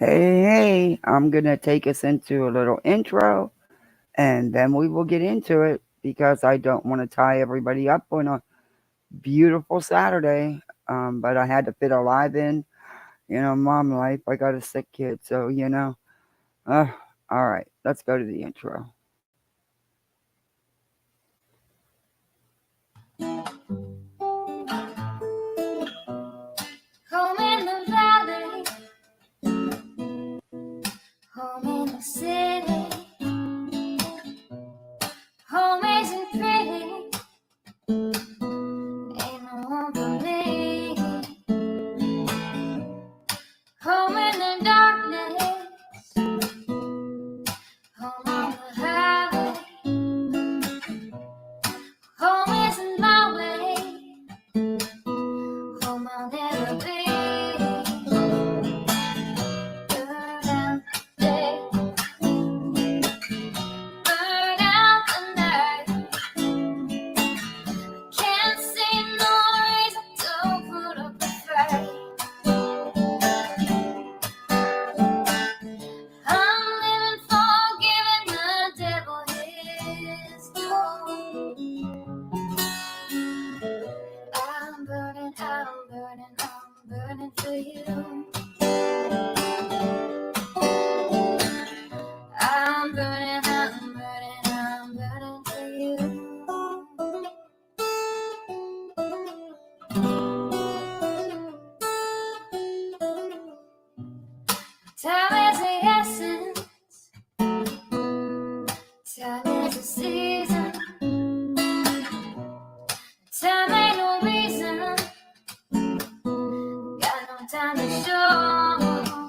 Hey, I'm going to take us into a little intro and then we will get into it because I don't want to tie everybody up on a beautiful Saturday. But I had to fit a live in, mom life. I got a sick kid, so. Uh, all right, let's go to the intro. Home in the valley, home in the city, home isn't pretty, ain't no one for me. Home in the darkness, home on the highway, home isn't my way, home I'll never be. Burn out the day, burn out the night. Can't see no reason to put up a fight. I'm living for giving the devil his due. I'm burning for you. I'm burning for you. Time is the essence, time is the season, time ain't no reason, got no time to show.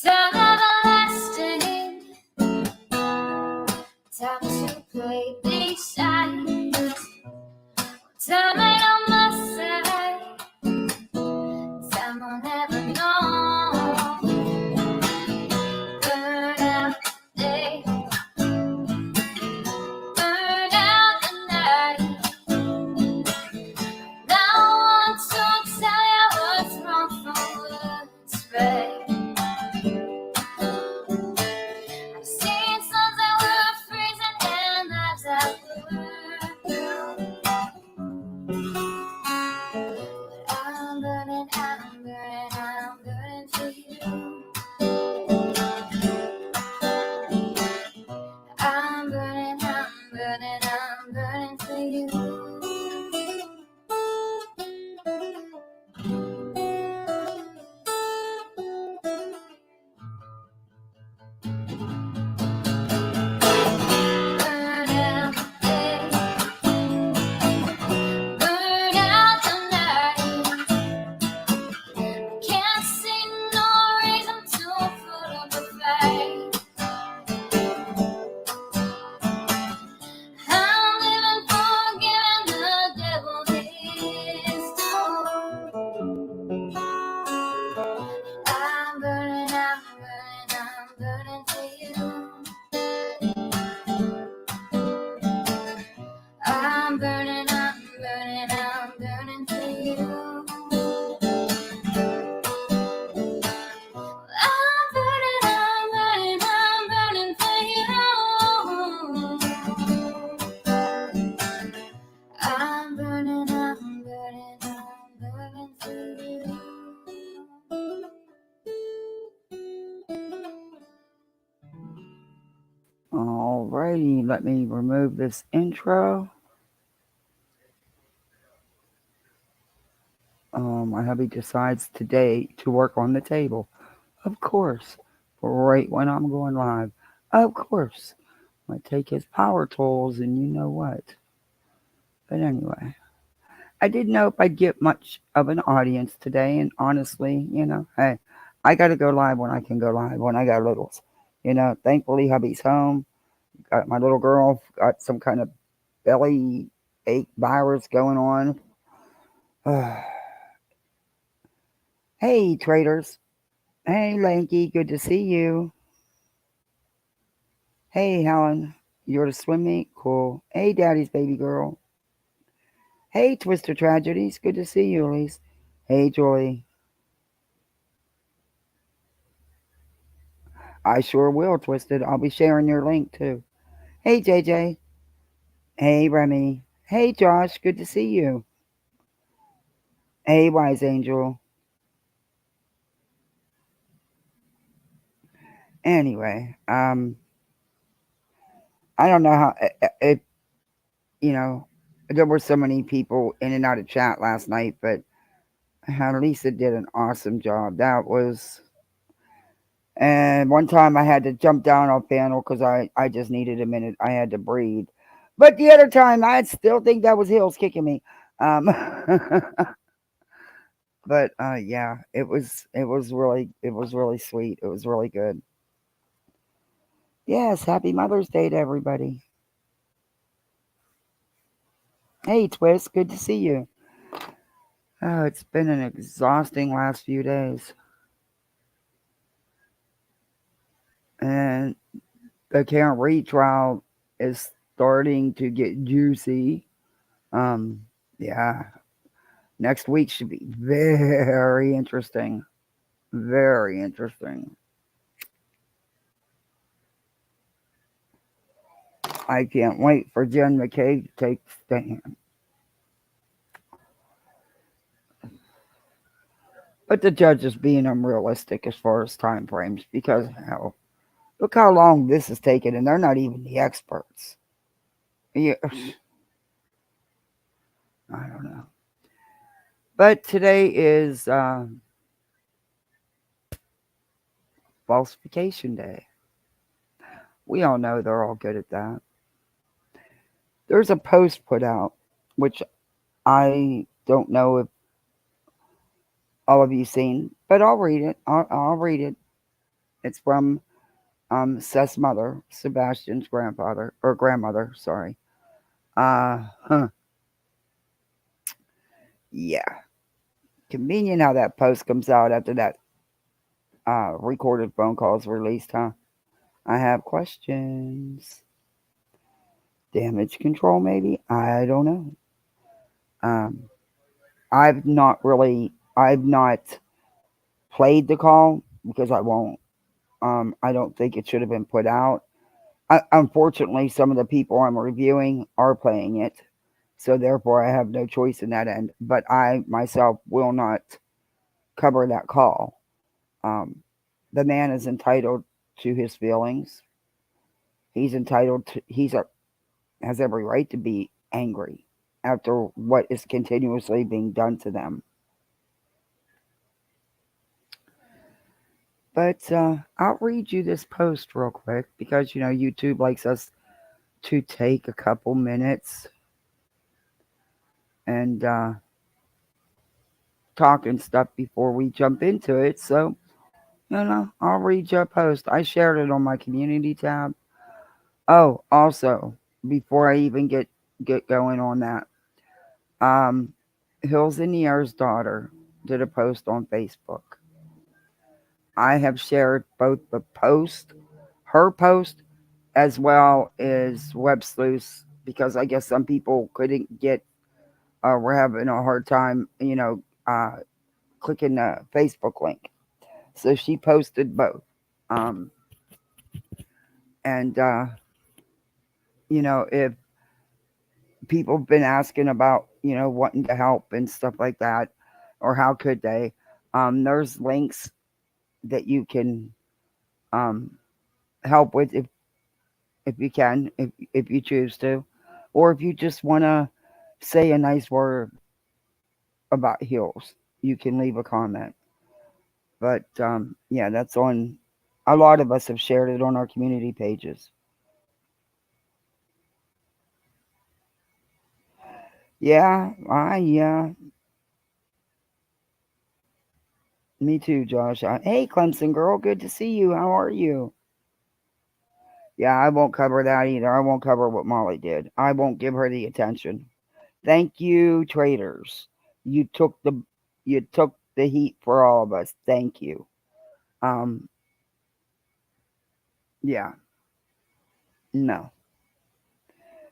Time everlasting, time to play these sides. Time ain't on my side, time will never know. Burn out the day, burn out the night. Now I want to tell you what's wrong from what's right. I've seen suns that were freezing and lives that were blue. But I'm burning for you. I'm burning for you. Burn out the day, burn out the night. Can't see no reason to put up a fight. I'm living for giving the devil his due. I'm burning for you. I'm burning for you. I'm burning for you. I'm burning for you. Alrighty, let me remove this intro. My hubby decides today to work on the table. Of course, right when I'm going live. Of course. I take his power tools and you know what. But anyway, I didn't know if I'd get much of an audience today. And honestly, hey, I got to go live when I can go live when I got littles. Thankfully, hubby's home. Got my little girl, got some kind of belly ache virus going on. Hey, traders. Hey, Lanky, good to see you. Hey, Helen, you're to swim meet? Cool. Hey, Daddy's baby girl. Hey, Twister Tragedies, good to see you, Elise. Hey, Joy. I sure will, Twisted. I'll be sharing your link too. Hey, JJ. Hey, Remy. Hey, Josh. Good to see you. Hey, Wise Angel. Anyway, I don't know how it. You know, there were so many people in and out of chat last night, but Lisa did an awesome job. That was. And one time I had to jump down off panel because I just needed a minute. I had to breathe. But the other time, I still think that was Hills kicking me. Um, but yeah, it was really sweet. It was really good. Yes, happy Mother's Day to everybody. Hey, Twist, good to see you. Oh, it's been an exhausting last few days, and the can't read trial is starting to get juicy. Um, yeah, next week should be very interesting. Very interesting. I can't wait for Jen McKay to take the stand. But the judge is being unrealistic as far as time frames because hell, look how long this has taken, and they're not even the experts. Yeah, I don't know. But today is falsification day. We all know they're all good at that. There's a post put out, which I don't know if all of you seen, but I'll read it. I'll read it. It's from Seth's mother, Sebastian's grandfather or grandmother. Sorry. Huh. Yeah. Convenient how that post comes out after that recorded phone call is released, huh? I have questions. Damage control, maybe? I don't know. Um, I've not played the call because I won't. I don't think it should have been put out. Unfortunately, some of the people I'm reviewing are playing it, so therefore I have no choice in that end. But I myself will not cover that call. Um, the man is entitled to his feelings. He's entitled to. Has every right to be angry after what is continuously being done to them. But I'll read you this post real quick because YouTube likes us to take a couple minutes and talk and stuff before we jump into it. So I'll read your post. I shared it on my community tab. Oh, also, before I even get going on that, um, Hills and Air's daughter did a post on Facebook. I have shared both the post, her post, as well as Web Sleuth's because I guess some people couldn't get, were having a hard time, clicking the Facebook link. So she posted both. Um, and, if people have been asking about, wanting to help and stuff like that, or how could they, there's links that you can um, help with if you can, if you choose to, or if you just want to say a nice word about heels, you can leave a comment. But yeah, that's on. A lot of us have shared it on our community pages. Yeah, me too, Josh. Hey, Clemson girl, good to see you. How are you? Yeah, I won't cover that either. I won't cover what Molly did. I won't give her the attention. Thank you, traders. You took the you took the heat for all of us. Thank you. Um, yeah, no,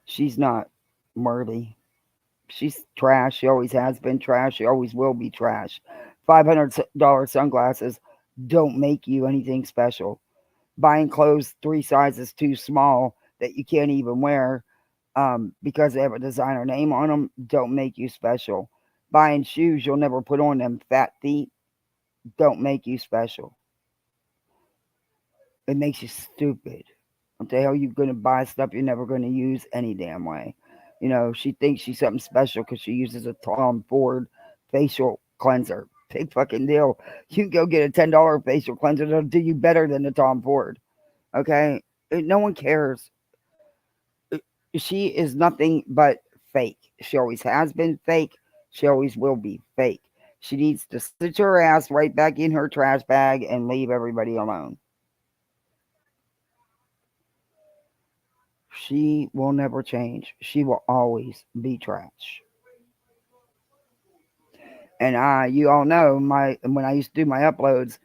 she's not worthy. She's trash. She always has been trash. She always will be trash. $500 sunglasses don't make you anything special. buying clothes 3 sizes too small that you can't even wear because they have a designer name on them don't make you special. Buying shoes you'll never put on them fat feet don't make you special. It makes you stupid. What the hell you gonna buy stuff you're never gonna use any damn way? You know, she thinks she's something special because she uses a Tom Ford facial cleanser. Big fucking deal. You can go get a $10 facial cleanser that'll do you better than the Tom Ford. Okay? No one cares. She is nothing but fake. She always has been fake. She always will be fake. She needs to sit her ass right back in her trash bag and leave everybody alone. She will never change. She will always be trash. And you all know when I used to do my uploads,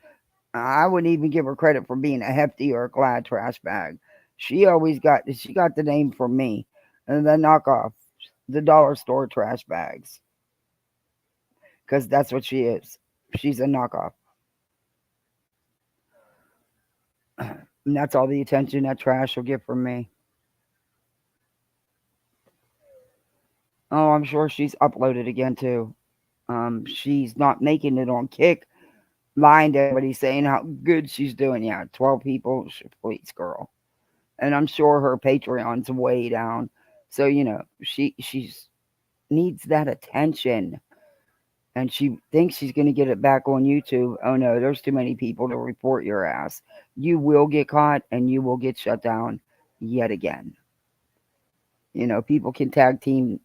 I wouldn't even give her credit for being a hefty or a glad trash bag. She got the name from me, and the knockoff, the dollar store trash bags, because that's what she is. She's a knockoff, and that's all the attention that trash will get from me. Oh, I'm sure she's uploaded again too. She's not making it on Kick, lying to everybody saying how good she's doing. Yeah, 12 people, please, girl. And I'm sure her Patreon's way down. So she's needs that attention, and she thinks she's going to get it back on YouTube. Oh no, there's too many people to report your ass. You will get caught, and you will get shut down yet again. People can tag team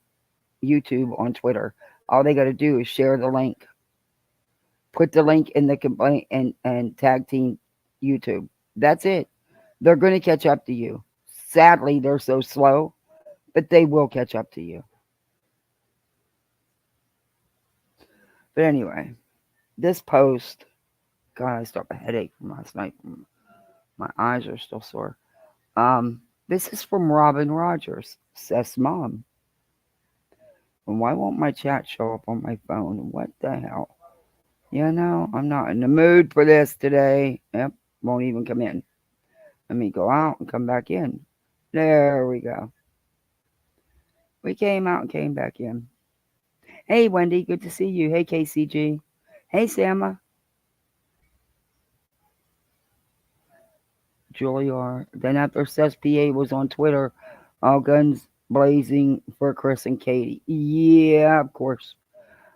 YouTube on Twitter. All they got to do is share the link, put the link in the complaint, and tag team YouTube. That's it. They're going to catch up to you. Sadly, they're so slow, but they will catch up to you. But anyway, this post, God, I still have a headache from last night. My eyes are still sore. This is from Robin Rogers. Says mom. And why won't my chat show up on my phone? What the hell? I'm not in the mood for this today. Yep, won't even come in. Let me go out and come back in. There we go. We came out and came back in. Hey, Wendy, good to see you. Hey, KCG. Hey, Sama. Julia. Then after CSPA was on Twitter, all guns blazing for Chris and Katie. Yeah, of course.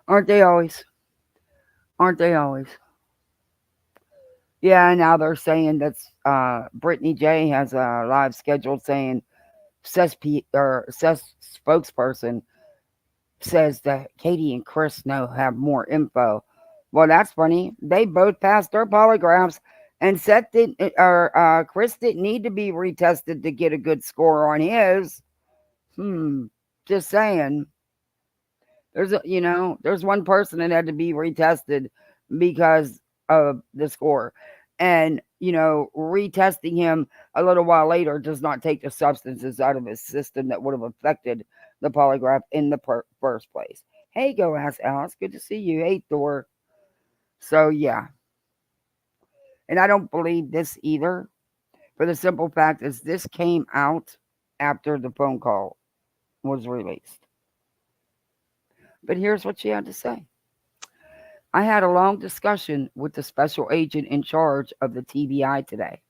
Aren't they always? Aren't they always? Yeah, now they're saying that Brittany J has a live schedule saying CES spokesperson says that Katie and Chris have more info. Well, that's funny. They both passed their polygraphs, and Chris didn't need to be retested to get a good score on his. Just saying. There's one person that had to be retested because of the score. And, retesting him a little while later does not take the substances out of his system that would have affected the polygraph in the first place. Hey, Go Ask Alice. Good to see you. Hey, Thor. So, yeah. And I don't believe this either. For the simple fact is this came out after the phone call was released. But here's what she had to say. I had a long discussion with the special agent in charge of the TBI today.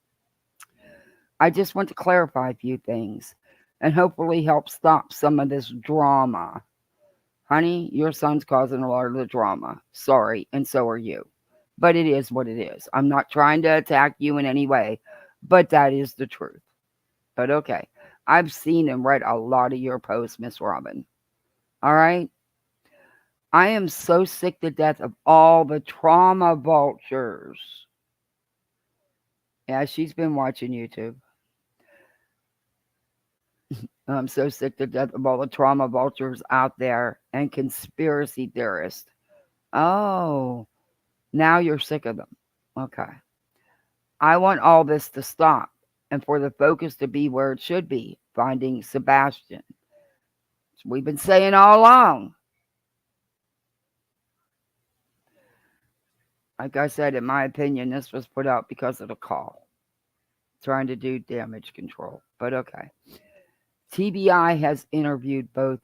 I just want to clarify a few things and hopefully help stop some of this drama. Honey, your son's causing a lot of the drama. Sorry, and so are you. But it is what it is. I'm not trying to attack you in any way, but that is the truth. But okay, I've seen and read a lot of your posts, Miss Robin. All right? I am so sick to death of all the trauma vultures. Yeah, she's been watching YouTube. I'm so sick to death of all the trauma vultures out there and conspiracy theorists. Oh, now you're sick of them. Okay. I want all this to stop and for the focus to be where it should be, finding Sebastian. We've been saying all along. Like I said, in my opinion, this was put out because of the call. trying to do damage control. But okay. TBI has interviewed both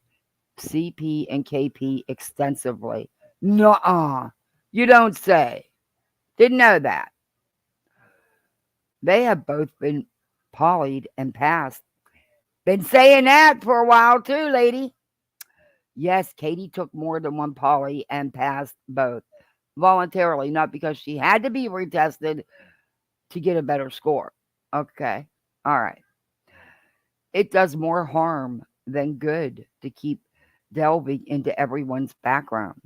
CP and KP extensively. Nuh-uh. You don't say. Didn't know that. They have both been polyed and passed. Been saying that for a while too, lady. Yes, Katie took more than one poly and passed both voluntarily, not because she had to be retested to get a better score. Okay. All right. It does more harm than good to keep delving into everyone's background.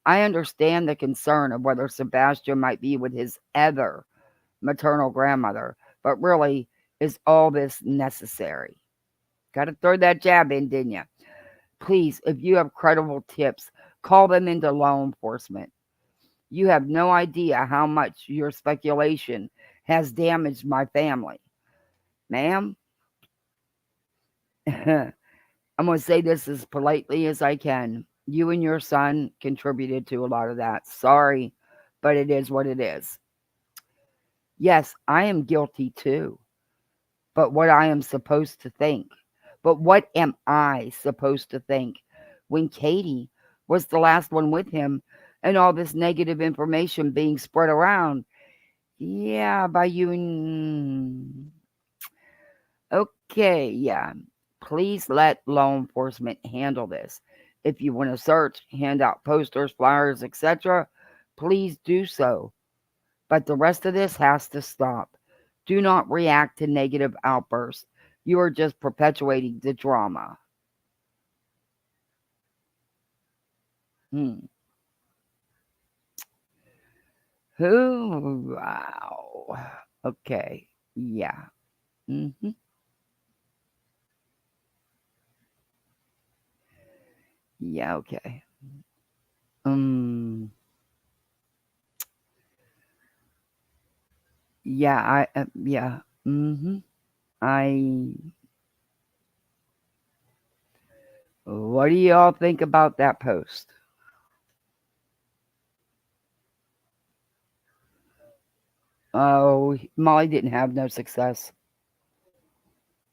I understand the concern of whether Sebastian might be with his other maternal grandmother, but really, is all this necessary? Got to throw that jab in, didn't you? Please, if you have credible tips, call them into law enforcement. You have no idea how much your speculation has damaged my family. Ma'am, I'm going to say this as politely as I can. You and your son contributed to a lot of that. Sorry, but it is what it is. Yes, I am guilty too. But what I am supposed to think? But what am I supposed to think when Katie was the last one with him and all this negative information being spread around? Yeah, by you and... Okay, yeah. Please let law enforcement handle this. If you want to search, hand out posters, flyers, etc., please do so. But the rest of this has to stop. Do not react to negative outbursts. You are just perpetuating the drama. Who? Wow. Okay. Yeah. Yeah, okay. Yeah, yeah. I, what do y'all think about that post? Oh, Molly didn't have no success.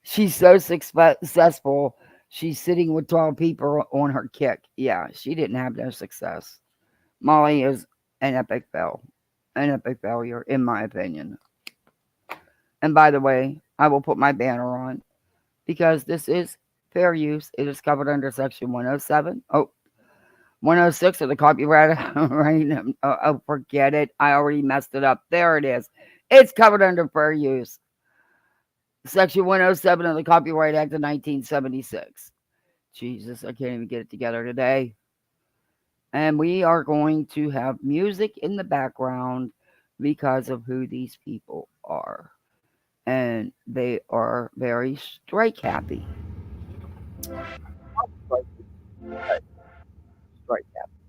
She's so successful. She's sitting with 12 people on her kick. Yeah, she didn't have no success. Molly is an epic fail. An epic failure, in my opinion. And by the way, I will put my banner on because this is fair use. It is covered under section 107. 106 of the copyright. Right? Oh, forget it. I already messed it up. There it is. It's covered under fair use. Section 107 of the Copyright Act of 1976. Jesus, I can't even get it together today. And we are going to have music in the background because of who these people are. And they are very strike happy. Strike happy.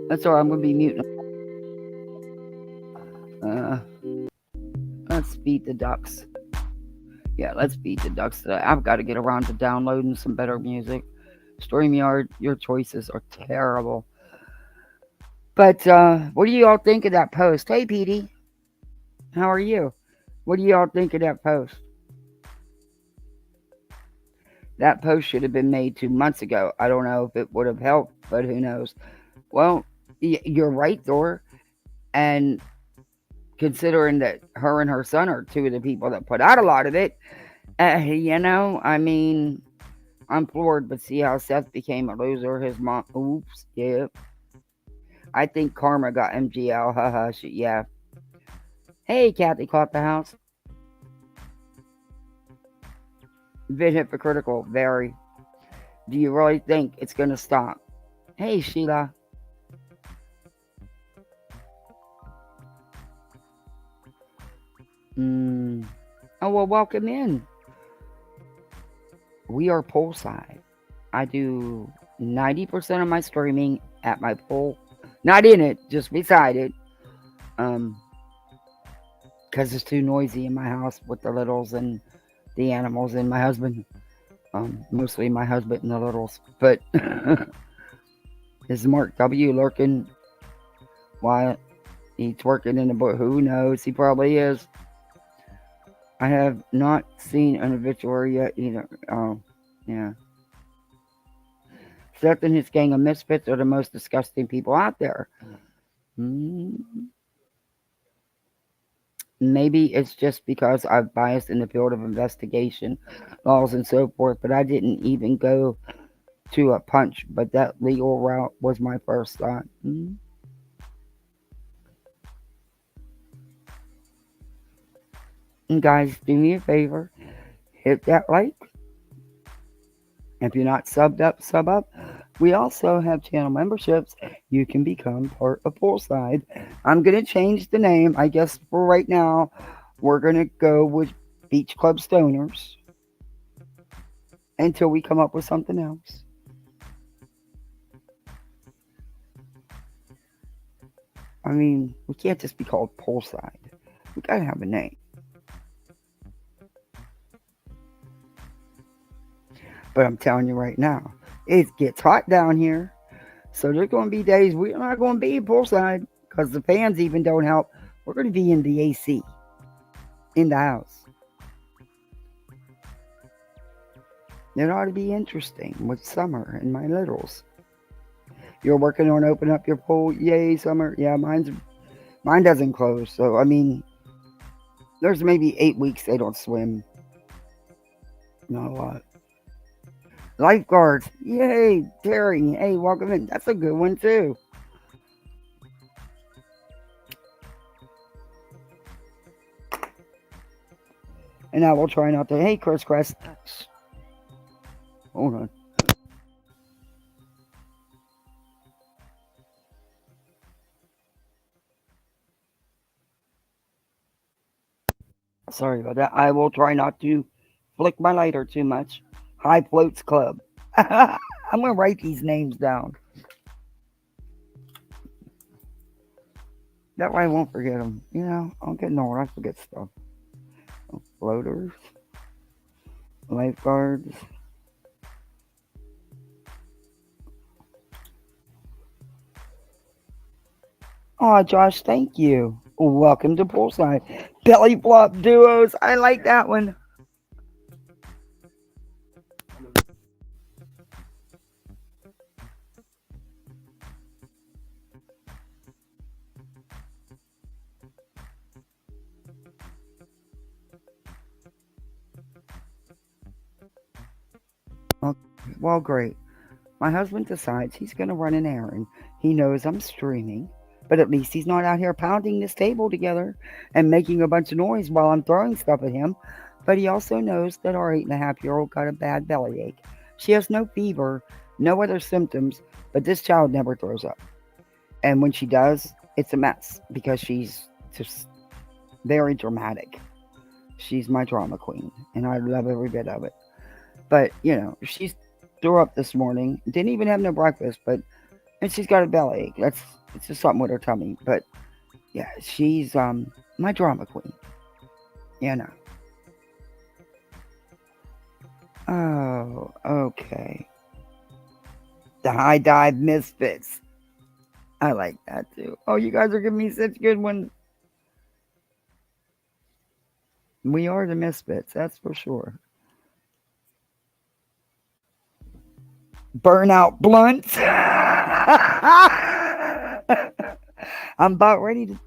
That's all right, I'm going to be muting. Let's beat the ducks. Yeah, let's beat the ducks today. I've got to get around to downloading some better music. StreamYard, your choices are terrible. But what do you all think of that post? Hey, Petey. How are you? What do you all think of that post? That post should have been made 2 months ago. I don't know if it would have helped, but who knows? Well, you're right, Thor. And considering that her and her son are two of the people that put out a lot of it, I mean, I'm floored, but see how Seth became a loser? His mom, oops, yeah. I think Karma got MGL, haha, yeah. Hey, Kathy caught the house. Bit hypocritical, very. Do you really think it's going to stop? Hey, Sheila. Oh, well, welcome in. We are poolside. I do 90% of my streaming at my pool. Not in it, just beside it. Because it's too noisy in my house with the littles and the animals and my husband. Mostly my husband and the littles. But is Mark W lurking? Why? He's working in the book. Who knows? He probably is. I have not seen an obituary yet either. Oh, yeah. Seth and his gang of misfits are the most disgusting people out there. Mm, maybe it's just because I'm biased in the field of investigation, laws, and so forth, but I didn't even go to a punch, but that legal route was my first thought. And guys, do me a favor, hit that like. If you're not subbed up, sub up. We also have channel memberships. You can become part of Poolside. I'm going to change the name. I guess for right now, we're going to go with Beach Club Stoners until we come up with something else. I mean, we can't just be called Poolside. We got to have a name. But I'm telling you right now, it gets hot down here. So there's going to be days we're not going to be poolside because the fans even don't help. We're going to be in the AC, in the house. It ought to be interesting with summer and my littles. You're working on opening up your pool? Yay, summer. Yeah, mine doesn't close. So, I mean, there's maybe 8 weeks they don't swim. Not a lot. Lifeguards. Yay, Terry. Hey, welcome in. That's a good one, too. And I will try not to. Hey, Chris Crest. Hold on. Sorry about that. I will try not to flick my lighter too much. High Floats Club. I'm going to write these names down. That way I won't forget them. You know, I'm getting old. I forget stuff. Floaters. Lifeguards. Oh, Josh, thank you. Welcome to Poolside. Belly flop duos. I like that one. Okay, well, great. My husband decides he's going to run an errand. He knows I'm streaming, but at least he's not out here pounding this table together and making a bunch of noise while I'm throwing stuff at him. But he also knows that our 8.5-year-old got a bad bellyache. She has no fever, no other symptoms, but this child never throws up. And when she does, it's a mess because she's just very dramatic. She's my drama queen, and I love every bit of it. But, you know, she's threw up this morning. Didn't even have no breakfast, and she's got a bellyache. It's just something with her tummy. But yeah, she's my drama queen. You know. Oh, okay. The high dive misfits. I like that too. Oh, you guys are giving me such good ones. We are the misfits, that's for sure. Burnout blunts. I'm about ready to.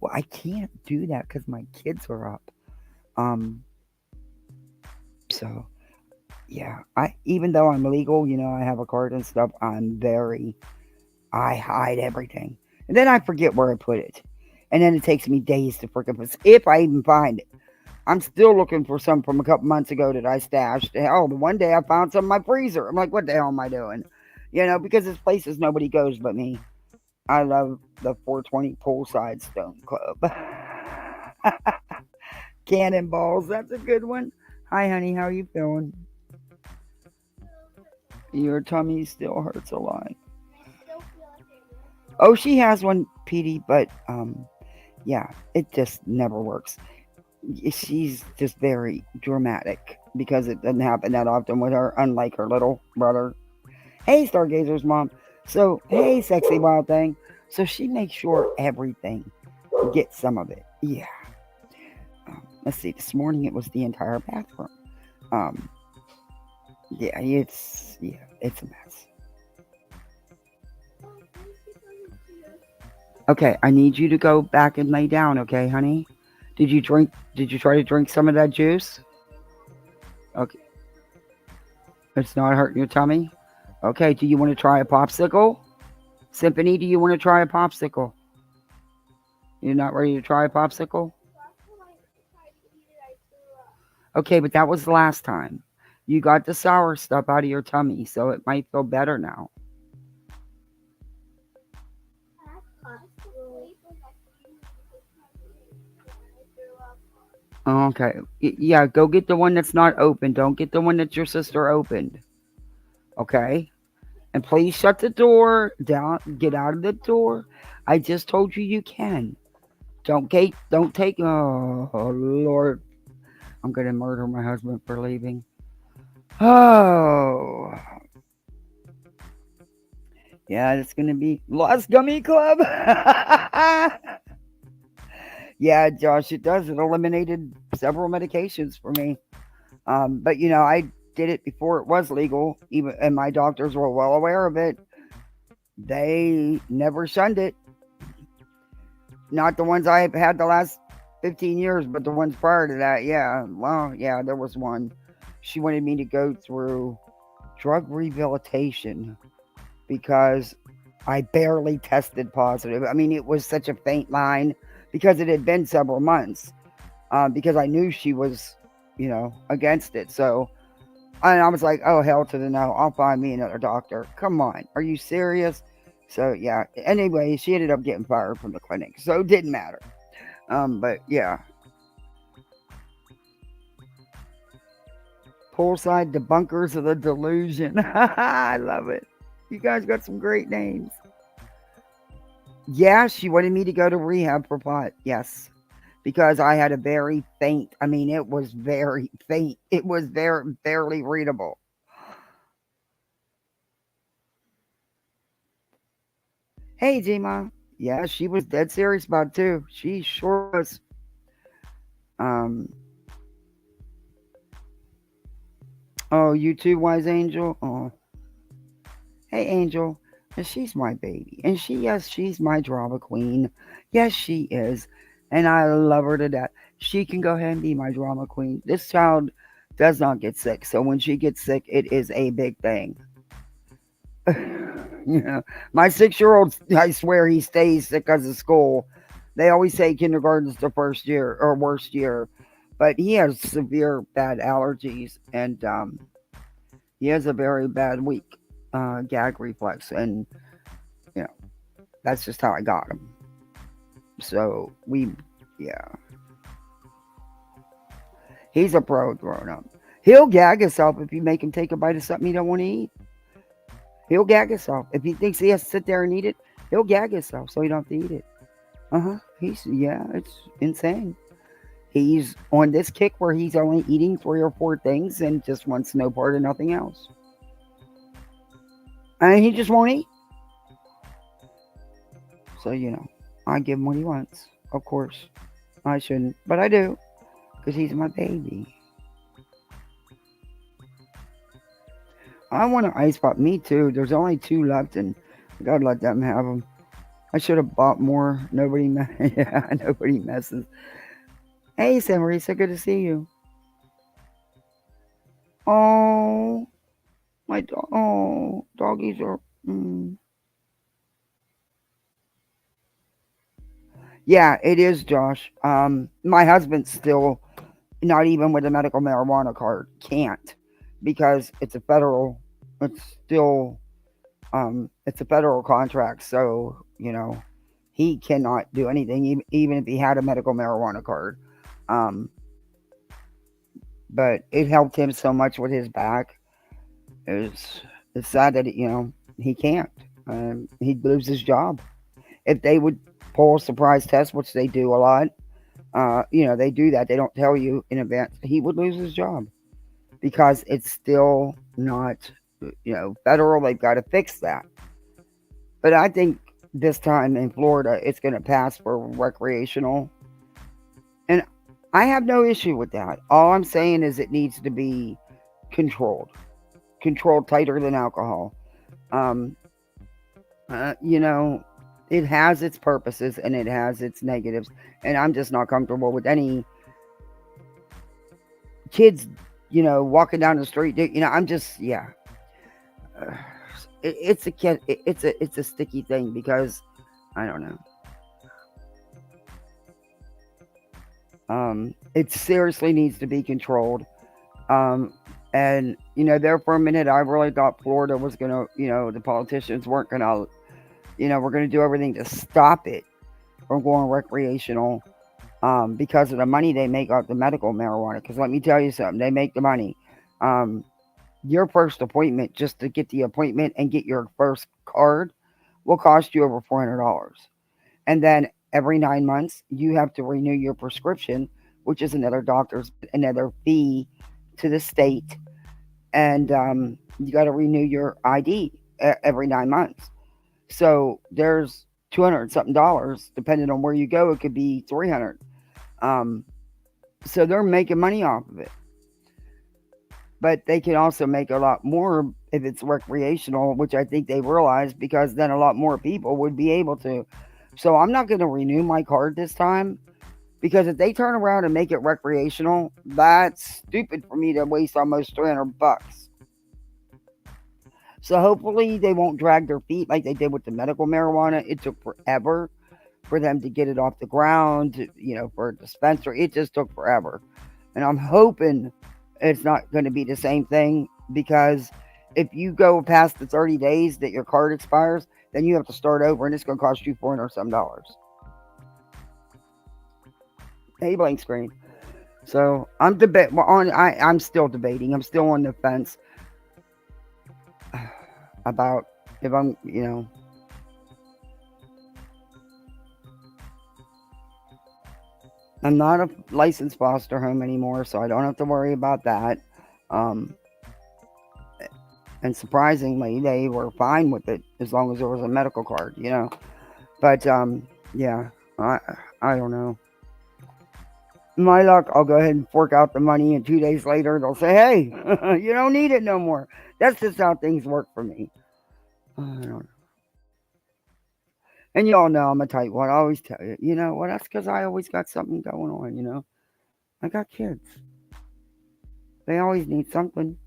Well, I can't do that because my kids are up. So yeah, even though I'm legal, you know, I have a card and stuff. I hide everything, and then I forget where I put it, and then it takes me days to freaking if I even find it. I'm still looking for some from a couple months ago that I stashed. Hell, the one day I found some in my freezer. I'm like, what the hell am I doing? You know, because this places nobody goes but me. I love the 420 Poolside Stone Club. Cannonballs, that's a good one. Hi, honey, how are you feeling? Your tummy still hurts a lot. Oh, she has one, Petey, but yeah, it just never works. She's just very dramatic because it doesn't happen that often with her, unlike her little brother. Hey, Stargazer's mom. So, hey, sexy wild thing. So she makes sure everything gets some of it. Yeah. Let's see. This morning it was the entire bathroom. Um, it's a mess. Okay, I need you to go back and lay down, okay, honey? Did you drink did you try to drink some of that juice? Okay. It's not hurting your tummy? Okay, do you want to try a popsicle? Symphony, do you want to try a popsicle? You're not ready to try a popsicle? Okay, but that was the last time. You got the sour stuff out of your tummy, so it might feel better now. Okay. Yeah, go get the one that's not open. Don't get the one that your sister opened. Okay? And please shut the door down. Get out of the door. I just told you you can. Don't take. Oh, Lord. I'm going to murder my husband for leaving. Oh. Yeah, it's going to be Lost Gummy Club. Yeah, Josh, it does. It eliminated several medications for me. But I did it before it was legal, even and my doctors were well aware of it. They never shunned it. Not the ones I've had the last 15 years, but the ones prior to that. Yeah, well, yeah, there was one. She wanted me to go through drug rehabilitation because I barely tested positive. I mean, it was such a faint line because it had been several months. Because I knew she was, against it. So, and I was like, oh, hell to the no. I'll find me another doctor. Come on. Are you serious? So, yeah. Anyway, she ended up getting fired from the clinic. So, it didn't matter. But, yeah. Poolside debunkers of the delusion. I love it. You guys got some great names. Yeah, she wanted me to go to rehab for pot. Yes. Because I had a very faint, I mean, it was very faint. It was very, barely readable. Hey, Jima. Yeah, she was dead serious about it too. She sure was. Um, oh, you too, Wise Angel? Oh, hey, Angel. And she's my baby. And yes, she's my drama queen. Yes, she is. And I love her to death. She can go ahead and be my drama queen. This child does not get sick. So when she gets sick, it is a big thing. My 6-year-old, I swear he stays sick because of school. They always say kindergarten's the first year or worst year. But he has severe bad allergies. And he has a very bad weak gag reflex. And, that's just how I got him. So yeah. He's a pro grown up. He'll gag himself if you make him take a bite of something he don't want to eat. He'll gag himself. If he thinks he has to sit there and eat it, he'll gag himself so he don't have to eat it. It's insane. He's on this kick where he's only eating 3 or 4 things and just wants no part of nothing else. And he just won't eat. So, I give him what he wants. Of course. I shouldn't, but I do. Because he's my baby. I want an ice pop. Me too. There's only 2 left, and I gotta let them have them. I should have bought more. Nobody messes. Hey, San Marisa, good to see you. Oh, my dog. Oh, doggies are. Yeah, it is, Josh. My husband's still not even with a medical marijuana card can't because it's a federal. It's still it's a federal contract, so he cannot do anything even if he had a medical marijuana card. Um, but it helped him so much with his back. It's sad that he can't. He'd lose his job if they would pull a surprise test, which they do a lot. They do that. They don't tell you in advance. He would lose his job because it's still not, federal. They've got to fix that. But I think this time in Florida, it's going to pass for recreational. And I have no issue with that. All I'm saying is it needs to be controlled, controlled tighter than alcohol. Um, you know, it has its purposes and it has its negatives. And I'm just not comfortable with any kids, walking down the street. I'm just, yeah. It's a it's a sticky thing because I don't know. It seriously needs to be controlled. Um, and there for a minute, I really thought Florida was gonna, the politicians weren't gonna, we're gonna do everything to stop it from going recreational. Because of the money they make off the medical marijuana. Because let me tell you something, they make the money. Um, your first appointment, just to get the appointment and get your first card, will cost you over $400. And then every 9 months, you have to renew your prescription, which is another doctor's, another fee to the state. And you got to renew your ID every 9 months. So there's 200 something dollars, depending on where you go. It could be 300. Um, so they're making money off of it. But they can also make a lot more if it's recreational, which I think they realize because then a lot more people would be able to. So I'm not going to renew my card this time because if they turn around and make it recreational, that's stupid for me to waste almost $300. So hopefully they won't drag their feet like they did with the medical marijuana. It took forever for them to get it off the ground, for a dispensary. It just took forever. And I'm hoping it's not going to be the same thing because if you go past the 30 days that your card expires, then you have to start over and it's going to cost you $400 some dollars. Hey, blank screen. So I'm I'm still debating. I'm still on the fence about if I'm not a licensed foster home anymore, so I don't have to worry about that. Um, and surprisingly, they were fine with it as long as there was a medical card. But yeah, I I don't know. My luck, I'll go ahead and fork out the money, and 2 days later, they'll say, "Hey, you don't need it no more." That's just how things work for me. I don't know. And y'all know I'm a tight one. I always tell you, well, that's because I always got something going on. I got kids. They always need something.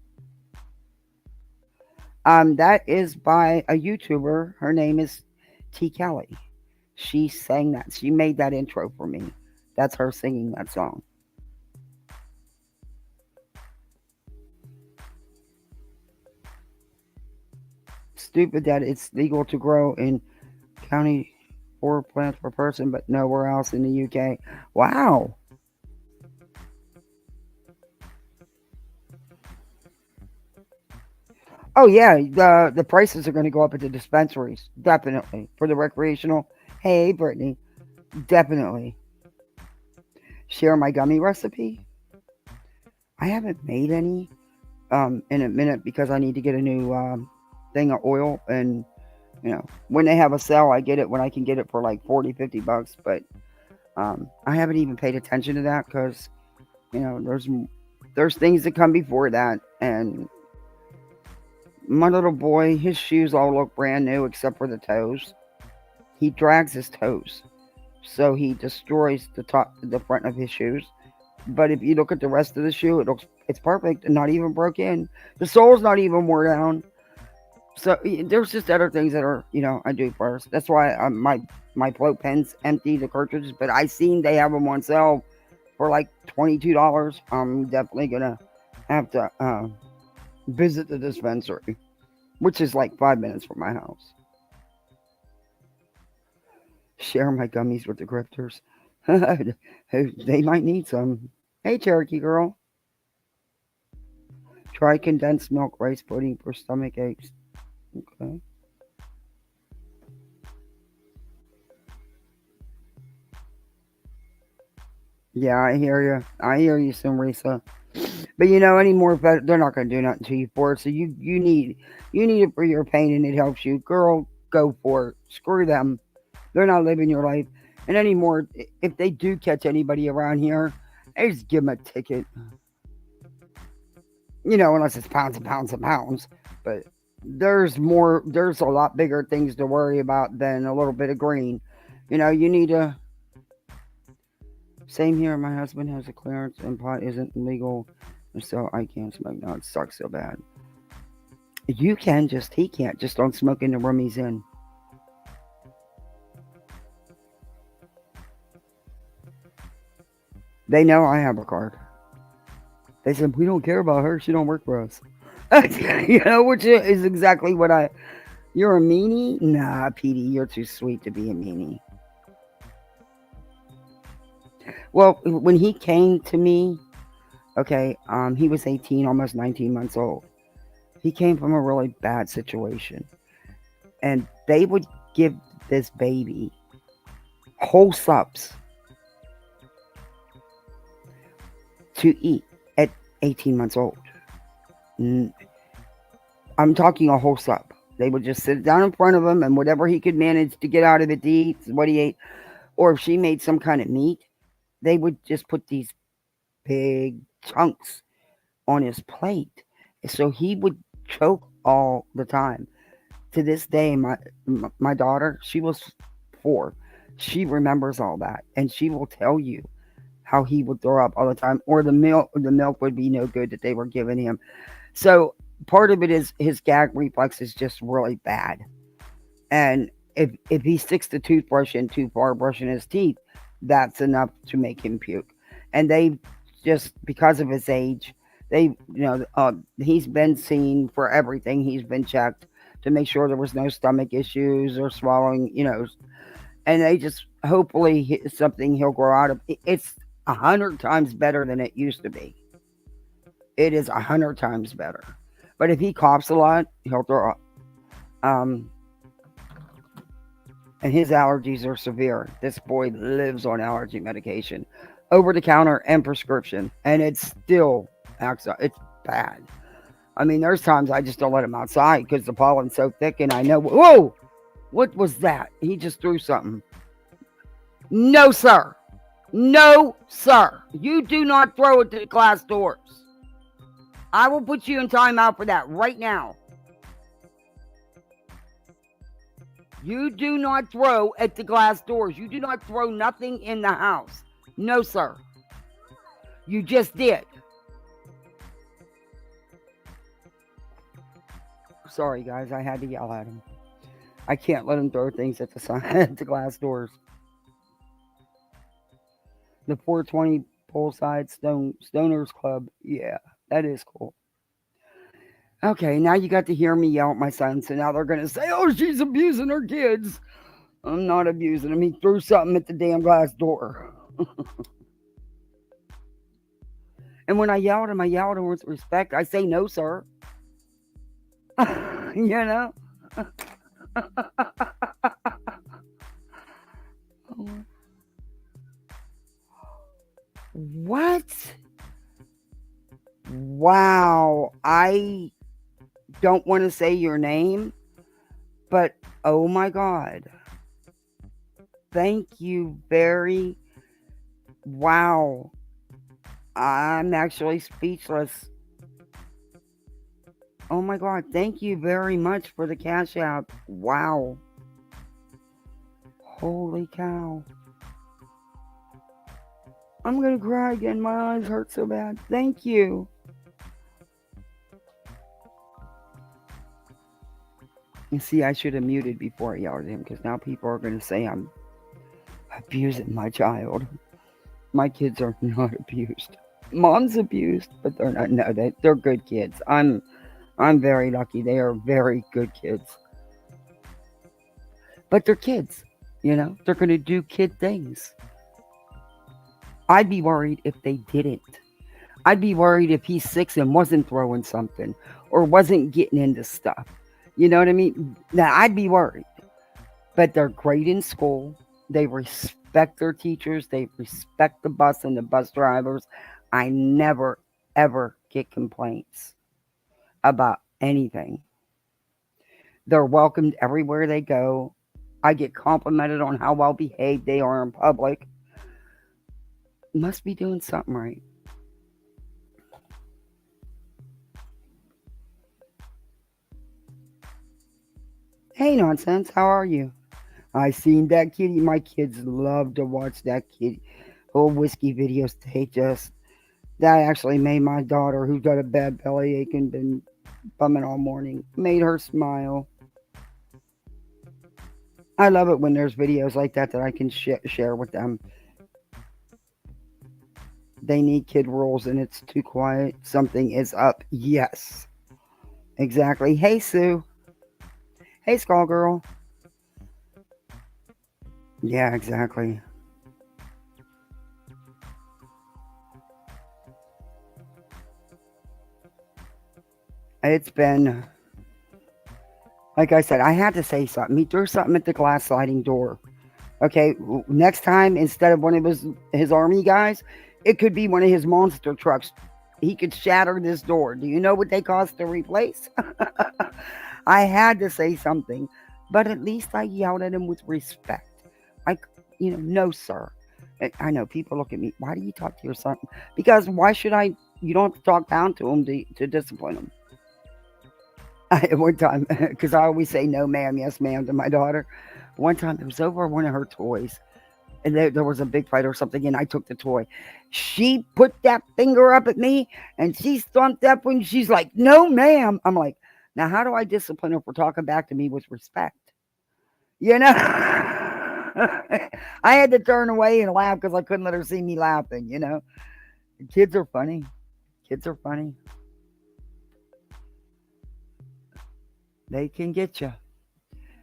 That is by a YouTuber. Her name is T. Kelly. She sang that. She made that intro for me. That's her singing that song. Stupid that it's legal to grow in county 4 plants per person, but nowhere else in the UK. Wow. Oh yeah, the prices are going to go up at the dispensaries, definitely for the recreational. Hey, Brittany, definitely share my gummy recipe. I haven't made any in a minute because I need to get a new thing of oil, and when they have a sale, I get it when I can get it for like 40, $50. But I haven't even paid attention to that because there's things that come before that, and my little boy, his shoes all look brand new except for the toes. He drags his toes, so he destroys the front of his shoes. But if you look at the rest of the shoe, it's perfect and not even broke in. The sole's not even wore down. So there's just other things that are I do first. That's why my float pens empty the cartridges, but I seen they have them on sale for like $22. I'm definitely gonna have to visit the dispensary, which is like 5 minutes from my house. Share my gummies with the grifters. They might need some. Hey, Cherokee girl. Try condensed milk rice pudding for stomach aches. Okay. Yeah, I hear you. I hear you, Simrisa. But anymore, they're not going to do nothing to you for it. So you need it for your pain, and it helps you. Girl, go for it. Screw them. They're not living your life. And anymore, if they do catch anybody around here, they just give them a ticket. Unless it's pounds and pounds and pounds. But there's a lot bigger things to worry about than a little bit of green. You need to. Same here. My husband has a clearance and pot isn't legal, so I can't smoke. No, it sucks so bad. He can't. Just don't smoke in the room he's in. They know I have a card. They said, we don't care about her. She don't work for us. Which is exactly what you're a meanie? Nah, Petey, you're too sweet to be a meanie. Well, when he came to me, okay, he was 18, almost 19 months old. He came from a really bad situation. And they would give this baby whole sups to eat at 18 months old. I'm talking a whole sup. They would just sit down in front of him, and whatever he could manage to get out of it to eat is what he ate. Or if she made some kind of meat, they would just put these big chunks on his plate. So he would choke all the time. To this day, my daughter, she was 4. She remembers all that, and she will tell you how he would throw up all the time, or the milk would be no good that they were giving him. So part of it is his gag reflex is just really bad, and if he sticks the toothbrush in too far, brushing his teeth, that's enough to make him puke. And they just because of his age, he's been seen for everything. He's been checked to make sure there was no stomach issues or swallowing, and they just hopefully something he'll grow out of. It's 100 times better than it used to be. It is 100 times better. But if he coughs a lot, he'll throw up. And his allergies are severe. This boy lives on allergy medication, over the counter and prescription, and it's still acts. It's bad. I mean, there's times I just don't let him outside because the pollen's so thick, and I know. Whoa, what was that? He just threw something. No, sir. No, sir. You do not throw it to the glass doors. I will put you in timeout for that right now. You do not throw at the glass doors. You do not throw nothing in the house. No, sir. You just did. Sorry, guys. I had to yell at him. I can't let him throw things at the glass doors. The 420 Poolside Stoners Club. Yeah, that is cool. Okay, now you got to hear me yell at my son, so now they're going to say, oh, she's abusing her kids. I'm not abusing him. He threw something at the damn glass door. And when I yell at him with respect. I say, no, sir. You know? What? Wow. I don't want to say your name, but oh my God. Thank you very. Wow. I'm actually speechless. Oh my God. Thank you very much for the Cash App. Wow. Holy cow. I'm going to cry again. My eyes hurt so bad. Thank you. You see, I should have muted before I yelled at him because now people are going to say I'm abusing my child. My kids are not abused. Mom's abused, but they're not. No, they're good kids. I'm very lucky. They are very good kids. But they're kids, They're going to do kid things. I'd be worried if they didn't. I'd be worried if he's 6 and wasn't throwing something or wasn't getting into stuff. You know what I mean? Now, I'd be worried. But they're great in school. They respect their teachers. They respect the bus and the bus drivers. I never, ever get complaints about anything. They're welcomed everywhere they go. I get complimented on how well behaved they are in public. Must be doing something right. Hey, Nonsense, how are you? I seen that kitty. My kids love to watch that kitty. Old whiskey videos. That actually made my daughter, who's got a bad belly ache and been bumming all morning, made her smile. I love it when there's videos like that I can share with them. They need kid rules and it's too quiet. Something is up. Yes, exactly. Hey, Sue. Hey, Skull Girl. Yeah, exactly. It's been, like I said, I had to say something. He threw something at the glass sliding door. Okay, next time, instead of one of his army guys, it could be one of his monster trucks. He could shatter this door. Do you know what they cost to replace? I had to say something, but at least I yelled at him with respect. I, no, sir. I know people look at me. Why do you talk to your son? Because why should I? You don't have to talk down to him to discipline him. One time, because I always say no, ma'am, yes, ma'am to my daughter. One time it was over one of her toys, and there was a big fight or something, and I took the toy. She put that finger up at me, and she stomped up when she's like, no, ma'am. I'm like, now how do I discipline her for talking back to me with respect? You know? I had to turn away and laugh because I couldn't let her see me laughing, Kids are funny. Kids are funny. They can get you.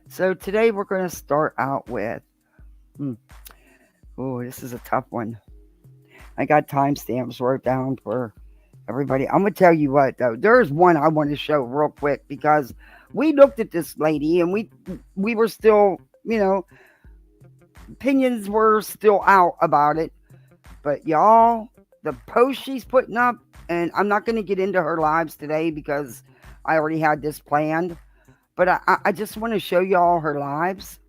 So today we're going to start out with, this is a tough one. I got timestamps wrote down for everybody. I'm going to tell you what, though. There's one I want to show real quick because we looked at this lady and we were still, opinions were still out about it. But y'all, the post she's putting up, and I'm not going to get into her lives today because I already had this planned. But I just want to show y'all her lives.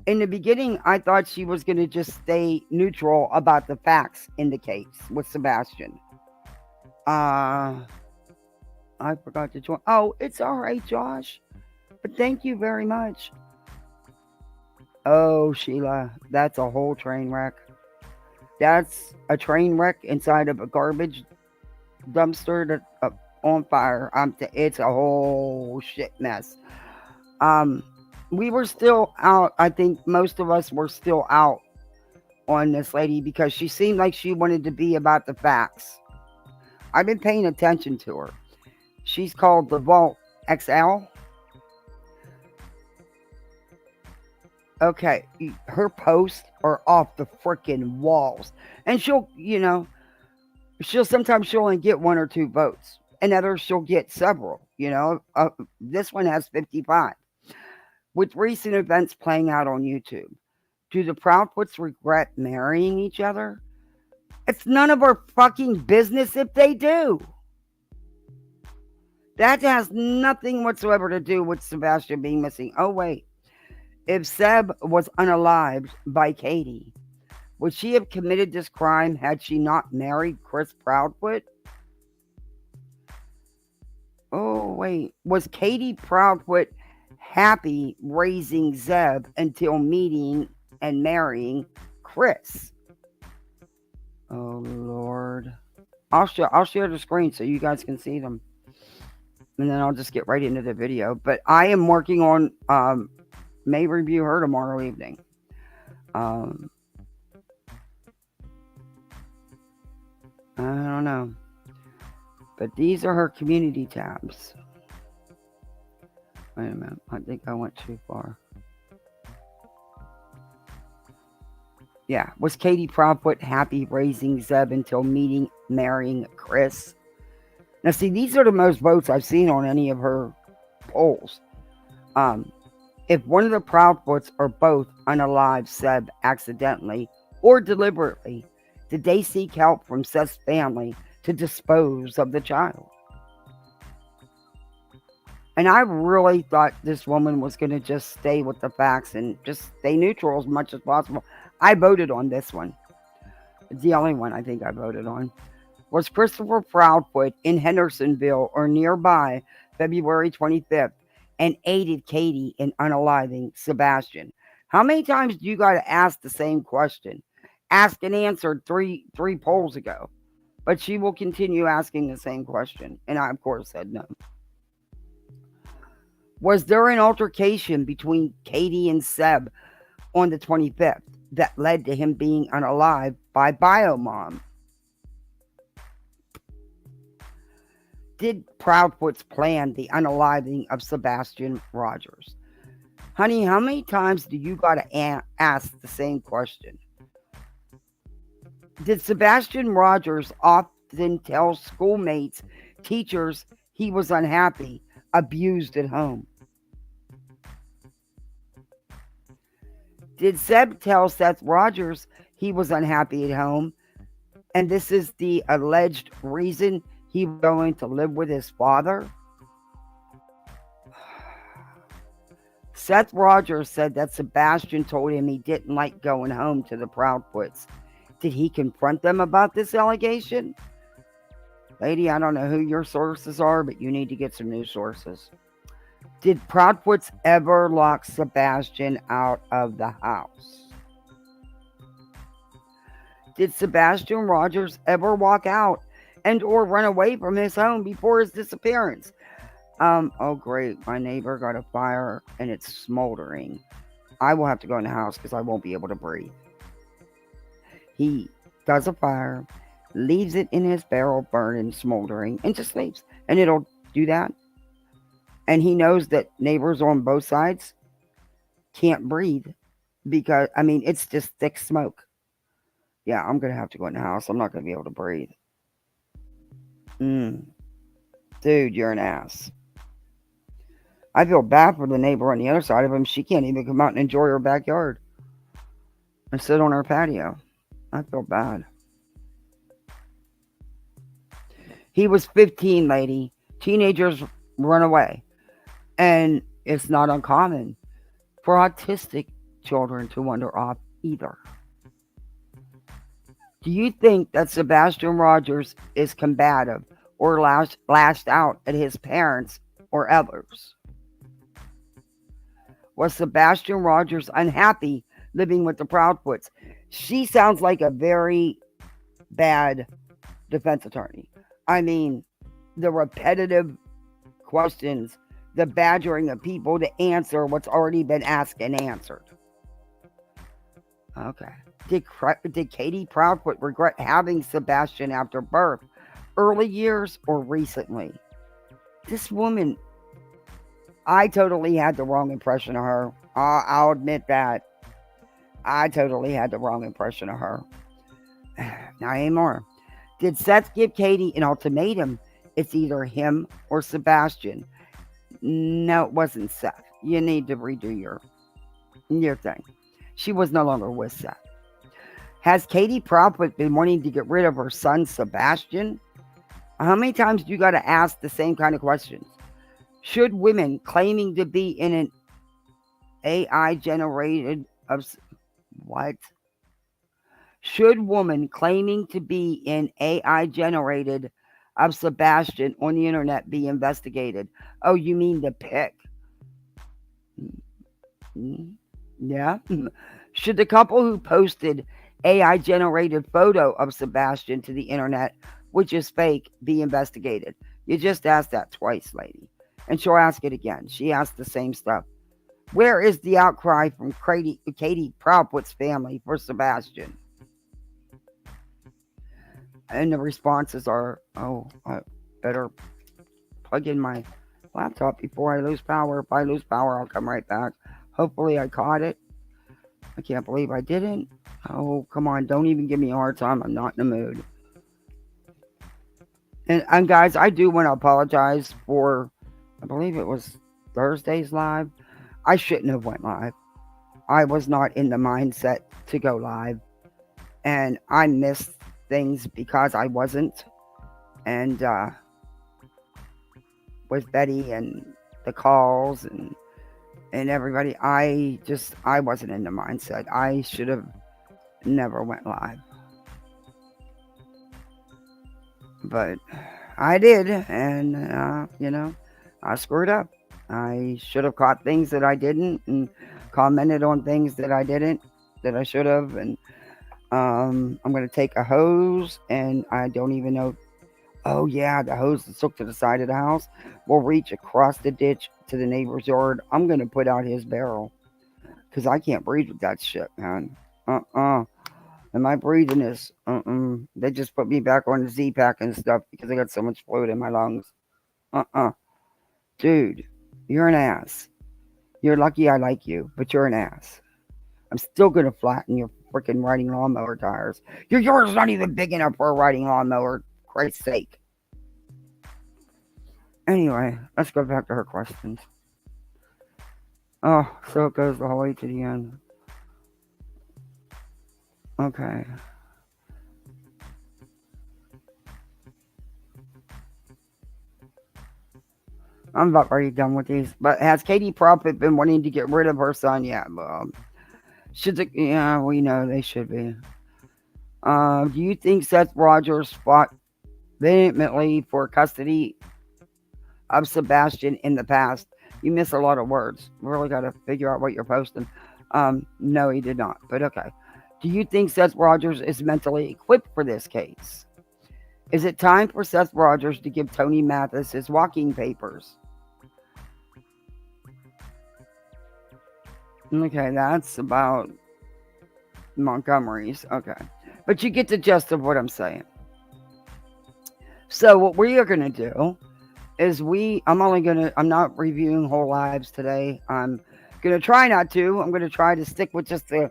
In the beginning, I thought she was going to just stay neutral about the facts in the case with Sebastian. I forgot to join. Oh, it's all right, Josh. But thank you very much. Oh, Sheila, that's a whole train wreck. That's a train wreck inside of a garbage dumpster that on fire. It's a whole shit mess. We were still out. I think most of us were still out on this lady because she seemed like she wanted to be about the facts. I've been paying attention to her. She's called the Vault XL. Okay, her posts are off the freaking walls. And she'll sometimes she'll only get 1 or 2 votes. And others she'll get several, this one has 55. With recent events playing out on YouTube, do the Proudfoots regret marrying each other? It's none of our fucking business if they do. That has nothing whatsoever to do with Sebastian being missing. Oh, wait. If Seb was unalived by Katie, would she have committed this crime had she not married Chris Proudfoot? Oh, wait. Was Katie Proudfoot happy raising Zeb until meeting and marrying Chris? Oh, Lord. I'll share the screen so you guys can see them. And then I'll just get right into the video. But I am working on, may review her tomorrow evening. I don't know. But these are her community tabs. Wait a minute. I think I went too far. Yeah. Was Katie Proudfoot happy raising Zeb until marrying Chris? Now, see, these are the most votes I've seen on any of her polls. If one of the Proudfoots or both unalived Seb accidentally or deliberately, did they seek help from Seb's family to dispose of the child? And I really thought this woman was going to just stay with the facts and just stay neutral as much as possible. I voted on this one. It's the only one I think I voted on. Was Christopher Proudfoot in Hendersonville or nearby February 25th and aided Katie in unaliving Sebastian? How many times do you got to ask the same question? Asked and answered three polls ago. But she will continue asking the same question. And I, of course, said no. Was there an altercation between Katie and Seb on the 25th that led to him being unalived by Biomom? Did Proudfoot's plan the unaliving of Sebastian Rogers? Honey, how many times do you got to ask the same question? Did Sebastian Rogers often tell schoolmates, teachers he was unhappy, abused at home? Did Seb tell Seth Rogers he was unhappy at home, and this is the alleged reason he was going to live with his father? Seth Rogers said that Sebastian told him he didn't like going home to the Proudfoots. Did he confront them about this allegation? Lady, I don't know who your sources are, but you need to get some new sources. Did Proudfoots ever lock Sebastian out of the house? Did Sebastian Rogers ever walk out and or run away from his home before his disappearance? Oh great, my neighbor got a fire and it's smoldering. I will have to go in the house because I won't be able to breathe. He does a fire, leaves it in his barrel burning, smoldering, and just leaves. And it'll do that. And he knows that neighbors on both sides can't breathe because, I mean, it's just thick smoke. Yeah, I'm going to have to go in the house. I'm not going to be able to breathe. Dude, you're an ass. I feel bad for the neighbor on the other side of him. She can't even come out and enjoy her backyard and sit on her patio. I feel bad. He was 15, lady. Teenagers run away. And it's not uncommon for autistic children to wander off either. Do you think that Sebastian Rogers is combative or lashed out at his parents or others? Was Sebastian Rogers unhappy living with the Proudfoots? She sounds like a very bad defense attorney. I mean, the repetitive questions, the badgering of people to answer what's already been asked and answered. Okay. Did Katie Proudfoot regret having Sebastian after birth, early years or recently? This woman, I totally had the wrong impression of her. I'll admit that. I totally had the wrong impression of her. Not anymore. Did Seth give Katie an ultimatum? It's either him or Sebastian. No, it wasn't Seth. You need to redo your thing. She was no longer with Seth. Has Katie Proudfoot been wanting to get rid of her son, Sebastian? How many times do you got to ask the same kind of questions? Should women claiming to be in an AI generated of what? Should woman claiming to be in AI generated of Sebastian on the internet be investigated? Oh, you mean the pic? Yeah. Should the couple who posted AI generated photo of Sebastian to the internet, which is fake, be investigated? You just asked that twice, lady. And she'll ask it again. She asked the same stuff. Where is the outcry from Katie Proudfoot's family for Sebastian? And the responses are, oh, I better plug in my laptop before I lose power. If I lose power, I'll come right back. Hopefully I caught it. I can't believe I didn't. Oh, come on. Don't even give me a hard time. I'm not in the mood. And guys, I do want to apologize for, I believe it was Thursday's live. I shouldn't have went live. I was not in the mindset to go live. And I missed things because I wasn't. And with Betty and the calls and everybody. I wasn't in the mindset. I should have never went live, but I did, and I screwed up. I should have caught things that I didn't, and commented on things that I didn't, that I should have, and I'm gonna take a hose, and I don't even know. Oh yeah, the hose that's hooked to the side of the house will reach across the ditch to the neighbor's yard. I'm gonna put out his barrel because I can't breathe with that shit, man. Am I breathing this? They just put me back on the Z pack and stuff because I got so much fluid in my lungs. Dude, you're an ass. You're lucky I like you, but you're an ass. I'm still gonna flatten your freaking riding lawnmower tires. Your yard's not even big enough for a riding lawnmower. Christ's sake. Anyway, let's go back to her questions. Oh, so it goes the whole way to the end. Okay. I'm about ready done with these. But has Katie Prophet been wanting to get rid of her son? Yeah, yeah, we know they should be. Do you think Seth Rogers fought vehemently for custody of Sebastian in the past? You miss a lot of words. Really got to figure out what you're posting. No, he did not. But okay. Do you think Seth Rogers is mentally equipped for this case? Is it time for Seth Rogers to give Tony Mathis his walking papers? Okay, that's about Montgomery's. Okay. But you get the gist of what I'm saying. So what we are going to do is I'm not reviewing whole lives today. I'm going to try not to. I'm going to try to stick with just the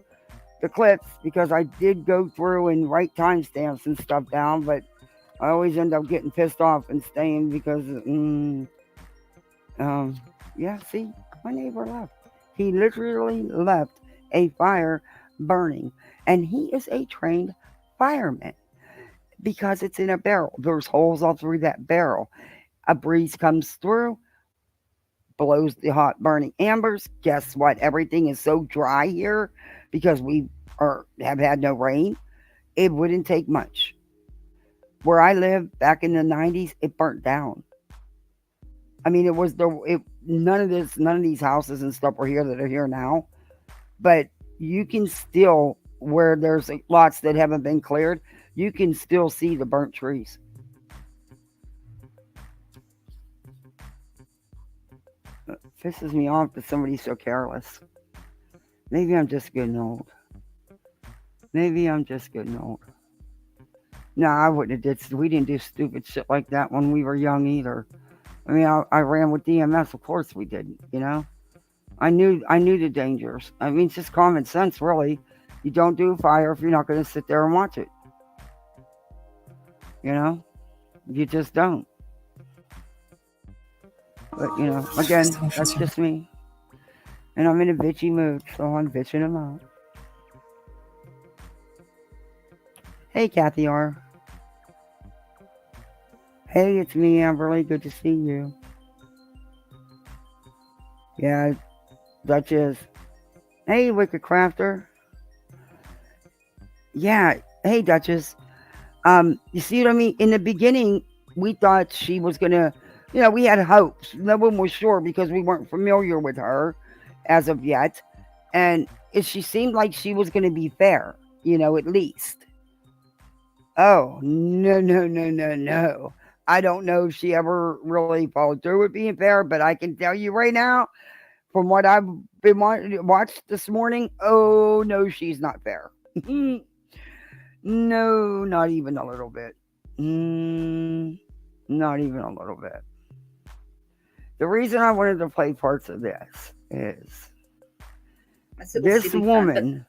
clips because I did go through and write timestamps and stuff down, but I always end up getting pissed off and staying because, yeah, see, my neighbor left. He literally left a fire burning, and he is a trained fireman because it's in a barrel. There's holes all through that barrel. A breeze comes through, blows the hot burning embers. Guess what? Everything is so dry here because we have had no rain. It wouldn't take much. Where I lived back in the 90s, it burnt down. I mean, none of these houses and stuff were here that are here now, but you can still, where there's lots that haven't been cleared, you can still see the burnt trees. It pisses me off that somebody's so careless. Maybe I'm just getting old. No, I wouldn't have we didn't do stupid shit like that when we were young either. I mean, I ran with DMS, of course we didn't, I knew the dangers. I mean, it's just common sense, really. You don't do fire if you're not going to sit there and watch it. You just don't. But, again, that's just me. And I'm in a bitchy mood, so I'm bitching them out. Hey, Kathy R. Hey, it's me, Amberly. Good to see you. Yeah, Duchess. Hey, Wicked Crafter. Yeah, hey, Duchess. You see what I mean? In the beginning, we thought she was gonna, we had hopes. No one was sure because we weren't familiar with her as of yet, and she seemed like she was gonna be fair, at least. Oh, no. I don't know if she ever really followed through with being fair, but I can tell you right now, from what I've been watched this morning, oh, no, she's not fair. No, not even a little bit. Not even a little bit. The reason I wanted to play parts of this is this woman,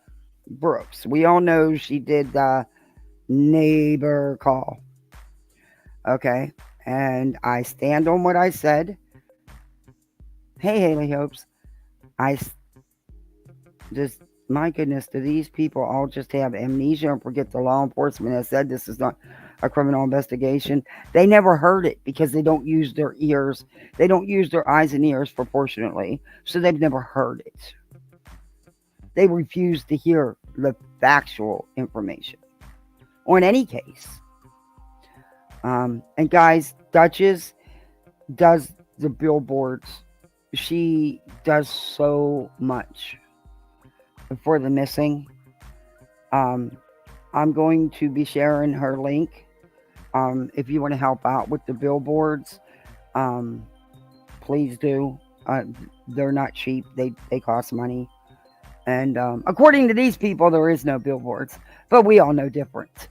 Brooks, we all know she did the neighbor call. Okay. And I stand on what I said. Hey, Haley Hopes. My goodness, do these people all just have amnesia and forget the law enforcement has said this is not? a criminal investigation, they never heard it because they don't use their ears. They don't use their eyes and ears proportionately. So they've never heard it. They refuse to hear the factual information on any case. And guys, Duchess does the billboards. She does so much for the missing. Um, I'm going to be sharing her link. If you want to help out with the billboards, um, please do. They're not cheap. They cost money. And according to these people, there is no billboards, but we all know different.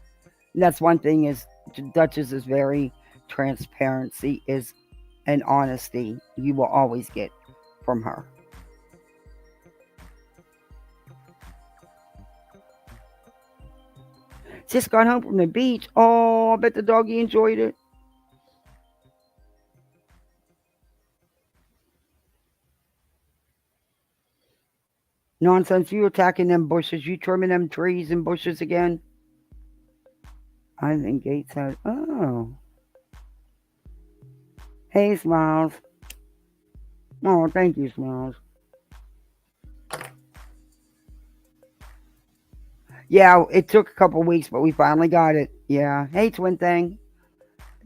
And that's one thing is Duchess is very transparency is and honesty you will always get from her. Just got home from the beach. Oh, I bet the doggy enjoyed it. Nonsense, you attacking them bushes. You trimming them trees and bushes again. I think Gates had. Oh. Hey, Smiles. Oh, thank you, Smiles. Yeah, it took a couple weeks, but we finally got it. Yeah. Hey, twin thing.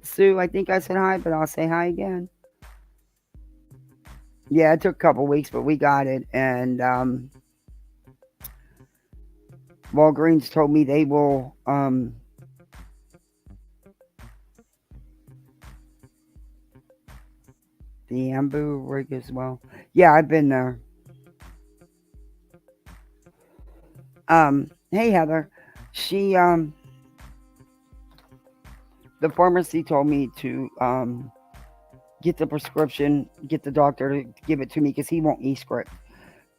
Sue, I think I said hi, but I'll say hi again. Yeah, it took a couple weeks, but we got it. And Walgreens told me they will the Ambu rig as well. Yeah, I've been there. Hey Heather. She the pharmacy told me to get the prescription, get the doctor to give it to me because he won't e-script.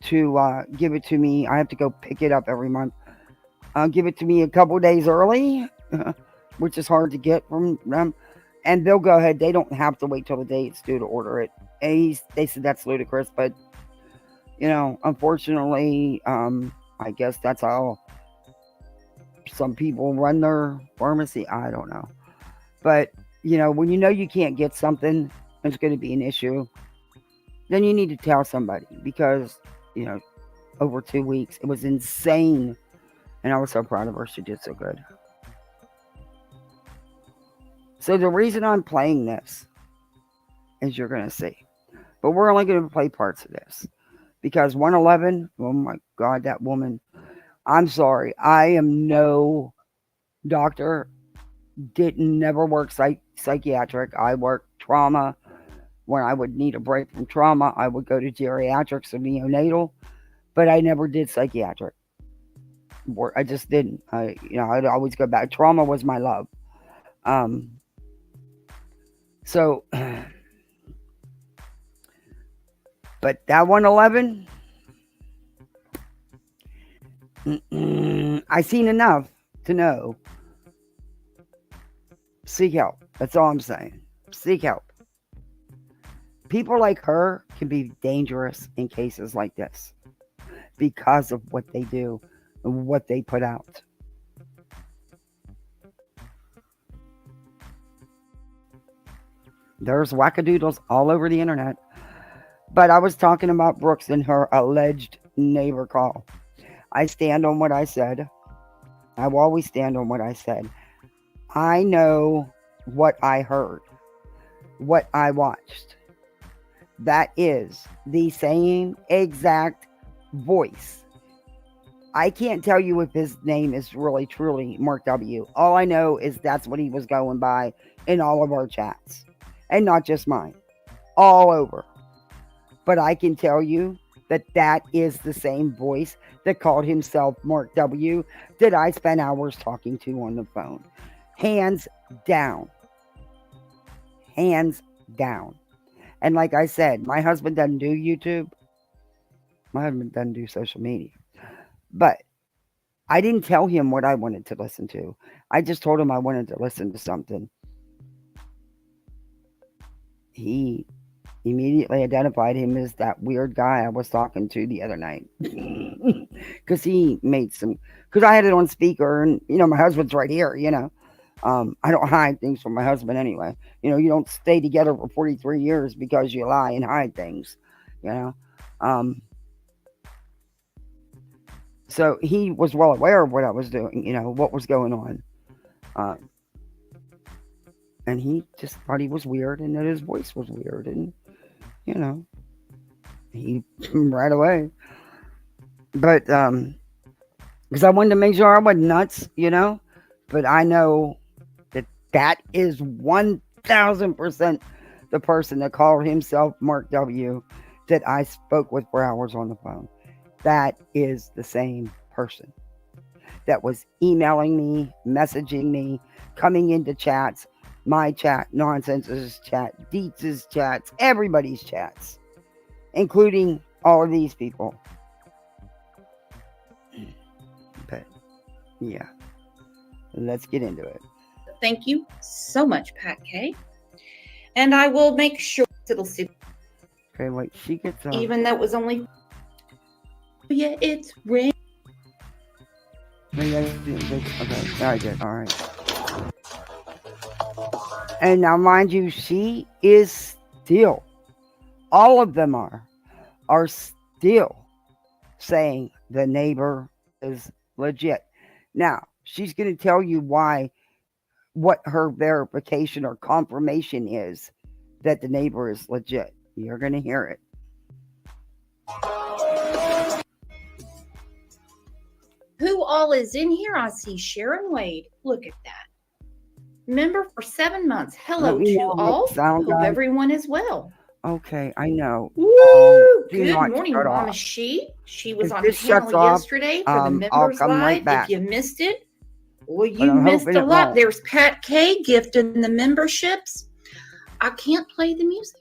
To give it to me, I have to go pick it up every month. Give it to me a couple days early, which is hard to get from them. And they'll go ahead. They don't have to wait till the day it's due to order it. And they said that's ludicrous, but unfortunately, I guess that's how some people run their pharmacy. I don't know, but when you can't get something, it's going to be an issue. Then you need to tell somebody because over 2 weeks, it was insane, and I was so proud of her. She did so good. So the reason I'm playing this is you're going to see. But we're only going to play parts of this. Because 111, oh my God, that woman. I'm sorry. I am no doctor. Never work psychiatric. I worked trauma. When I would need a break from trauma, I would go to geriatrics and neonatal. But I never did psychiatric. I just didn't. I'd always go back. Trauma was my love. So, but that 111, I seen enough to know. Seek help. That's all I'm saying. Seek help. People like her can be dangerous in cases like this because of what they do and what they put out. There's wackadoodles all over the internet. But I was talking about Brooks and her alleged neighbor call. I stand on what I said. I will always stand on what I said. I know what I heard, what I watched. That is the same exact voice. I can't tell you if his name is really truly Mark W. All I know is that's what he was going by in all of our chats. And not just mine. All over. But I can tell you that is the same voice that called himself Mark W. that I spent hours talking to on the phone. Hands down. Hands down. And like I said, my husband doesn't do YouTube. My husband doesn't do social media. But I didn't tell him what I wanted to listen to. I just told him I wanted to listen to something. He immediately identified him as that weird guy I was talking to the other night. Because he made some... Because I had it on speaker and, my husband's right here, I don't hide things from my husband anyway. You don't stay together for 43 years because you lie and hide things. You know, um, so he was well aware of what I was doing. What was going on, uh, and he just thought he was weird and that his voice was weird, and you know, he right away. But because I wanted to make sure I wasn't nuts. But I know that is 1,000% the person that called himself Mark W. that I spoke with for hours on the phone. That is the same person that was emailing me, messaging me, coming into chats, my chat, Nonsense's chat, Deetz's chats, everybody's chats, including all of these people. But yeah, let's get into it. Thank you so much, Pat K. And I will make sure it'll see. Okay, wait, she gets up. Even though it was only. Yeah, it's rain. Okay, I did. All right. And now, mind you, she is still, all of them are still saying the neighbor is legit. Now, she's going to tell you what her verification or confirmation is that the neighbor is legit. You're going to hear it. Who all is in here? I see Sharon Wade. Look at that. Member for 7 months. Hello to all. Hope everyone is well. Okay, I know. Woo! Good morning, Mama She. She was on panel yesterday for the members live. If you missed it, well, you missed a lot. There's Pat K gifting the memberships. I can't play the music.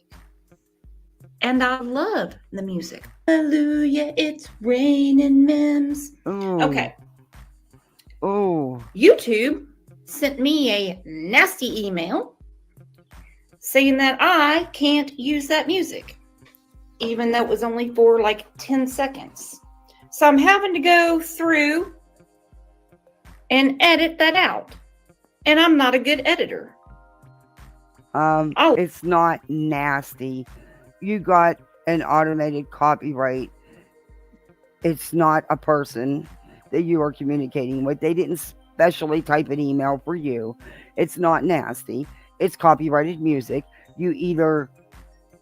And I love the music. Hallelujah, it's raining memes. Ooh. Okay. Oh. YouTube sent me a nasty email saying that I can't use that music, even though it was only for like 10 seconds. So I'm having to go through and edit that out. And I'm not a good editor. It's not nasty. You got an automated copyright. It's not a person that you are communicating with. They didn't specially type an email for you. It's not nasty. It's copyrighted music. You either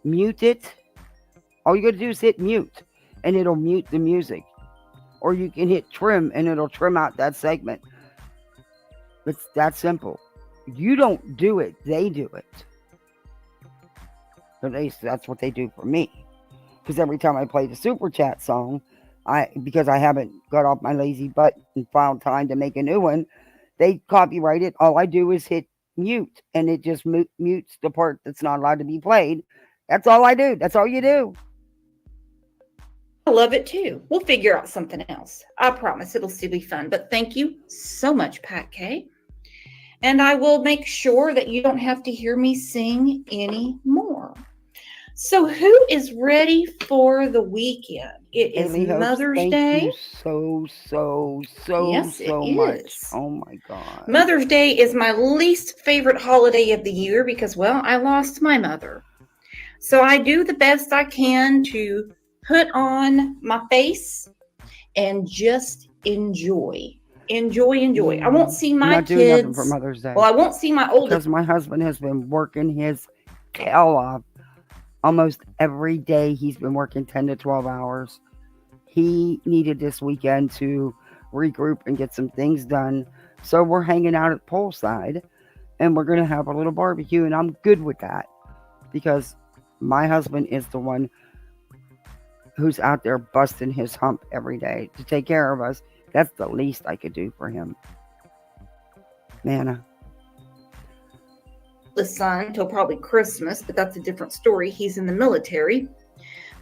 mute it. All you got to do is hit mute and it'll mute the music. Or you can hit trim and it'll trim out that segment. It's that simple. You don't do it. They do it. At least that's what they do for me. Because every time I play the Super Chat song, because I haven't got off my lazy butt and found time to make a new one, they copyright it. All I do is hit mute, and it just mutes the part that's not allowed to be played. That's all I do. That's all you do. I love it too. We'll figure out something else. I promise it'll still be fun. But thank you so much, Pat K. And I will make sure that you don't have to hear me sing anymore. So who is ready for the weekend? It is Mother's Day. Thank you so much. Oh my God. Mother's Day is my least favorite holiday of the year because, well, I lost my mother. So I do the best I can to put on my face and just enjoy. Enjoy. I won't see my kids. Doing nothing for Mother's Day. Well, I won't see my oldest. Because my husband has been working his tail off. Almost every day he's been working 10 to 12 hours. He needed this weekend to regroup and get some things done. So we're hanging out at poolside and we're going to have a little barbecue. And I'm good with that because my husband is the one who's out there busting his hump every day to take care of us. That's the least I could do for him. Nana. The son till probably Christmas, but that's a different story. He's in the military.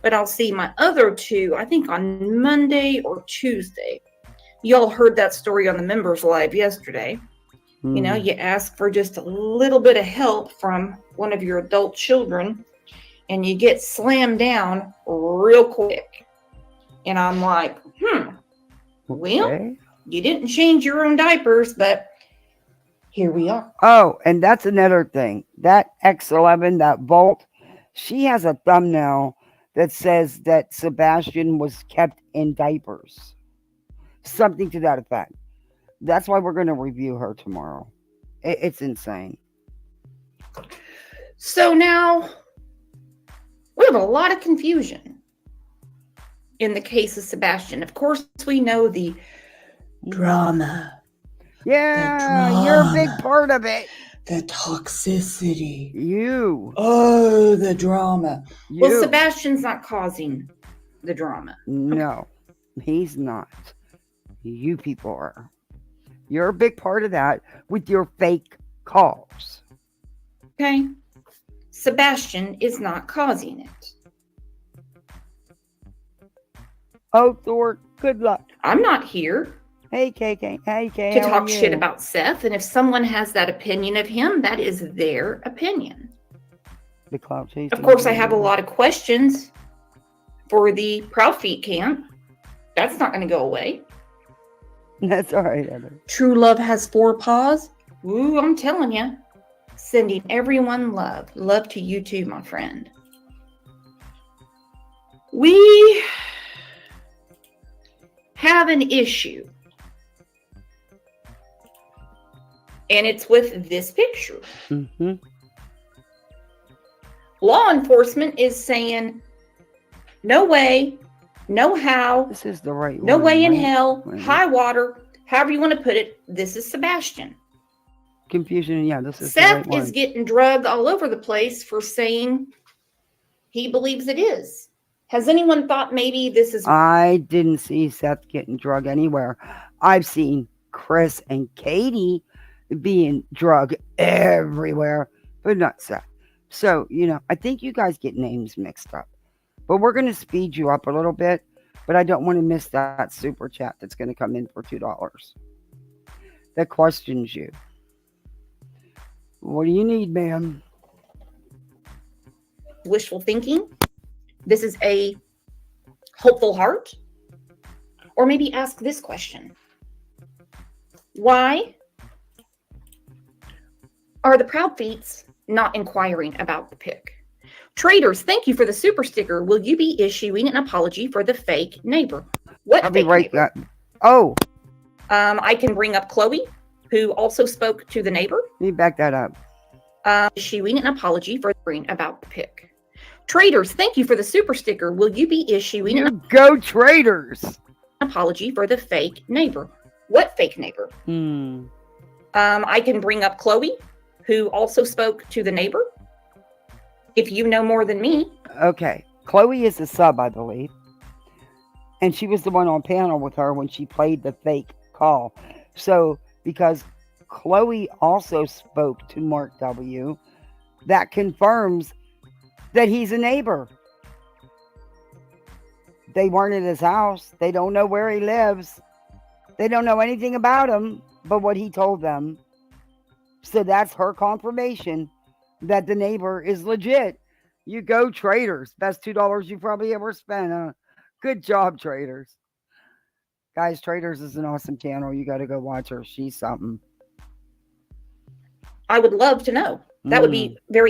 But I'll see my other two, I think on Monday or Tuesday. Y'all heard that story on the members live yesterday. You know, you ask for just a little bit of help from one of your adult children and you get slammed down real quick. And I'm like, well, you didn't change your own diapers, but here we are. Oh, and that's another thing. That X11, that Volt, she has a thumbnail that says that Sebastian was kept in diapers. Something to that effect. That's why we're going to review her tomorrow. It's insane. So now we have a lot of confusion in the case of Sebastian. Of course, we know the drama. Yeah, you're a big part of it. The toxicity. You. Oh, the drama. You. Well, Sebastian's not causing the drama. No, he's not. You people are. You're a big part of that with your fake calls. Okay? Sebastian is not causing it. Oh, Thor, good luck. I'm not here Hey, KK. Hey, K. to how talk are shit you? about Seth, and if someone has that opinion of him, that is their opinion. The cloud chase. Of course, I have a lot of questions for the Proud Feet camp. That's not going to go away. That's all right, Heather. True love has 4 paws. Ooh, I'm telling you. Sending everyone love. Love to you too, my friend. We have an issue. And it's with this picture. Mm-hmm. Law enforcement is saying, no way, no how, This is the right no one, way in right? hell, Right. high water, however you want to put it. This is Sebastian. Confusion, yeah, this is Seth the right is one. getting drugged all over the place for saying he believes it is. Has anyone thought maybe this is... I didn't see Seth getting drugged anywhere. I've seen Chris and Katie being drugged everywhere, but not Seth. So, I think you guys get names mixed up. But we're going to speed you up a little bit, but I don't want to miss that super chat that's going to come in for $2 that questions you. What do you need, ma'am? wishful thinking? This is a hopeful heart? Or maybe ask this question. Why are the Proud Feets not inquiring about the pic? Traders, thank you for the super sticker. Will you be issuing an apology for the fake neighbor? What I'll be fake right neighbor? back. Oh, I can bring up Chloe, who also spoke to the neighbor. let me back that up. Issuing an apology for about the pic. Traders, thank you for the super sticker. Will you be issuing You an go Traders. apology for the fake neighbor? What fake neighbor? I can bring up Chloe, who also spoke to the neighbor. If you know more than me. Okay. Chloe is a sub, I believe. And she was the one on panel with her when she played the fake call. So, because Chloe also spoke to Mark W., that confirms that he's a neighbor. They weren't at his house. They don't know where he lives. They don't know anything about him but what he told them. So that's her confirmation that the neighbor is legit. You go Traders. Best $2 you probably ever spent. Huh? Good job, Traders. Guys, Traders is an awesome channel. You got to go watch her. She's something. I would love to know. That would be very...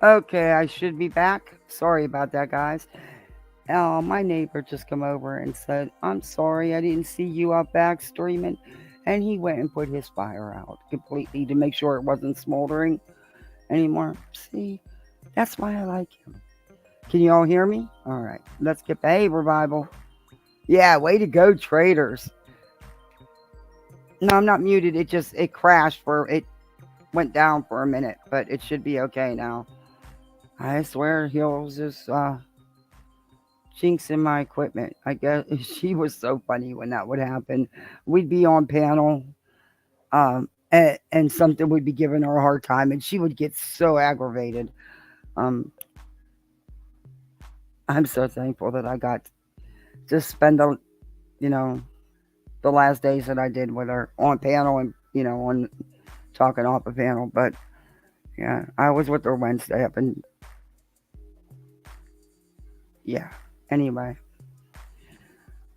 Okay, I should be back. Sorry about that, guys. My neighbor just come over and said, I'm sorry, I didn't see you out back streaming. And he went and put his fire out completely to make sure it wasn't smoldering. anymore. See, that's why I like him. Can you all hear me? All right, let's get hey revival. Yeah, way to go, traders. No, I'm not muted. It crashed it went down for a minute, but it should be okay now. I swear he'll just jinxing my equipment. I guess she was so funny when that would happen. We'd be on panel, and something would be giving her a hard time, and she would get so aggravated. Um, I'm so thankful that I got to spend the last days that I did with her on panel and on talking off a panel. But yeah, I was with her Wednesday up and yeah. Anyway.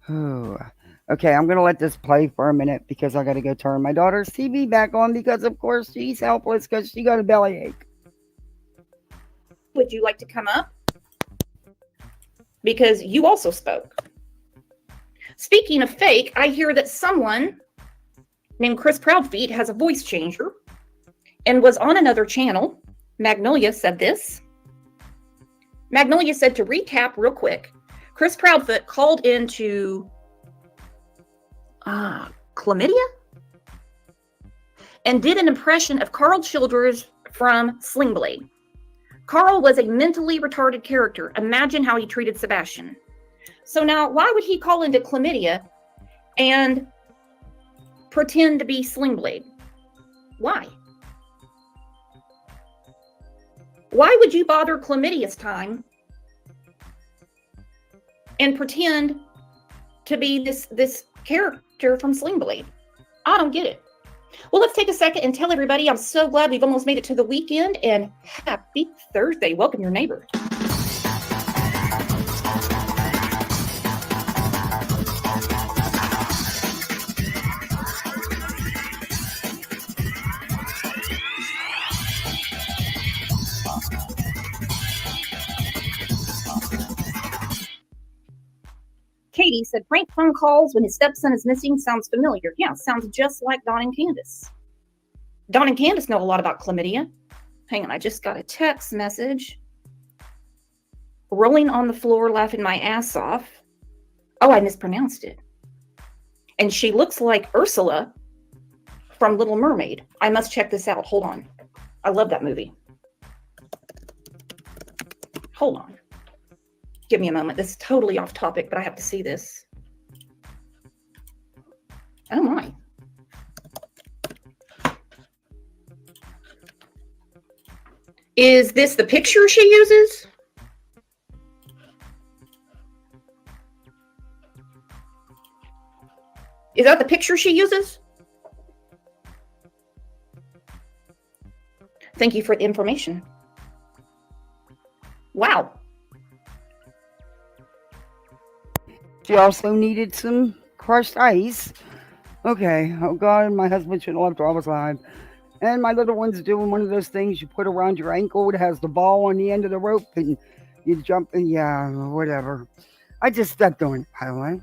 Okay, I'm going to let this play for a minute because I got to go turn my daughter's TV back on because, of course, she's helpless because she got a bellyache. Would you like to come up? Because you also spoke. Speaking of fake, I hear that someone named Chris Proudfeet has a voice changer and was on another channel. Magnolia said this. Magnolia said, to recap real quick, Chris Proudfoot called into chlamydia and did an impression of Carl Childers from Sling Blade. Carl was a mentally retarded character. Imagine how he treated Sebastian. So now, why would he call into chlamydia and pretend to be Sling Blade? Why? Why would you bother chlamydia's time and pretend to be this character from Sling Blade? I don't get it. Well, let's take a second and tell everybody I'm so glad we've almost made it to the weekend, and happy Thursday. Welcome your neighbor. Katie said, prank phone calls when his stepson is missing sounds familiar. Yeah, sounds just like Don and Candace. Don and Candace know a lot about chlamydia. Hang on, I just got a text message. Rolling on the floor, laughing my ass off. Oh, I mispronounced it. And she looks like Ursula from Little Mermaid. I must check this out. Hold on. I love that movie. Hold on. Give me a moment. This is totally off topic, but I have to see this. Oh my. Is this the picture she uses? Is that the picture she uses? Thank you for the information. Wow. She also needed some crushed ice. Okay. Oh, God, my husband shouldn't have left her. I was live. And my little one's doing one of those things you put around your ankle. It has the ball on the end of the rope, and you jump, and yeah, whatever. I just stepped on it, by the way.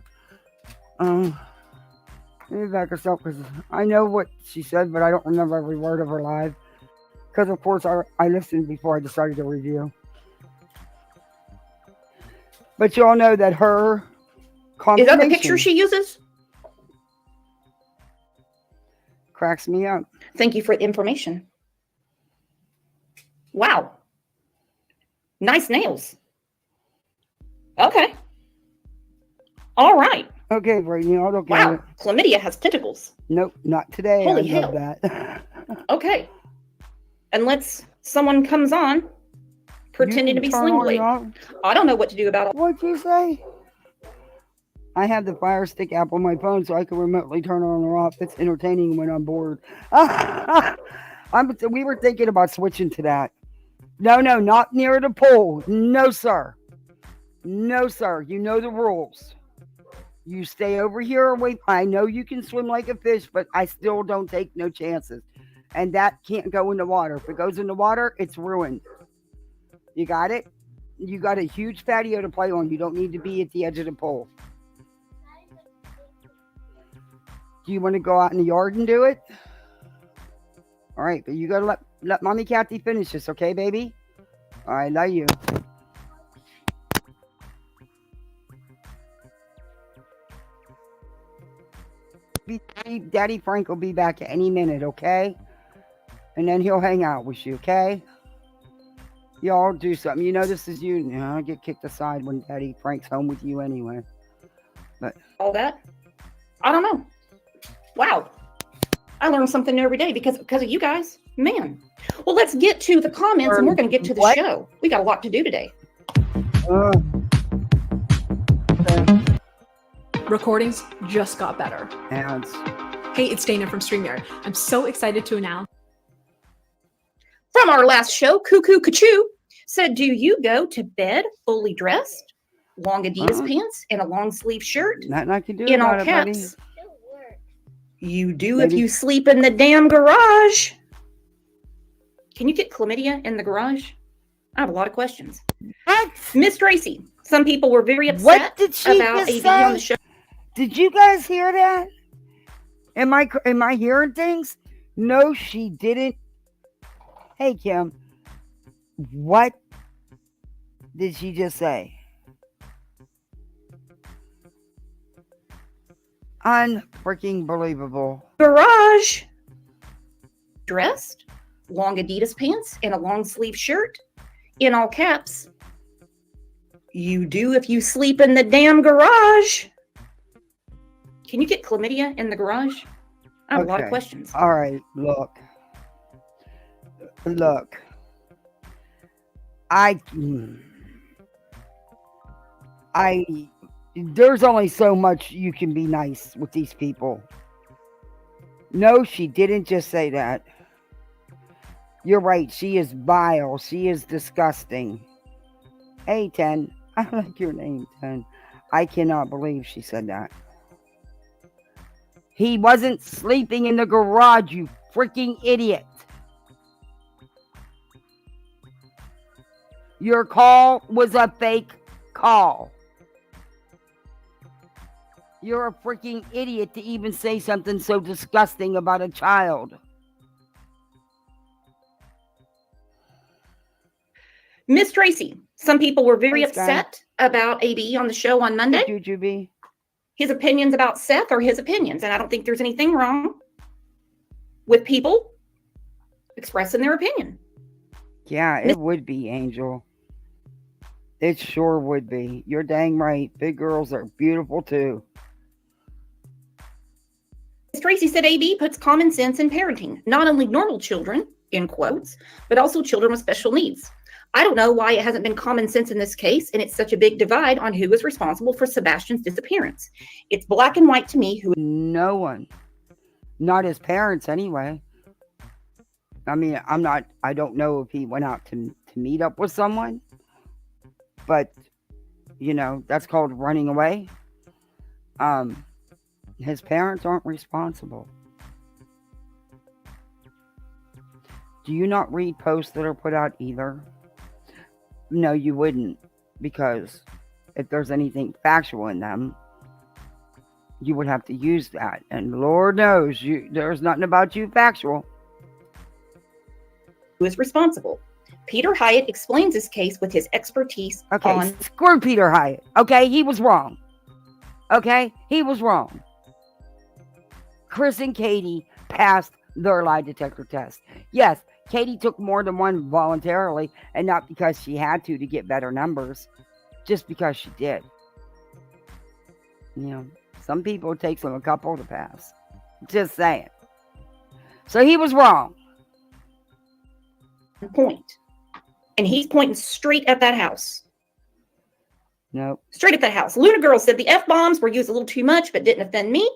Let me back herself, because I know what she said, but I don't remember every word of her live. Because, of course, I listened before I decided to review. But you all know that her... Is that the picture she uses? Cracks me up. Thank you for the information. Wow. Nice nails. Okay. All right. Okay, Brady. Wow. Chlamydia has tentacles. Nope, not today. Holy I hell. love that. Okay. Unless someone comes on pretending to be Sling Blade. I don't know what to do about it. What'd you say? I have the Fire Stick app on my phone so I can remotely turn on or off. It's entertaining when I'm bored. We were thinking about switching to that. No, not near the pool. No, sir. No, sir. You know the rules. You stay over here or wait. I know you can swim like a fish, but I still don't take no chances. And that can't go in the water. If it goes in the water, it's ruined. You got it? You got a huge patio to play on. You don't need to be at the edge of the pool. Do you want to go out in the yard and do it? All right, but you gotta let Mommy Kathy finish this, okay, baby? All right, love you. Daddy Frank will be back at any minute, okay? And then he'll hang out with you, okay? Y'all do something. You know this is you. I get kicked aside when Daddy Frank's home with you anyway. But all that, I don't know. Wow. I learn something new every day because of you guys. Man. Well, let's get to the comments and we're going to get to the show. We got a lot to do today. Okay. Recordings just got better. Ads. Hey, it's Dana from StreamYard. I'm so excited to announce. From our last show, Cuckoo Kachoo said, do you go to bed fully dressed? Long Adidas pants and a long sleeve shirt? Nothing I can do in about all it, caps. buddy. You do Maybe. if you sleep in the damn garage. Can you get chlamydia in the garage? I have a lot of questions. What? Miss Tracy, some people were very upset What did she about just AV on the say? show. Did you guys hear that? Am I hearing things? No, she didn't. Hey, Kim. What did she just say? Unfreaking believable. Garage. Dressed, long Adidas pants and a long sleeve shirt, in all caps. You do if you sleep in the damn garage. Can you get chlamydia in the garage? I have a lot of questions. All right, look. There's only so much you can be nice with these people. No, she didn't just say that. You're right. She is vile. She is disgusting. Hey, 10. I like your name, 10. I cannot believe she said that. He wasn't sleeping in the garage, you freaking idiot. Your call was a fake call. You're a freaking idiot to even say something so disgusting about a child. Miss Tracy, some people were very upset about AB on the show on Monday. Hey, Jujubee. His opinions about Seth are his opinions, and I don't think there's anything wrong with people expressing their opinion. Yeah, it would be, Angel. It sure would be. You're dang right. Big girls are beautiful too. Miss Tracy said AB puts common sense in parenting, not only normal children, in quotes, but also children with special needs. I don't know why it hasn't been common sense in this case, and it's such a big divide on who is responsible for Sebastian's disappearance. It's black and white to me. No one. Not his parents, anyway. I mean, I don't know if he went out to meet up with someone, but, you know, that's called running away. His parents aren't responsible. Do you not read posts that are put out either? No, you wouldn't, because if there's anything factual in them, you would have to use that. And Lord knows, there's nothing about you factual. Who is responsible? Peter Hyatt explains this case with his expertise on... Screw Peter Hyatt. Okay, he was wrong. Okay, he was wrong. Chris and Katie passed their lie detector test. Yes, Katie took more than one voluntarily, and not because she had to get better numbers, just because she did. You know, some people it takes them a couple to pass. Just saying. So he was wrong. Point. And he's pointing straight at that house. Nope. Straight at that house. Luna Girl said the F-bombs were used a little too much, but didn't offend me.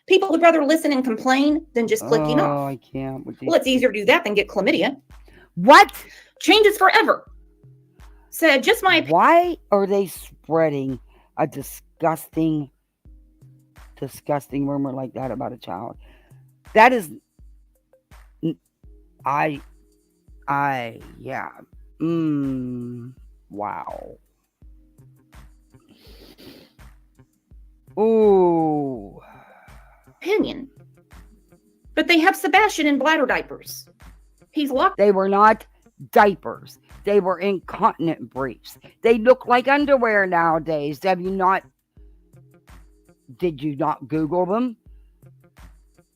People would rather listen and complain than just clicking off. Oh, I can't. Well, it's easier to do that than get chlamydia. What? Changes forever. Said just my opinion. Why are they spreading a disgusting rumor like that about a child? That is... yeah. Wow. Ooh. Opinion. But they have Sebastian in bladder diapers. He's locked. They were not diapers. They were incontinent briefs. They look like underwear nowadays. Did you not Google them?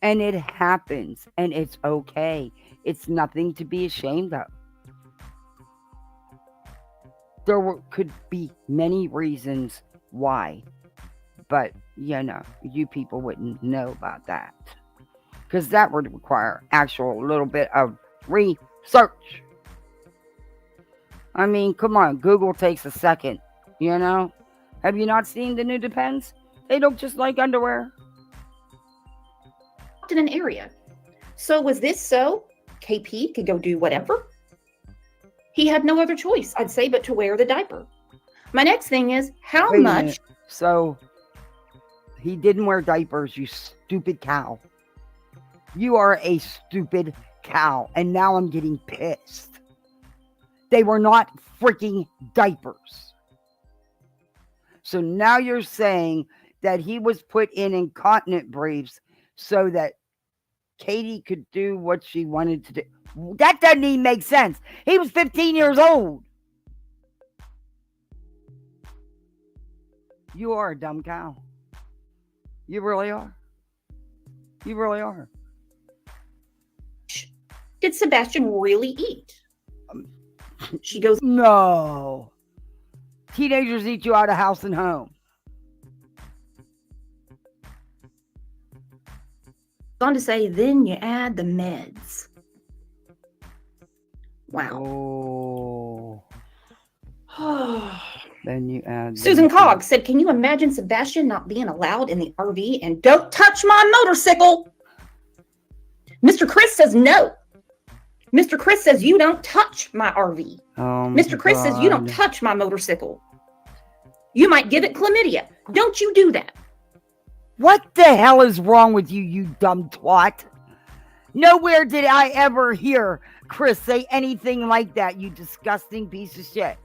And it happens, and it's okay. It's nothing to be ashamed of. Could be many reasons why, but you people wouldn't know about that, because that would require actual little bit of research. I mean, come on, Google takes a second, Have you not seen the new Depends? They look just like underwear. In an area. So was this so KP could go do whatever? He had no other choice, I'd say, but to wear the diaper. My next thing is, how Wait a much? minute. So he didn't wear diapers, you stupid cow. You are a stupid cow, and now I'm getting pissed. They were not freaking diapers. So now you're saying that he was put in incontinent briefs so that Katie could do what she wanted to do. That doesn't even make sense. He was 15 years old. You are a dumb cow. You really are. You really are. Did Sebastian really eat? She goes, no. Teenagers eat you out of house and home. On to say, then you add the meds. Wow. Oh. Then you add. Susan Cogg said, can you imagine Sebastian not being allowed in the RV and don't touch my motorcycle? Mr. Chris says no. Mr. Chris says you don't touch my RV. Mr. Chris says you don't touch my motorcycle. You might give it chlamydia. Don't you do that. What the hell is wrong with you, you dumb twat? Nowhere did I ever hear Chris say anything like that, you disgusting piece of shit.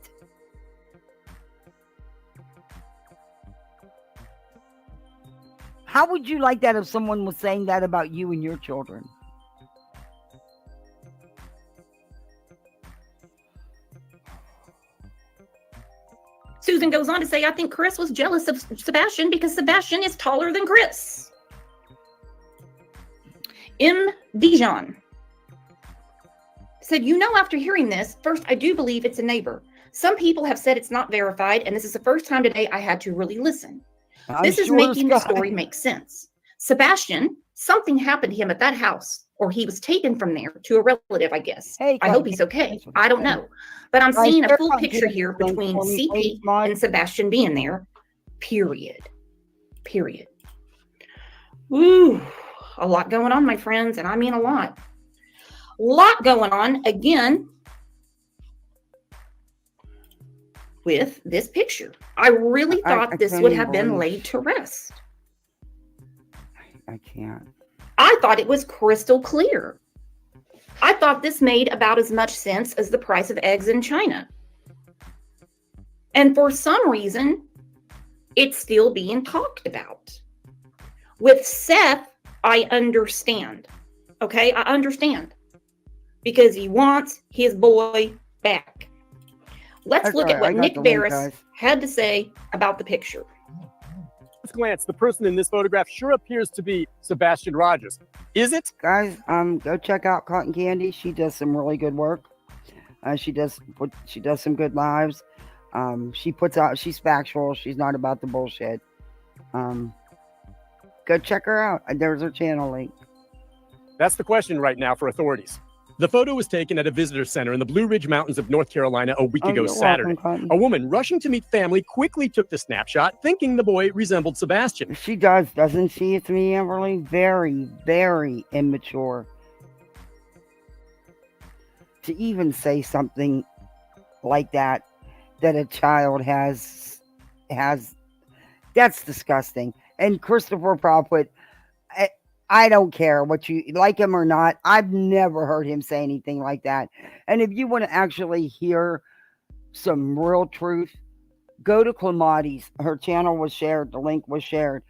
How would you like that if someone was saying that about you and your children? Susan goes on to say, I think Chris was jealous of Sebastian because Sebastian is taller than Chris. M. Dijon said, after hearing this, first, I do believe it's a neighbor. Some people have said it's not verified, and this is the first time today I had to really listen. This is making the story make sense. Sebastian, something happened to him at that house, or he was taken from there to a relative, I guess. I hope he's okay. I don't know. But I'm seeing a full picture here between CP and Sebastian being there. Period. Ooh, a lot going on, my friends, and I mean a lot. A lot going on, again, with this picture. I really thought this would have been laid to rest. I can't. I thought it was crystal clear. I thought this made about as much sense as the price of eggs in China. And for some reason, it's still being talked about. With Seth, I understand. Okay, I understand. Because he wants his boy back. Let's look at what Nick Barris had to say about the picture. At first glance, the person in this photograph sure appears to be Sebastian Rogers. Is it? Guys, go check out Cotton Candy. She does some really good work. She does some good lives. She's factual. She's not about the bullshit. Go check her out. There's her channel link. That's the question right now for authorities. The photo was taken at a visitor center in the Blue Ridge Mountains of North Carolina a week ago Saturday. Welcome, a woman rushing to meet family quickly took the snapshot, thinking the boy resembled Sebastian. She does, doesn't she? It's me, Everly. Very, very immature. To even say something like that a child has, that's disgusting. And Christopher Prowl put, I don't care what you like him or not. I've never heard him say anything like that. And if you want to actually hear some real truth, go to Clamati's. Her channel was shared. The link was shared.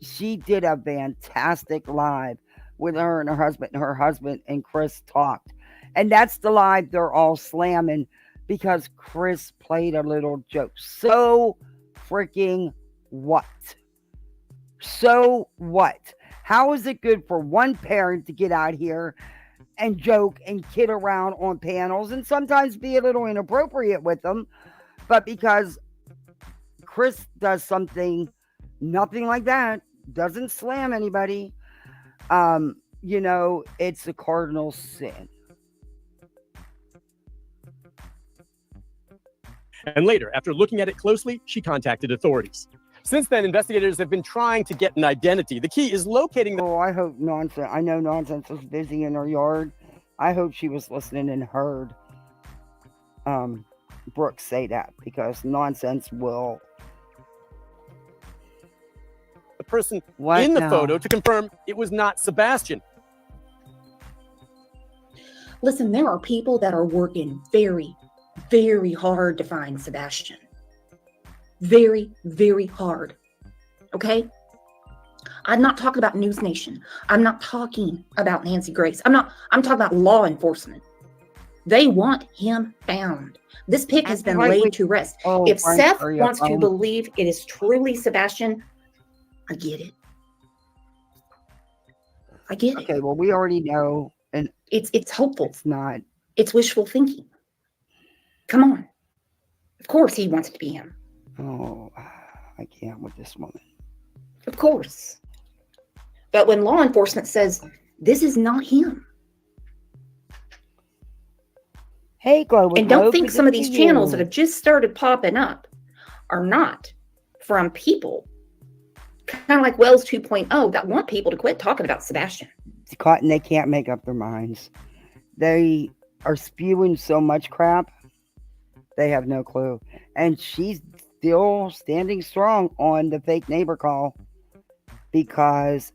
She did a fantastic live with her and her husband. Her husband and Chris talked. And that's the lie they're all slamming because Chris played a little joke. So freaking what? So what? How is it good for one parent to get out here and joke and kid around on panels and sometimes be a little inappropriate with them? But because Chris does something, nothing like that, doesn't slam anybody, it's a cardinal sin. And later, after looking at it closely, she contacted authorities. Since then, investigators have been trying to get an identity. The key is locating the... Oh, I hope Nonsense. I know Nonsense was busy in her yard. I hope she was listening and heard Brooks say that, because Nonsense will... the person in the photo to confirm it was not Sebastian. Listen, there are people that are working very, very hard to find Sebastian. Very, very hard. Okay? I'm not talking about News Nation. I'm not talking about Nancy Grace. I'm talking about law enforcement. They want him found. This pig has been laid to rest. If Seth wants to believe it is truly Sebastian, I get it. I get it. Okay, well, we already know. And it's hopeful. It's not. It's wishful thinking. Come on. Of course he wants it to be him. Oh, I can't with this woman. Of course. But when law enforcement says, this is not him. Hey, Global. And don't think some of these channels that have just started popping up are not from people kind of like Wells 2.0 that want people to quit talking about Sebastian. It's caught and they can't make up their minds. They are spewing so much crap. They have no clue. And she's still standing strong on the fake neighbor call because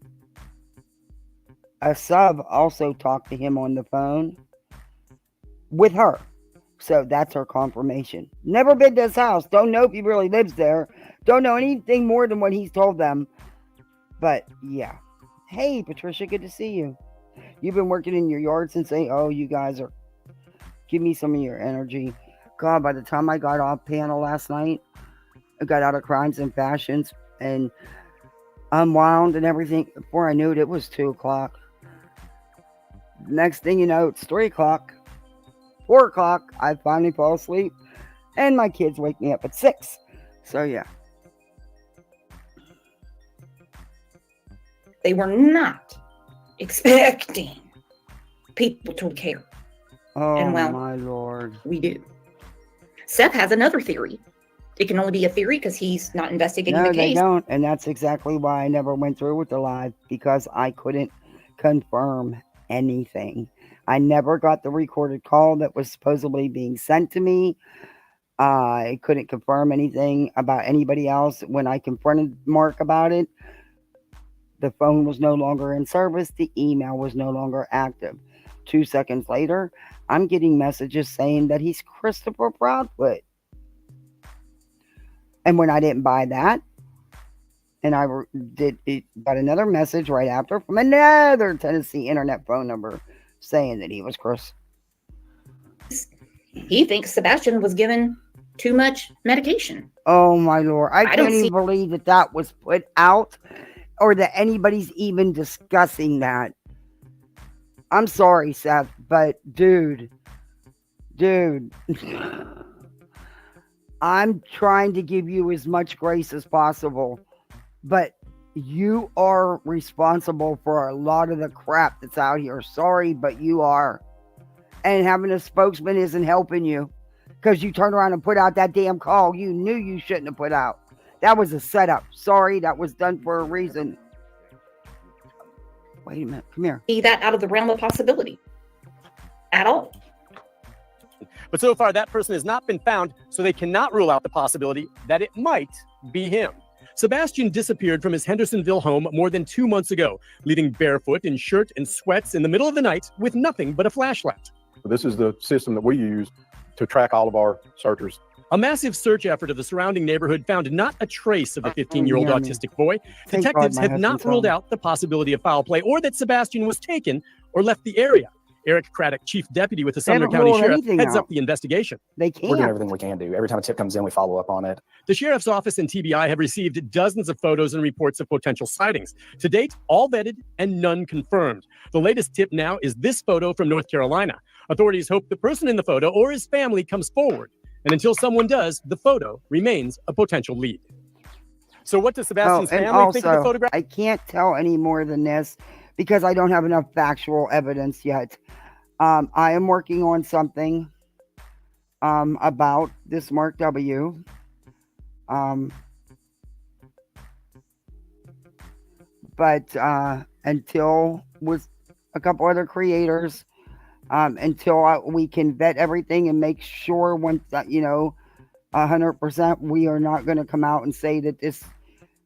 a sub also talked to him on the phone with her. So that's her confirmation. Never been to his house. Don't know if he really lives there. Don't know anything more than what he's told them. But yeah. Hey, Patricia, good to see you. You've been working in your yard since you guys are... Give me some of your energy. God, by the time I got off panel last night, I got out of Crimes and Fashions and unwound and everything. Before I knew it, it was 2 o'clock. Next thing you know, it's 3 o'clock. 4 o'clock, I finally fall asleep. And my kids wake me up at 6. So, yeah. They were not expecting people to care. Oh, and well, my Lord. We do. Seth has another theory. It can only be a theory because he's not investigating the case. No, they don't. And that's exactly why I never went through with the live, because I couldn't confirm anything. I never got the recorded call that was supposedly being sent to me. I couldn't confirm anything about anybody else. When I confronted Mark about it, the phone was no longer in service. The email was no longer active. 2 seconds later, I'm getting messages saying that he's Christopher Proudfoot. And when I didn't buy that, and I got another message right after from another Tennessee internet phone number saying that he was Chris. He thinks Sebastian was given too much medication. Oh, my Lord. I can't even believe that was put out or that anybody's even discussing that. I'm sorry, Seth, but dude, I'm trying to give you as much grace as possible, but you are responsible for a lot of the crap that's out here. Sorry, but you are. And having a spokesman isn't helping you because you turned around and put out that damn call you knew you shouldn't have put out. That was a setup. Sorry, that was done for a reason. Wait a minute. Come here. See that out of the realm of possibility at all. But so far, that person has not been found, so they cannot rule out the possibility that it might be him. Sebastian disappeared from his Hendersonville home more than 2 months ago, leaving barefoot in shirt and sweats in the middle of the night with nothing but a flashlight. This is the system that we use to track all of our searchers. A massive search effort of the surrounding neighborhood found not a trace of the 15-year-old autistic boy. Detectives have not ruled out the possibility of foul play or that Sebastian was taken or left the area. Eric Craddock, chief deputy with the They Sumner haven't County ruled Sheriff, anything heads out. up the investigation. They We're doing can't. everything we can do. Every time a tip comes in, we follow up on it. The sheriff's office and TBI have received dozens of photos and reports of potential sightings. To date, all vetted and none confirmed. The latest tip now is this photo from North Carolina. Authorities hope the person in the photo or his family comes forward. And until someone does, the photo remains a potential lead. So what does Sebastian's and family think of the also, photograph? I can't tell any more than this because I don't have enough factual evidence yet. I am working on something about this Mark W. But until with a couple other creators, until we can vet everything and make sure once 100%, we are not going to come out and say that this.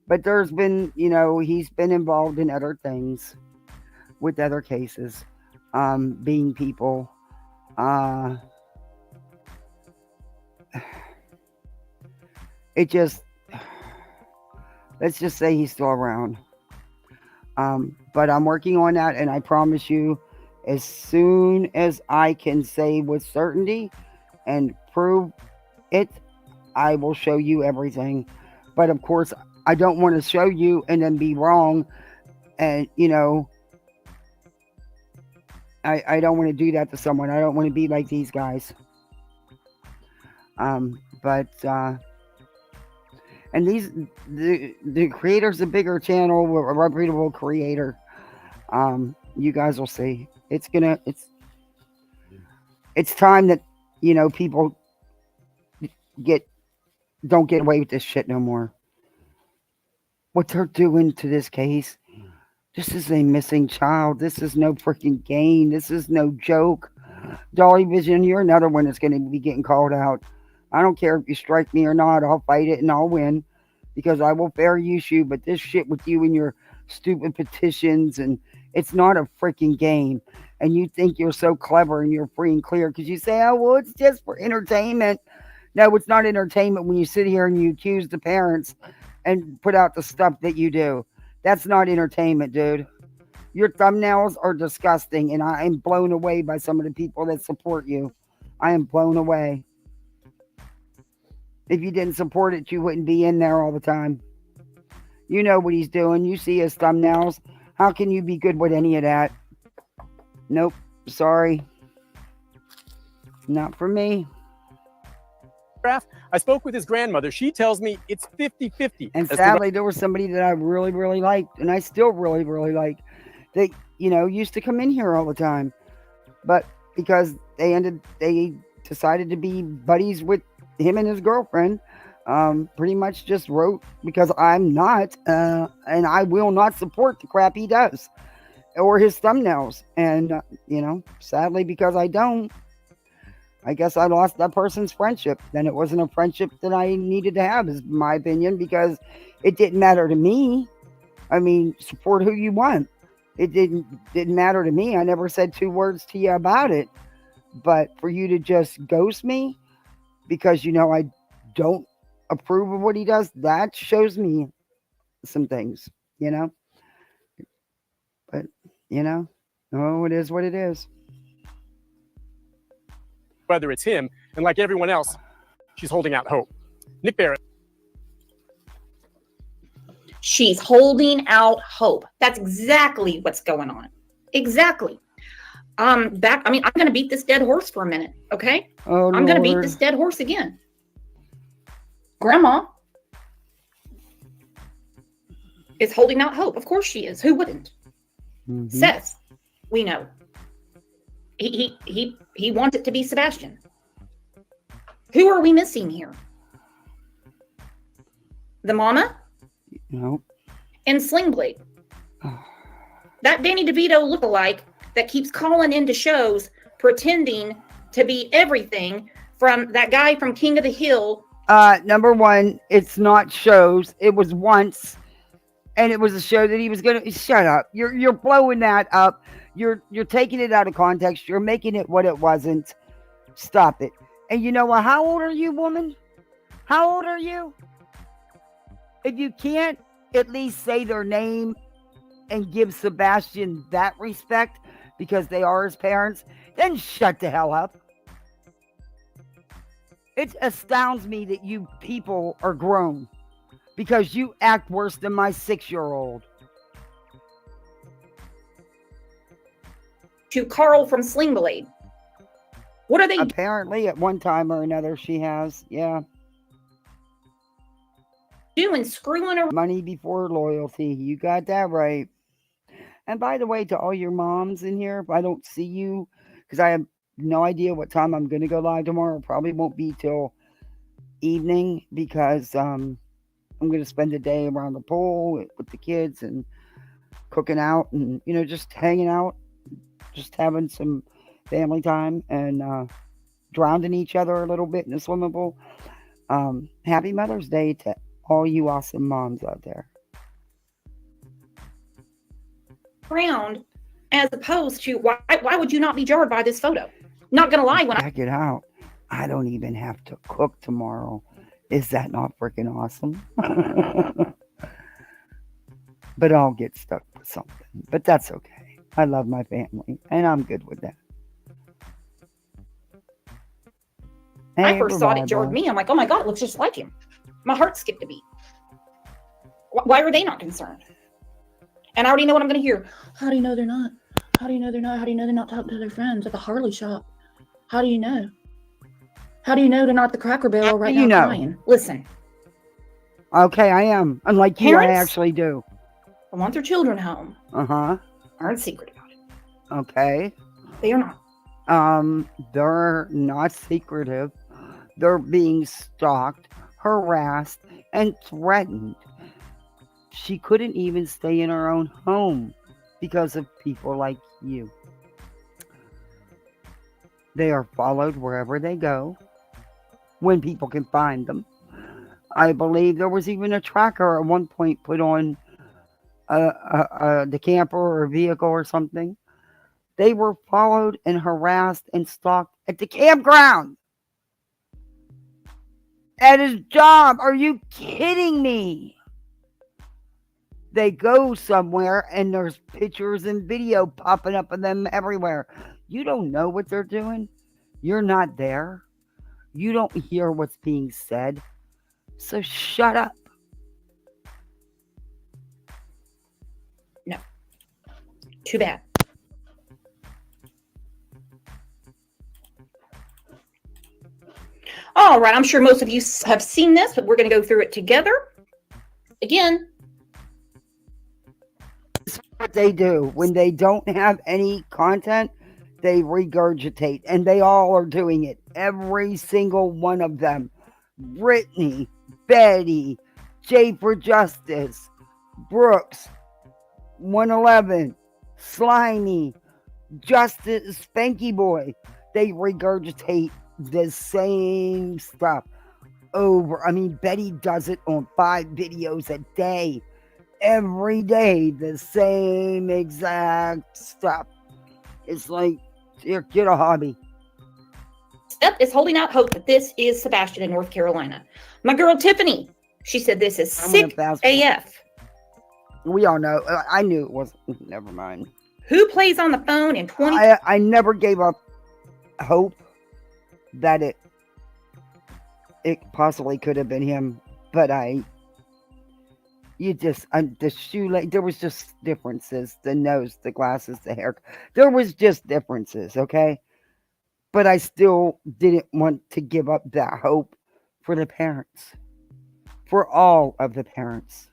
But there's been, he's been involved in other things with other cases, being people. Let's just say he's still around. But I'm working on that, and I promise you, as soon as I can say with certainty and prove it, I will show you everything. But of course, I don't want to show you and then be wrong. And, I don't want to do that to someone. I don't want to be like these guys. And the creator's a bigger channel, a reputable creator. You guys will see. It's time that, people don't get away with this shit no more. What they're doing to this case, this is a missing child. This is no freaking game. This is no joke. Dolly Vision, you're another one that's going to be getting called out. I don't care if you strike me or not. I'll fight it and I'll win because I will fair use you. But this shit with you and your stupid petitions, and it's not a freaking game. And you think you're so clever and you're free and clear because you say, oh, well, it's just for entertainment. No, it's not entertainment when you sit here and you accuse the parents and put out the stuff that you do. That's not entertainment, dude. Your thumbnails are disgusting, and I am blown away by some of the people that support you. I am blown away. If you didn't support it, you wouldn't be in there all the time. You know what he's doing. You see his thumbnails. How can you be good with any of that? Nope. Sorry. Not for me. I spoke with his grandmother. She tells me it's 50-50. And sadly, there was somebody that I really, really liked, and I still really, really like, that, used to come in here all the time. But because they decided to be buddies with him and his girlfriend, pretty much just wrote, because I'm not, and I will not support the crap he does, or his thumbnails. And, sadly, because I don't, I guess I lost that person's friendship. Then it wasn't a friendship that I needed to have, is my opinion, because it didn't matter to me. I mean, support who you want. It didn't matter to me. I never said two words to you about it. But for you to just ghost me because, I don't approve of what he does, that shows me some things, But, it is what it is. Whether it's him, and like everyone else, she's holding out hope. Nick Barrett. She's holding out hope. That's exactly what's going on. Exactly. I'm going to beat this dead horse for a minute, okay? Oh, I'm going to beat this dead horse again. Grandma is holding out hope. Of course she is. Who wouldn't? Mm-hmm. Seth, we know. He wants it to be Sebastian. Who are we missing here? The mama? Nope. And Sling Blade. That Danny DeVito lookalike that keeps calling into shows pretending to be everything from that guy from King of the Hill. Number one, it's not shows. It was once, and it was a show that he was gonna. Shut up! You're blowing that up. You're taking it out of context. You're making it what it wasn't. Stop it. And you know what? How old are you, woman? How old are you? If you can't at least say their name and give Sebastian that respect, because they are his parents, then shut the hell up. It astounds me that you people are grown because you act worse than my 6-year-old. To Carl from Sling Blade. What are they Apparently, at one time or another, she has. Yeah. doing? Screwing around? Money before loyalty. You got that right. And by the way, to all your moms in here, if I don't see you, because I have no idea what time I'm going to go live tomorrow. Probably won't be till evening because I'm going to spend the day around the pool with the kids and cooking out and, just hanging out, just having some family time and drowning each other a little bit in the swimming pool. Happy Mother's Day to all you awesome moms out there. Around, as opposed to why would you not be jarred by this photo? Not gonna lie, when Check it out. I don't even have to cook tomorrow. Is that not freaking awesome? But I'll get stuck with something. But that's okay. I love my family, and I'm good with that. I first saw it jarred me. I'm like, oh my God, it looks just like him. My heart skipped a beat. Why are they not concerned? And I already know what I'm going to hear. How do you know they're not? How do you know they're not? How do you know they're not talking to their friends at the Harley shop? How do you know? How do you know they're not at the Cracker Barrel right now crying? Listen. Okay, I am. Unlike you, I actually do. I want their children home. Uh-huh. Aren't secret about it. Okay. They are not. They're not secretive. They're being stalked, harassed, and threatened. She couldn't even stay in her own home because of people like you. They are followed wherever they go, when people can find them. I believe there was even a tracker at one point put on the camper or vehicle or something. They were followed and harassed and stalked at the campground. At his job. Are you kidding me? They go somewhere and there's pictures and video popping up of them everywhere. You don't know what they're doing. You're not there. You don't hear what's being said. So shut up. No. Too bad. All right, I'm sure most of you have seen this, but we're going to go through it together. Again. This is what they do. When they don't have any content, they regurgitate. And they all are doing it. Every single one of them. Brittany, Betty, Jay for Justice, Brooks, 111, Slimey, Justice, Spanky Boy. They regurgitate the same stuff over. I mean, Betty does it on 5 videos a day. Every day, the same exact stuff. It's like, here, get a hobby. Step is holding out hope that this is Sebastian in North Carolina. My girl Tiffany, she said this is sick AF. We all know. I knew it was. Never mind. Who plays on the phone in 20? I never gave up hope that it possibly could have been him, but the shoelace, there was just differences. The nose, the glasses, the hair. There was just differences, okay? But I still didn't want to give up that hope for the parents. For all of the parents.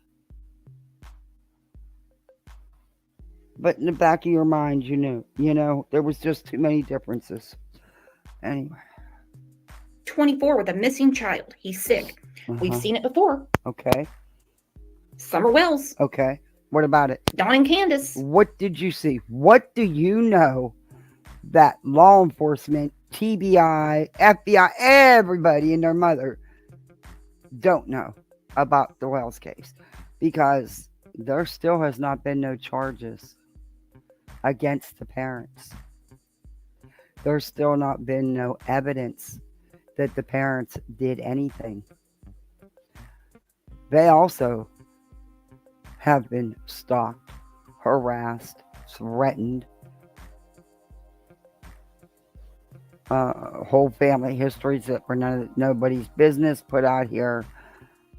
But in the back of your mind, you knew, there was just too many differences. Anyway. 24 with a missing child. He's sick. We've seen it before. Okay. Summer Wells. Okay. What about it? Dawn and Candace. What did you see? What do you know that law enforcement, TBI, FBI, everybody and their mother don't know about the Wells case? Because there still has not been no charges against the parents. There's still not been no evidence that the parents did anything. They also have been stalked, harassed, threatened, whole family histories that were nobody's business put out here.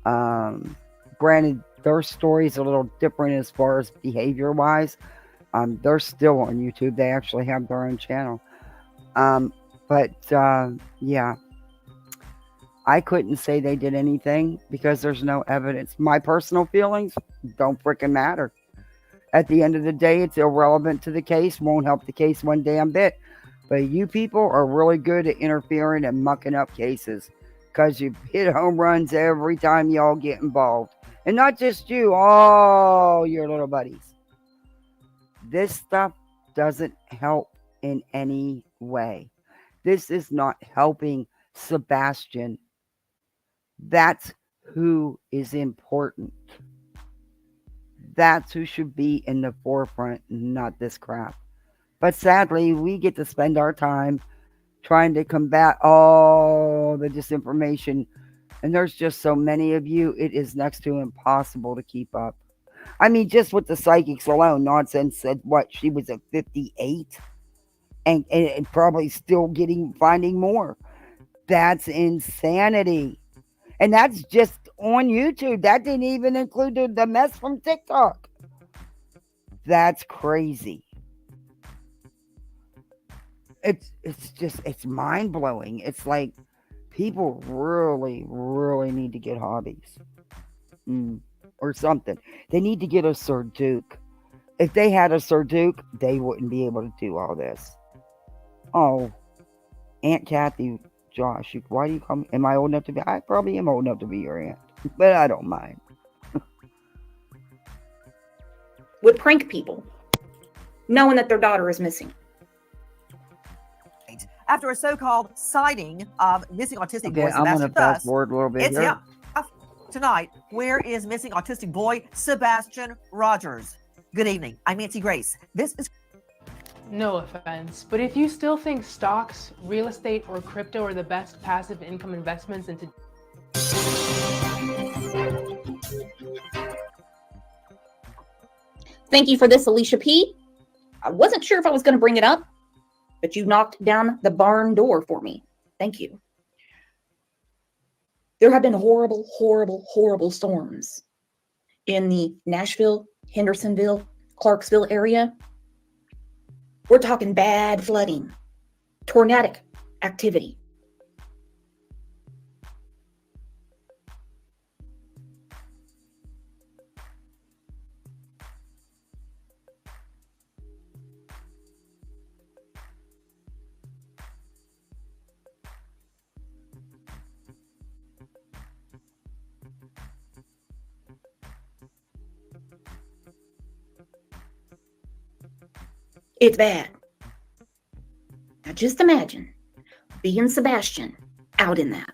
Granted, their story's a little different as far as behavior wise. They're still on YouTube. They actually have their own channel. Yeah, I couldn't say they did anything because there's no evidence. My personal feelings don't freaking matter. At the end of the day, it's irrelevant to the case, won't help the case one damn bit. But you people are really good at interfering and mucking up cases because you hit home runs every time y'all get involved. And not just you, all your little buddies. This stuff doesn't help in any way. This is not helping Sebastian. That's who is important. That's who should be in the forefront, not this crap. But sadly, we get to spend our time trying to combat all the disinformation. And there's just so many of you, it is next to impossible to keep up. I mean, just with the psychics alone, Nonsense said what? She was at 58 and probably still finding more. That's insanity. And that's just on YouTube. That didn't even include the mess from TikTok. That's crazy. It's mind-blowing. It's like people really, really need to get hobbies. Or something. They need to get a Sir Duke. If they had a Sir Duke, they wouldn't be able to do all this. Oh, Aunt Kathy, Josh, why do you call me? Am I old enough to be? I probably am old enough to be your aunt, but I don't mind. Would prank people, knowing that their daughter is missing. After a so-called sighting of missing autistic boy Okay, I'm Sebastian, gonna fast forward a little bit it's here. Tonight, where is missing autistic boy Sebastian Rogers? Good evening. I'm Nancy Grace. This is No offense, but if you still think stocks, real estate, or crypto are the best passive income investments into Thank you for this, Alicia P. I wasn't sure if I was going to bring it up, but you knocked down the barn door for me. Thank you. There have been horrible, horrible, horrible storms in the Nashville, Hendersonville, Clarksville area. We're talking bad flooding, tornadic activity. It's bad. Now just imagine being Sebastian out in that.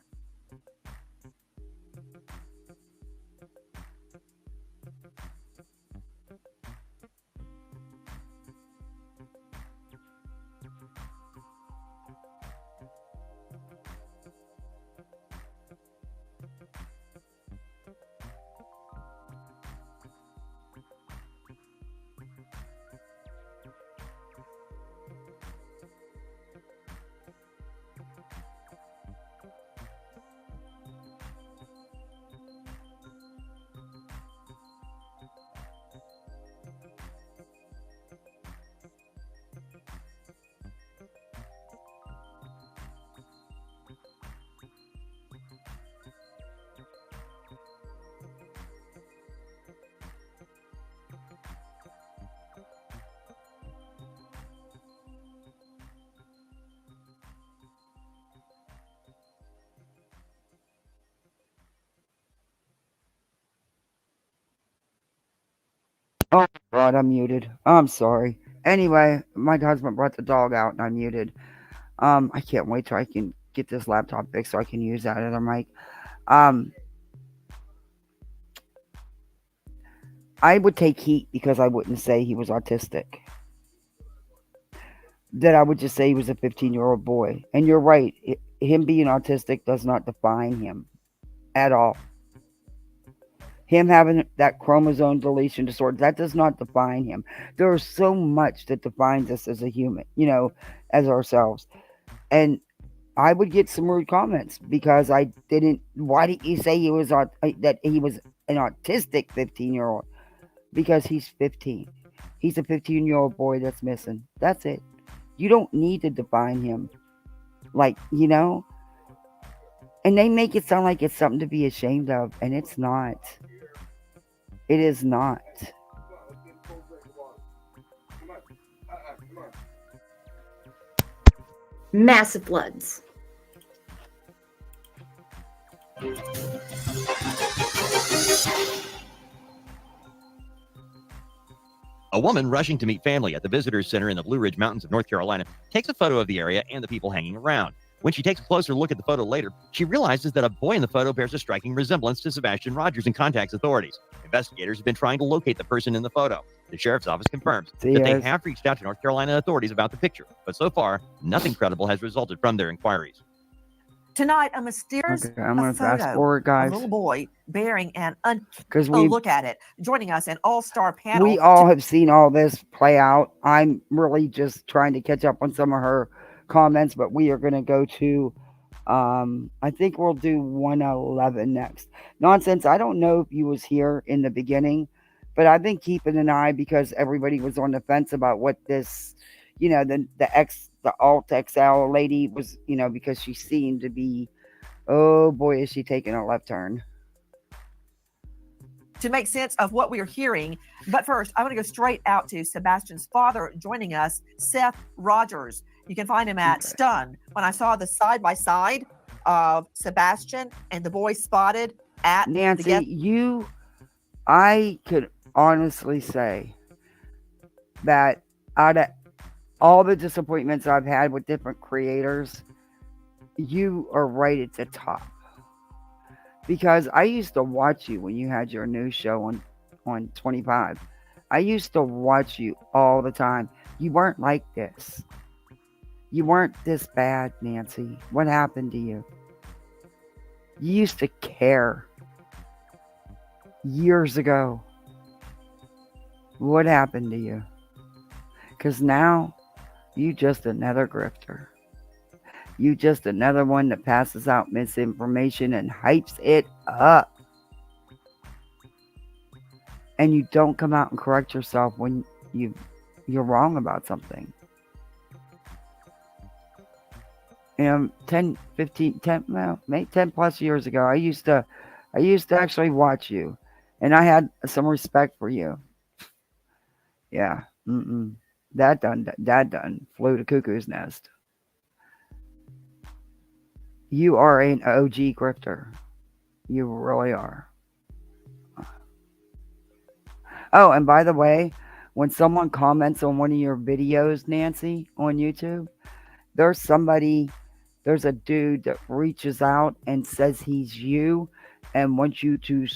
Oh God, I'm muted. I'm sorry. Anyway, my husband brought the dog out and I'm muted. I can't wait till I can get this laptop fixed so I can use that other mic. I would take heat because I wouldn't say he was autistic. That I would just say he was a 15-year-old boy. And you're right. Him being autistic does not define him at all. Him having that chromosome deletion disorder, that does not define him. There is so much that defines us as a human, as ourselves. And I would get some rude comments because I didn't. Why did you say he was that he was an autistic 15-year-old? Because he's 15. He's a 15-year-old boy that's missing. That's it. You don't need to define him, And they make it sound like it's something to be ashamed of, and it's not. It is not. Massive floods. A woman rushing to meet family at the Visitor Center in the Blue Ridge Mountains of North Carolina takes a photo of the area and the people hanging around. When she takes a closer look at the photo later, she realizes that a boy in the photo bears a striking resemblance to Sebastian Rogers and contacts authorities. Investigators have been trying to locate the person in the photo. The sheriff's office confirms that they have reached out to North Carolina authorities about the picture, but so far, nothing credible has resulted from their inquiries. Tonight, a mysterious I'm going to fast photo forward, of guys. a little boy bearing an Because look at it. Joining us, an all-star panel. we all have seen all this play out. I'm really just trying to catch up on some of her comments, but we are going to go to, I think we'll do 111 next. Nonsense, I don't know if you was here in the beginning, but I've been keeping an eye because everybody was on the fence about what this, the Alt XL lady was, because she seemed to be, oh boy, is she taking a left turn. To make sense of what we are hearing. But first, I want to go straight out to Sebastian's father joining us, Seth Rogers. You can find him at Stunned. When I saw the side-by-side of Sebastian and the boy spotted at Nancy, I could honestly say that out of all the disappointments I've had with different creators, you are right at the top. Because I used to watch you when you had your news show on 25. I used to watch you all the time. You weren't like this. You weren't this bad, Nancy. What happened to you? You used to care. Years ago. What happened to you? Because now, you just another grifter. You just another one that passes out misinformation and hypes it up. And you don't come out and correct yourself when you're wrong about something. 10, 15, 10, well, maybe 10 plus years ago, I used to actually watch you. And I had some respect for you. Yeah. That done flew to cuckoo's nest. You are an OG grifter. You really are. Oh, and by the way, when someone comments on one of your videos, Nancy, on YouTube, there's a dude that reaches out and says he's you and wants you to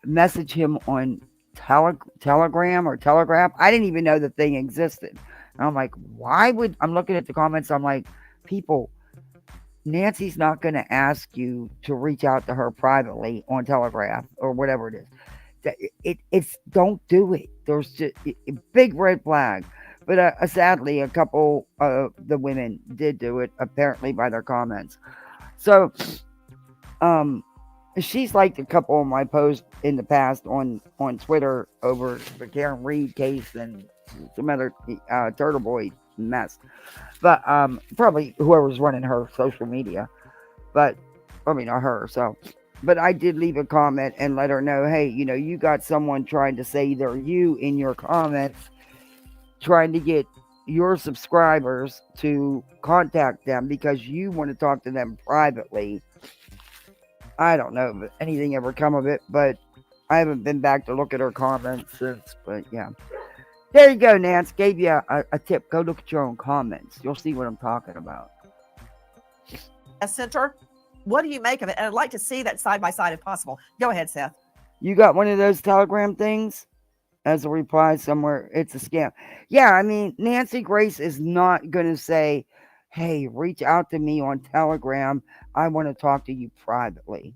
message him on Telegram or Telegraph. I didn't even know the thing existed. And I'm like, I'm looking at the comments, I'm like, people, Nancy's not going to ask you to reach out to her privately on Telegraph or whatever it is. It's don't do it. There's just a big red flag. But sadly, a couple of the women did do it, apparently by their comments. So, she's liked a couple of my posts in the past on Twitter over the Karen Reed case and some other Turtle Boy mess. But probably whoever's running her social media. But probably not her. So, but I did leave a comment and let her know, hey, you got someone trying to say they're you in your comments, trying to get your subscribers to contact them because you want to talk to them privately. I don't know if anything ever come of it, but I haven't been back to look at her comments since. But yeah. There you go, Nance. Gave you a tip. Go look at your own comments. You'll see what I'm talking about. Center, what do you make of it? And I'd like to see that side by side if possible. Go ahead, Seth. You got one of those Telegram things? As a reply somewhere, it's a scam. Yeah, I mean, Nancy Grace is not going to say, hey, reach out to me on Telegram. I want to talk to you privately.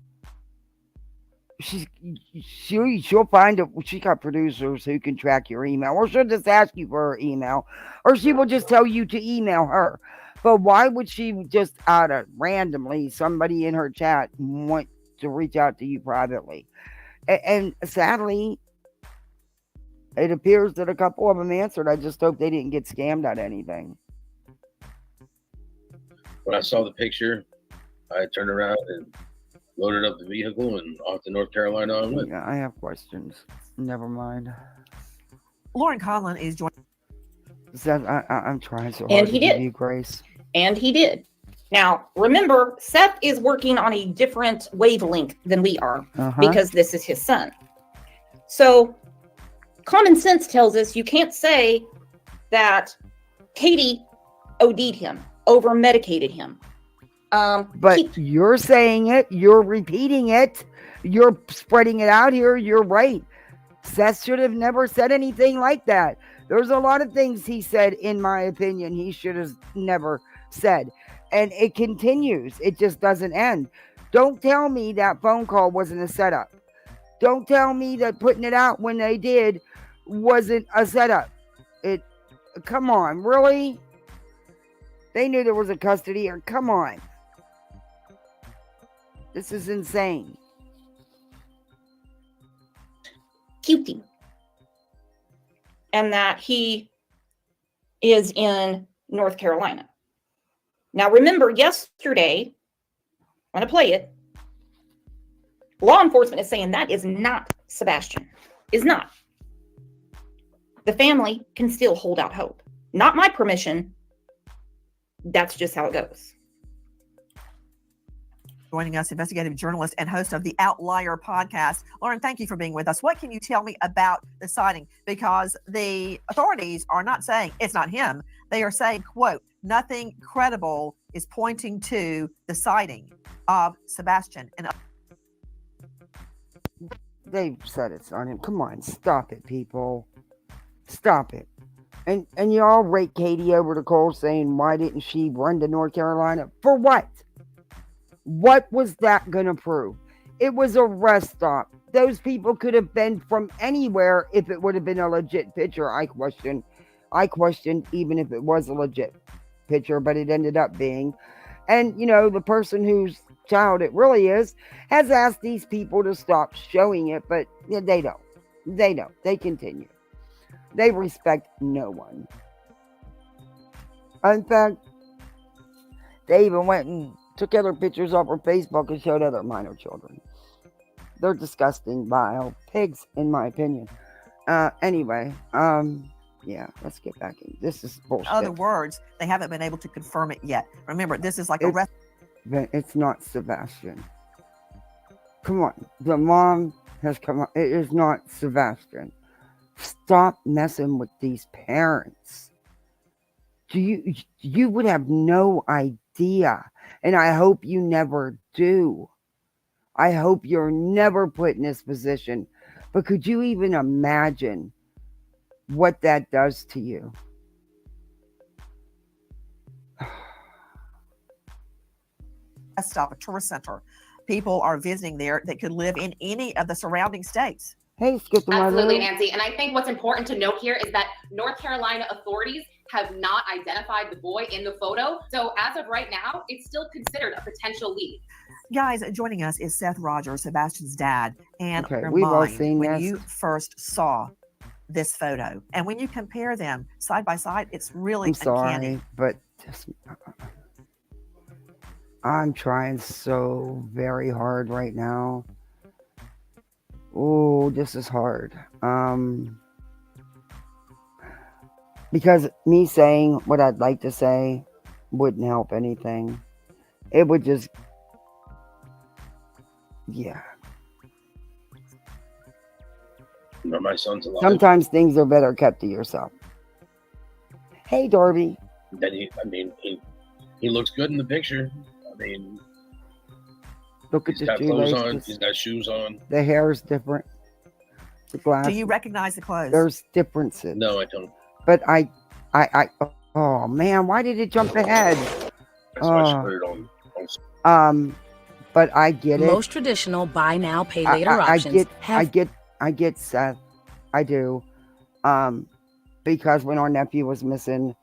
She'll find it. She got producers who can track your email, or she'll just ask you for her email, or she will just tell you to email her. But why would she just out of randomly somebody in her chat want to reach out to you privately? And sadly, it appears that a couple of them answered. I just hope they didn't get scammed out of anything. When I saw the picture, I turned around and loaded up the vehicle and off to North Carolina I went. Yeah, I have questions. Never mind. Lauren Conlon is joining. Seth, I'm trying so hard And to he give did. you grace. And he did. Now, remember, Seth is working on a different wavelength than we are because this is his son. So, common sense tells us you can't say that Katie OD'd him, over medicated him. But you're saying it, you're repeating it, you're spreading it out here. You're right. Seth should have never said anything like that. There's a lot of things he said, in my opinion, he should have never said. And it continues. It just doesn't end. Don't tell me that phone call wasn't a setup. Don't tell me that putting it out when they did wasn't a setup. Come on, really? They knew there was a custody, or come on. This is insane. Cutie. And that he is in North Carolina. Now, remember, yesterday, I'm going to play it. Law enforcement is saying that is not Sebastian. Is not. The family can still hold out hope. Not my permission. That's just how it goes. Joining us, investigative journalist and host of the Outlier podcast. Lauren, thank you for being with us. What can you tell me about the sighting? Because the authorities are not saying it's not him. They are saying, quote, nothing credible is pointing to the sighting of Sebastian. And They said it's on him. Come on, stop it, people. Stop it. And you all rake Katie over to Cole saying, why didn't she run to North Carolina? For what? What was that going to prove? It was a rest stop. Those people could have been from anywhere if it would have been a legit picture. I questioned even if it was a legit picture, but it ended up being. And, you know, the person whose child it really is has asked these people to stop showing it, but they don't. They don't. They continue. They respect no one. In fact, they even went and took other pictures off her Facebook and showed other minor children. They're disgusting, vile pigs, in my opinion. Anyway, yeah, let's get back in. This is bullshit. in other words, they haven't been able to confirm it yet. Remember, this is like a rest. It's not Sebastian. Come on. The mom has come on. It is not Sebastian. Stop messing with these parents. You would have no idea. And I hope you never do. I hope you're never put in this position. But could you even imagine what that does to you? Stop, a tourist center. People are visiting there that could live in any of the surrounding states. Hey, skip the Absolutely, Nancy. And I think what's important to note here is that North Carolina authorities have not identified the boy in the photo. So as of right now, it's still considered a potential lead. Guys, joining us is Seth Rogers, Sebastian's dad. And we've all seen when this. you first saw this photo, and when you compare them side by side, it's really uncanny. But just, I'm trying so very hard right now. Oh, this is hard. Because me saying what I'd like to say wouldn't help anything. It would just, yeah. No, my son's alive. Sometimes things are better kept to yourself. Hey, Darby. Then he looks good in the picture. I mean, look at he's the got clothes on. shoelaces. He's got shoes on. The hair is different. The glass. Do you recognize the clothes? There's differences. No, I don't. But I, oh man, why did it jump ahead? That's why she put it on. But I get it. Most traditional buy now, pay later options I get Seth. I do. Because when our nephew was missing,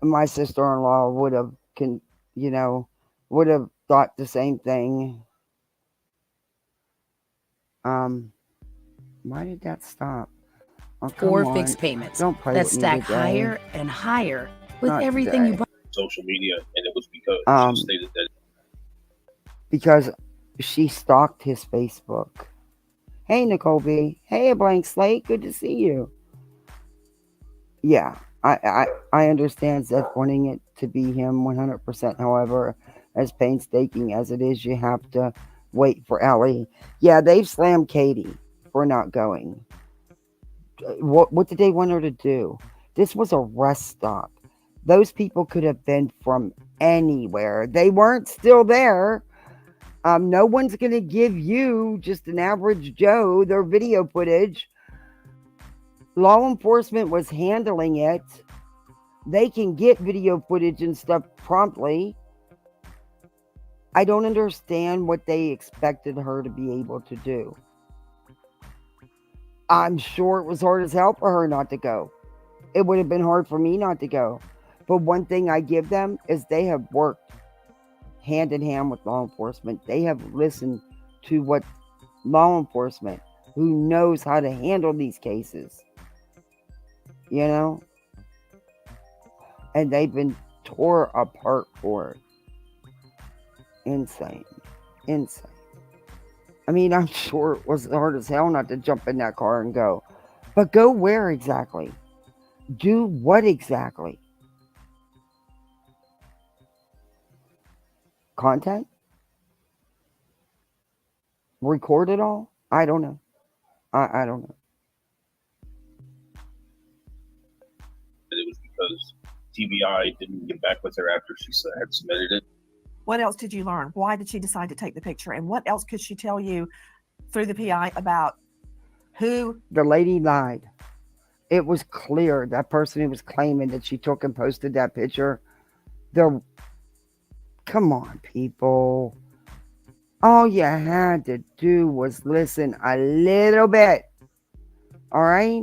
my sister-in-law would have would have thought the same thing. Why did that stop? Oh, come 4 on. fixed payments Don't play that with me stack today. higher and higher with Not everything today. you buy. Social media, and it was because she stated that. Because she stalked his Facebook. Hey, Nicole B. Hey, a blank slate. Good to see you. Yeah, I understand Seth wanting it to be him 100%. However, as painstaking as it is, you have to wait for Ellie. Yeah, they've slammed Katie for not going. What did they want her to do? This was a rest stop. Those people could have been from anywhere. They weren't still there. No one's going to give you, just an average Joe, their video footage. Law enforcement was handling it. They can get video footage and stuff promptly. I don't understand what they expected her to be able to do. I'm sure it was hard as hell for her not to go. It would have been hard for me not to go. But one thing I give them is they have worked hand in hand with law enforcement. They have listened to what law enforcement, who knows how to handle these cases, and they've been tore apart for it. Insane. I mean, I'm sure it was hard as hell not to jump in that car and go. But go where exactly? Do what exactly? Content? Record it all? I don't know. I don't know. It was because TBI didn't get back with her after she had submitted it. What else did you learn? Why did she decide to take the picture? And what else could she tell you through the PI about who? The lady lied. It was clear that person who was claiming that she took and posted that picture. Come on, people. All you had to do was listen a little bit. All right?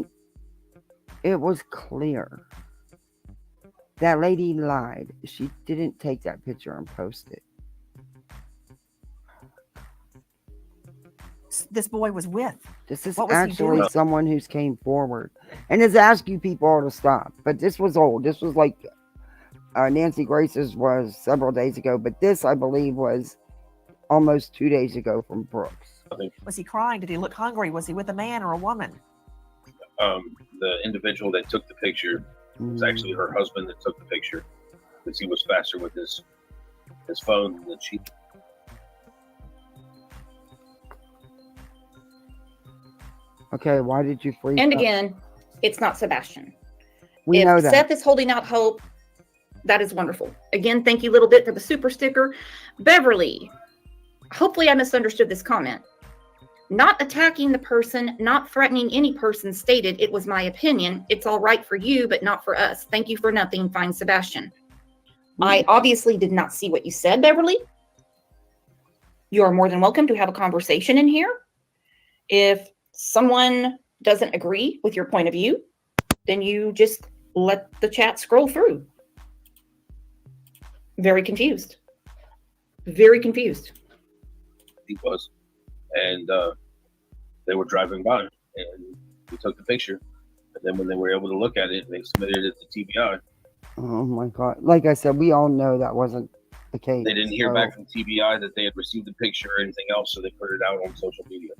It was clear. That lady lied. She didn't take that picture and post it. This boy was with. This is actually someone who's came forward and has asked you people all to stop. But this was old. This was like Nancy Grace's was several days ago. But this, I believe, was almost 2 days ago from Brooks. Was he crying? Did he look hungry? Was he with a man or a woman? The individual that took the picture was actually her husband that took the picture because he was faster with his phone than she. Okay, why did you freeze? And again, it's not Sebastian. We know that. Seth is holding out hope, that is wonderful. Again, thank you, Little Bit, for the super sticker. Beverly, hopefully I misunderstood this comment. Not attacking the person, not threatening any person, stated it was my opinion. It's all right for you, but not for us. Thank you for nothing, fine Sebastian. I obviously did not see what you said, Beverly. You are more than welcome to have a conversation in here. If someone doesn't agree with your point of view, then you just let the chat scroll through. Very confused. Very confused. He was. And they were driving by and we took the picture. And then when they were able to look at it, they submitted it to TBI. Oh my God. Like I said, we all know that wasn't the case. They didn't hear back from TBI that they had received the picture or anything else, so they put it out on social media.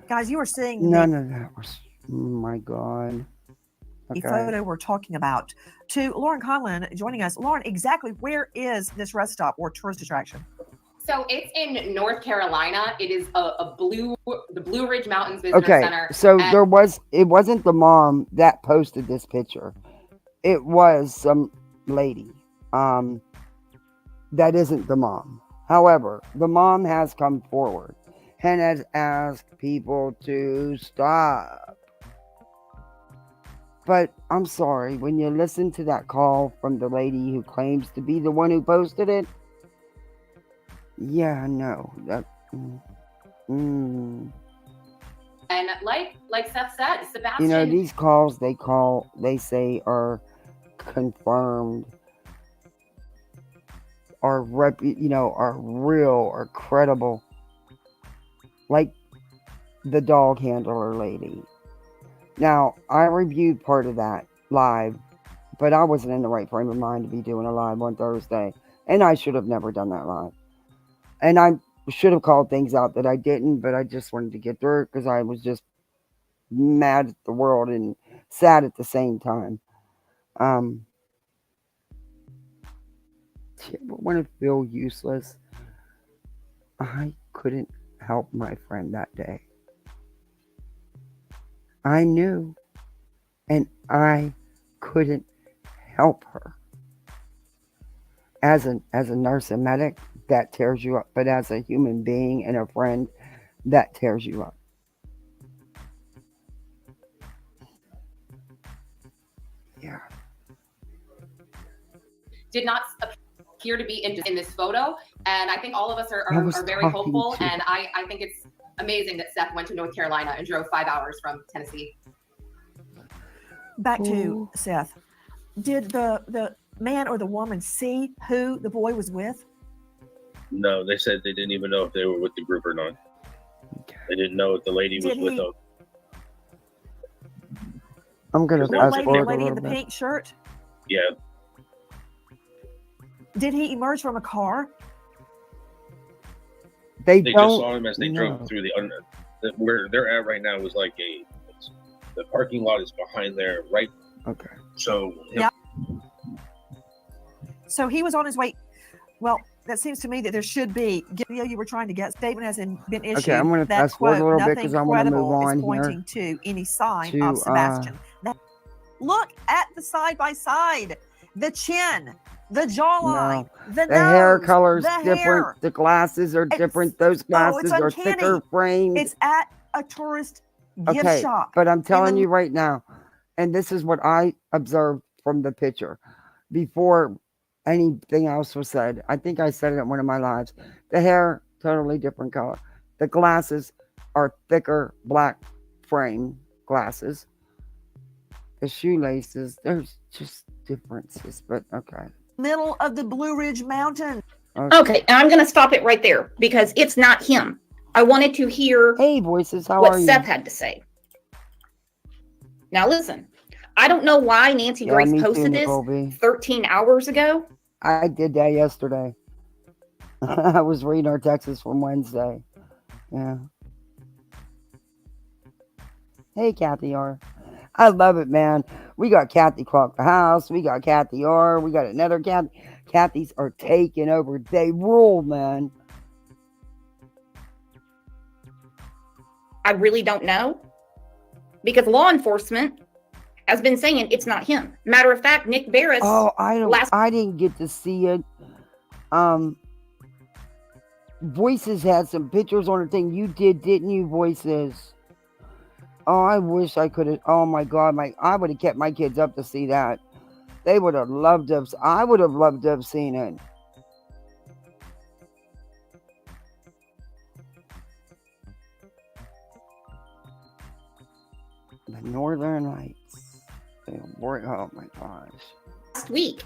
Guys, you were seeing none of that was, oh my God. The photo we're talking about. To Lauren Conlon joining us. Lauren, exactly where is this rest stop or tourist attraction? So it's in North Carolina. It is the Blue Ridge Mountains Visitor Center. So it wasn't the mom that posted this picture. It was some lady. That isn't the mom. However, the mom has come forward and has asked people to stop. But I'm sorry, when you listen to that call from the lady who claims to be the one who posted it, yeah, no, that. And like Seth said, Sebastian. These calls they say are confirmed. are are real or credible, like the dog handler lady. Now, I reviewed part of that live, but I wasn't in the right frame of mind to be doing a live on Thursday, and I should have never done that live. And I should have called things out that I didn't, but I just wanted to get through it because I was just mad at the world and sad at the same time. Do you ever want to feel useless? I couldn't help my friend that day. I knew, and I couldn't help her. As a nurse and medic, that tears you up. But as a human being and a friend, that tears you up. Yeah. Did not appear to be in this photo, and I think all of us are very hopeful, and I think it's amazing that Seth went to North Carolina and drove 5 hours from Tennessee. Back to Seth. Did the man or the woman see who the boy was with? No, they said they didn't even know if they were with the group or not. They didn't know if the lady was with them. I'm gonna fast forward the lady a in the little bit. pink shirt. Yeah. Did he emerge from a car? They just don't saw him as they know. drove through where they're at right now was like the parking lot is behind there, right? Okay. So Yeah. So he was on his way. Well, that seems to me that there should be. Gilio, you were trying to get statement hasn't been issued. Okay, I'm gonna that fast forward a quote, little bit nothing because I want to move credible on is pointing here. to any sign to, of Sebastian. Look at the side by side, the chin, the jawline, the The hair nose, color's the different. hair. The glasses are different. Those glasses are uncanny. thicker framed. It's at a tourist gift Okay, shop. but I'm telling the- you right now, and this is what I observed from the picture before anything else was said. I think I said it in one of my lives. The hair, totally different color. The glasses are thicker black frame glasses. The shoelaces, there's just differences, but okay. Middle of the Blue Ridge Mountain. Okay, and I'm going to stop it right there because it's not him. I wanted to hear Voices, how what are you? Seth had to say. Now listen, I don't know why Nancy Yeah, Grace me too, posted this Nicole B. 13 hours ago. I did that yesterday. I was reading our texts from Wednesday. Yeah. Hey, Kathy R. I love it, man. We got Kathy Clock the House. We got Kathy R. We got another Kathy. Kathy's are taking over. They rule, man. I really don't know because law enforcement has been saying it's not him. Matter of fact, Nick Barris. Oh, I didn't get to see it. Voices had some pictures on her thing. You did, didn't you, Voices? Oh, I wish I could have. Oh my God, I would have kept my kids up to see that. They would have loved to have. I would have loved to have seen it. The Northern Lights. Oh my gosh. Last week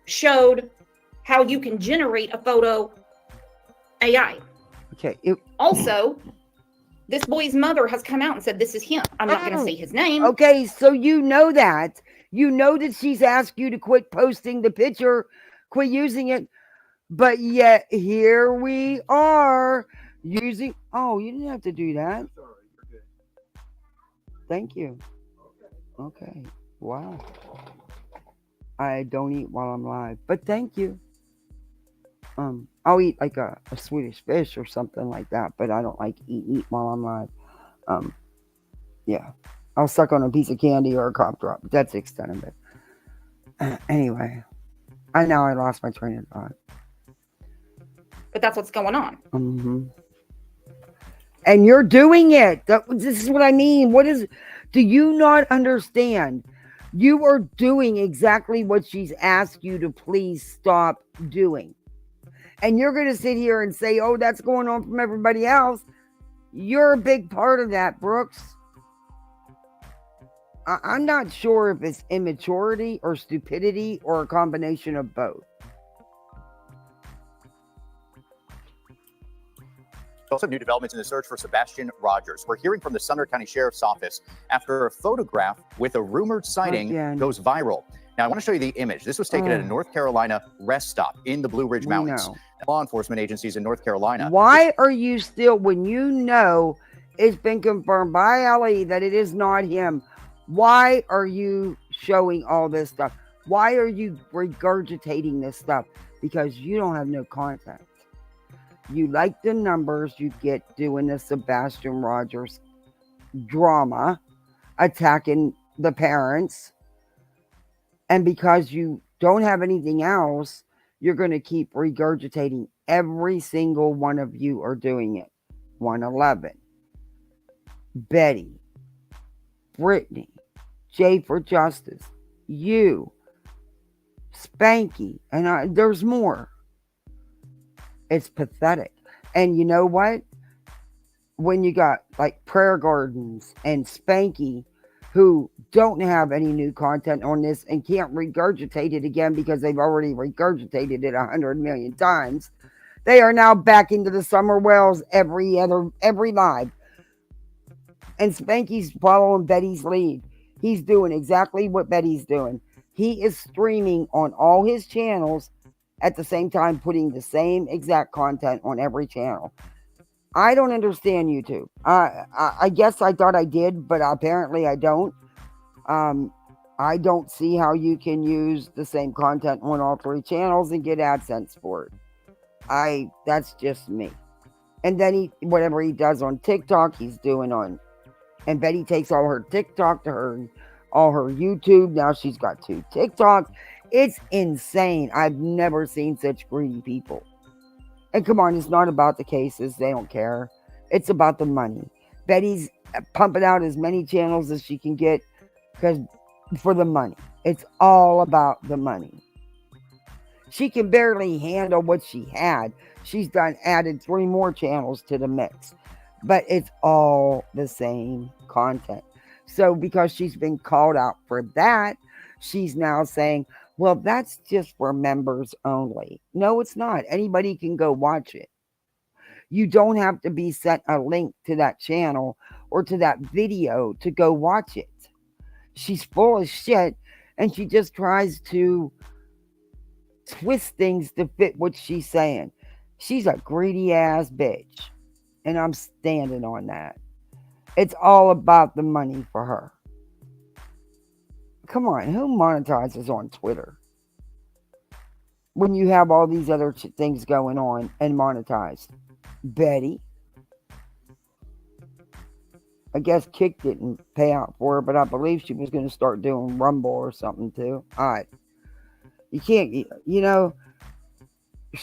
showed how you can generate a photo AI. Okay. Also, this boy's mother has come out and said this is him. I'm not going to say his name. Okay, so you know that. You know that she's asked you to quit posting the picture, quit using it. But yet here we are using. Oh, you didn't have to do that. Thank you. Okay. Wow. I don't eat while I'm live, but thank you. I'll eat like a Swedish fish or something like that, but I don't like eat while I'm live. Yeah. I'll suck on a piece of candy or a cough drop. That's the extent of it. Anyway, I lost my train of thought. But that's what's going on. Mm-hmm. And you're doing it. This is what I mean. Do you not understand? You are doing exactly what she's asked you to please stop doing. And you're going to sit here and say, oh, that's going on from everybody else. You're a big part of that, Brooks. I'm not sure if it's immaturity or stupidity or a combination of both. Also, new developments in the search for Sebastian Rogers. We're hearing from the Sumner County Sheriff's Office after a photograph with a rumored sighting goes viral. Now, I want to show you the image. This was taken at a North Carolina rest stop in the Blue Ridge Mountains. Law enforcement agencies in North Carolina. Why are you still, when you know it's been confirmed by LE that it is not him, why are you showing all this stuff? Why are you regurgitating this stuff? Because you don't have no content. You like the numbers you get doing the Sebastian Rogers drama, attacking the parents. And because you don't have anything else, you're going to keep regurgitating. Every single one of you are doing it. 111, Betty, Brittany, Jay for Justice, you, Spanky, and there's more. It's pathetic. And you know what? When you got like Prayer Gardens and Spanky, who don't have any new content on this and can't regurgitate it again because they've already regurgitated it 100 million times, they are now back into the Summer Wells every live. And Spanky's following Betty's lead. He's doing exactly what Betty's doing. He is streaming on all his channels at the same time, putting the same exact content on every channel. I don't understand YouTube. I guess I thought I did, but apparently I don't. I don't see how you can use the same content on all three channels and get AdSense for it. That's just me. And then whatever he does on TikTok, he's doing on. And Betty takes all her TikTok to all her YouTube. Now she's got 2 TikToks. It's insane. I've never seen such greedy people. And come on, it's not about the cases. They don't care. It's about the money. Betty's pumping out as many channels as she can get for the money. It's all about the money. She can barely handle what she had. She's added 3 more channels to the mix. But it's all the same content. So because she's been called out for that, she's now saying, well, that's just for members only. No, it's not. Anybody can go watch it. You don't have to be sent a link to that channel or to that video to go watch it. She's full of shit, and she just tries to twist things to fit what she's saying. She's a greedy ass bitch, and I'm standing on that. It's all about the money for her. Come on, who monetizes on Twitter when you have all these other things going on and monetized? Betty. I guess Kick didn't pay out for her, but I believe she was going to start doing Rumble or something too. All right. You can't,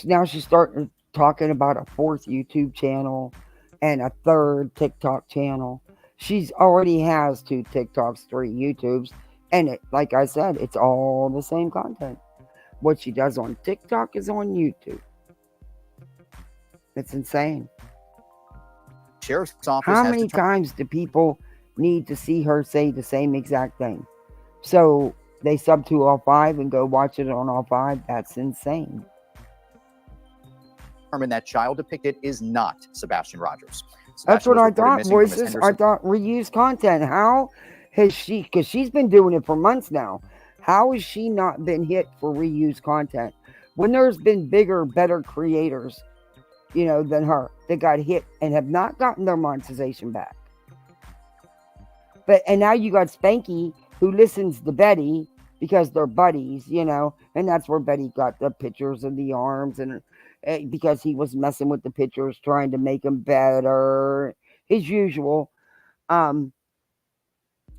now she's starting talking about a 4th YouTube channel and a 3rd TikTok channel. She's already has 2 TikToks, 3 YouTubes. And like I said, it's all the same content. What she does on TikTok is on YouTube. It's insane. Sheriff's Office. How many times do people need to see her say the same exact thing? So they sub to all 5 and go watch it on all 5. That's insane. Determined that child depicted is not Sebastian Rogers. That's what I thought, Voices. I thought reused content. How has she, because she's been doing it for months now, how has she not been hit for reused content when there's been bigger, better creators, than her that got hit and have not gotten their monetization back? And now you got Spanky, who listens to Betty because they're buddies, and that's where Betty got the pictures of the arms, and because he was messing with the pictures, trying to make them better, as usual. And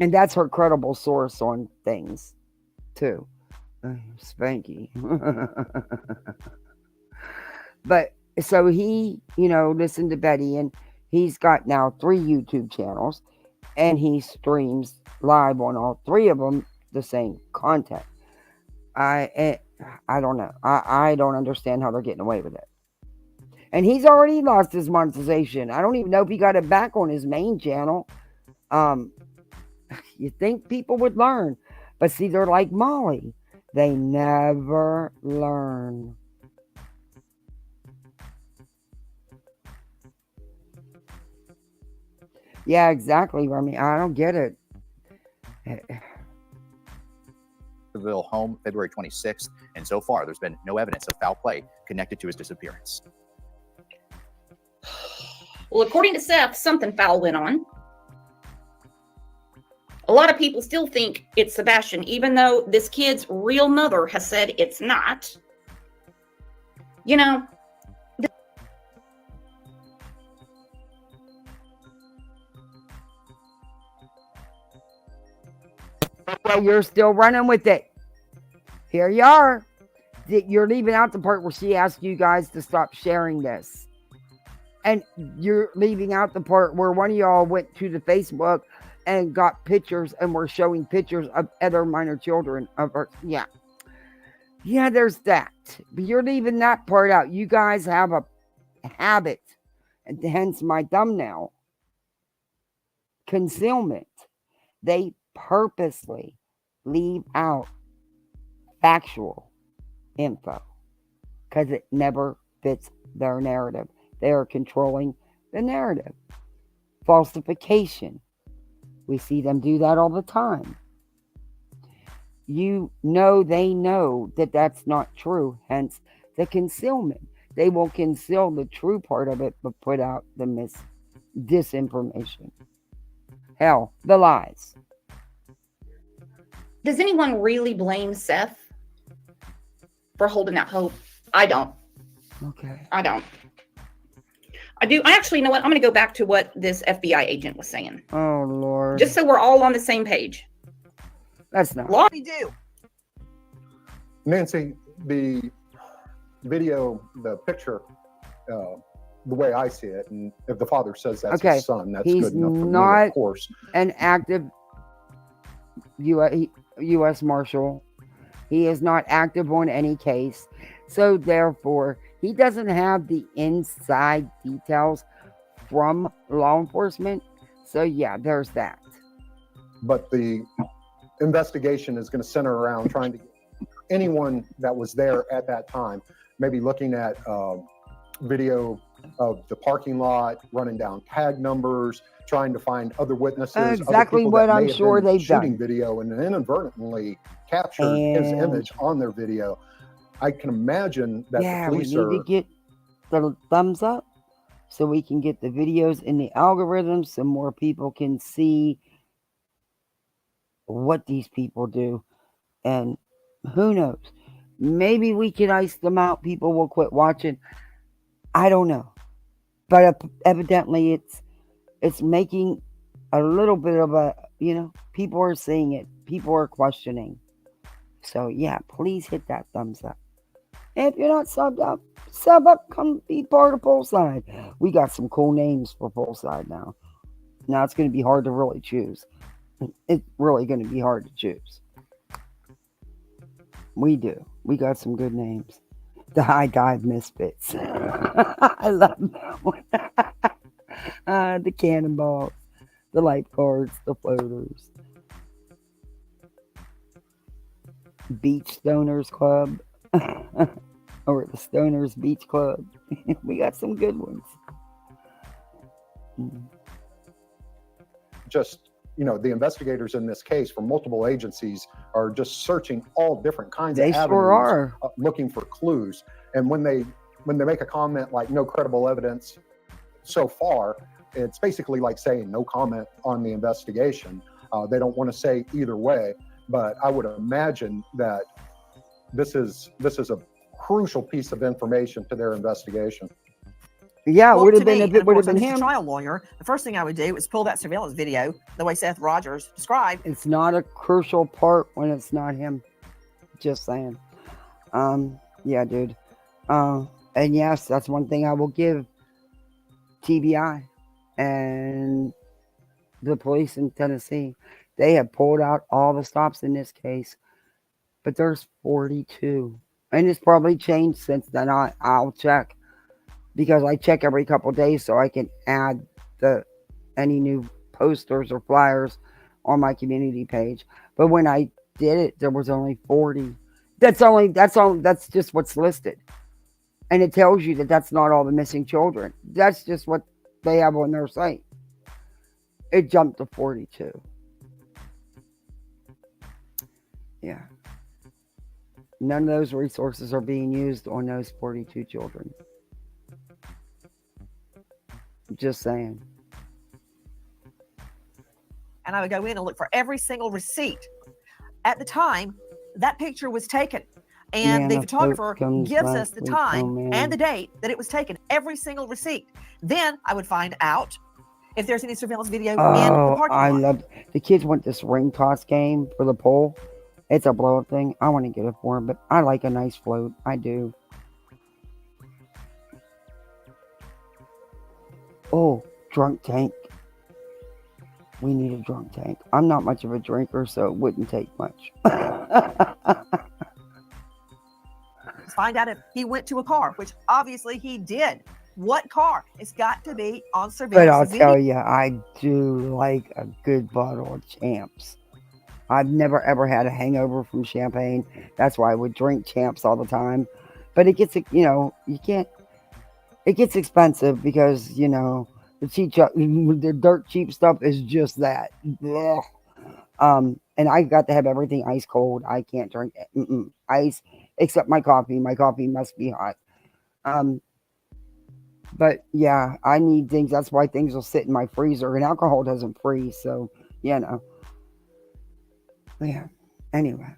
that's her credible source on things, too. Spanky. But so he, listened to Betty, and he's got now 3 YouTube channels, and he streams live on all 3 of them the same content. I don't know. I don't understand how they're getting away with it. And he's already lost his monetization. I don't even know if he got it back on his main channel. You think people would learn, but see, they're like Molly. They never learn. Yeah, exactly. I mean, I don't get it. Home February 26th, and so far there's been no evidence of foul play connected to his disappearance. Well, according to Seth, something foul went on. A lot of people still think it's Sebastian, even though this kid's real mother has said it's not. You know, well, you're still running with it. Here you are. You're leaving out the part where she asked you guys to stop sharing this. And you're leaving out the part where one of y'all went to the Facebook and got pictures and were showing pictures of other minor children of her. Yeah. Yeah, there's that. But you're leaving that part out. You guys have a habit, and hence my thumbnail. Concealment. They purposely leave out factual info because it never fits their narrative. They are controlling the narrative. Falsification. We see them do that all the time. You know they know that that's not true, hence the concealment. They will conceal the true part of it, but put out the disinformation. Hell, the lies. Does anyone really blame Seth for holding out hope? I don't. Okay. I don't. I do. I actually, you know what? I'm going to go back to what this FBI agent was saying. Oh, Lord. Just so we're all on the same page. That's not. Law. We do. Nancy, the video, the picture, the way I see it, and if the father says that's his son, that's good enough for me, of course. An active U.S. Marshal. He is not active on any case. So therefore, he doesn't have the inside details from law enforcement. So yeah, there's that. But the investigation is going to center around trying to get anyone that was there at that time, maybe looking at video of the parking lot, running down tag numbers, trying to find other witnesses. Exactly other what I'm sure they've shooting done. video and inadvertently captured his image on their video. I can imagine that the police we need to get the thumbs up so we can get the videos in the algorithm so more people can see what these people do. And who knows? Maybe we can ice them out. People will quit watching. I don't know. But evidently it's making a little bit of a, people are seeing it. People are questioning. So yeah, please hit that thumbs up. And if you're not subbed up, sub up, come be part of Poolside. We got some cool names for Poolside now. Now it's going to be hard to really choose. It's really going to be hard to choose. We do. We got some good names. The High Dive Misfits. I love that one. The Cannonballs. The Lifeguards. The Floaters. Beach Stoners Club. Or the Stoners Beach Club. We got some good ones. Just, the investigators in this case from multiple agencies are just searching all different kinds of avenues, sure are. Looking for clues. And when they make a comment like no credible evidence so far, it's basically like saying no comment on the investigation. They don't want to say either way, but I would imagine that this is a crucial piece of information to their investigation. Yeah, it would have been me, if it would have been as him. a trial lawyer, the first thing I would do is pull that surveillance video the way Seth Rogers described. It's not a crucial part when it's not him. Just saying. Yeah, dude. And yes, that's one thing I will give TBI and the police in Tennessee. They have pulled out all the stops in this case, but there's 42, and it's probably changed since then. I'll check because I check every couple of days so I can add any new posters or flyers on my community page. But when I did it, there was only 40. That's just what's listed. And it tells you that that's not all the missing children. That's just what they have on their site. it jumped to 42. Yeah. None of those resources are being used on those 42 children. Just saying. And I would go in and look for every single receipt. At the time that picture was taken, and the photographer gives us the time and the date that it was taken, every single receipt. Then I would find out if there's any surveillance video in the parking lot. I love the kids want this ring toss game for the pole. It's a blow up thing. I want to get it for them, but I like a nice float. I do. Oh, drunk tank. We need a drunk tank. I'm not much of a drinker, so it wouldn't take much. Find out if he went to a car, which obviously he did. What car? It's got to be on surveillance. But I'll tell you, I do like a good bottle of Champs. I've never ever had a hangover from champagne. That's why I would drink Champs all the time. But it gets, you can't. It gets expensive because the dirt cheap stuff is just that. Ugh. And I got to have everything ice cold. I can't drink ice except my coffee. My coffee must be hot. But yeah, I need things. That's why things will sit in my freezer, and alcohol doesn't freeze. So Yeah. Anyway,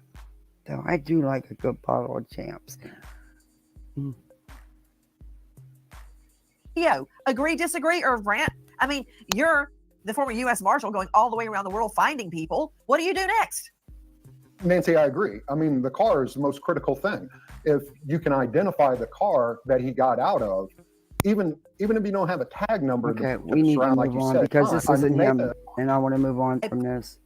so I do like a good bottle of Champs. Agree, disagree, or rant? I mean, you're the former U.S. Marshal going all the way around the world finding people. What do you do next? Nancy, I agree. I mean, the car is the most critical thing. If you can identify the car that he got out of, even if you don't have a tag number, okay, we need to move on because this isn't him, and I want to move on from this.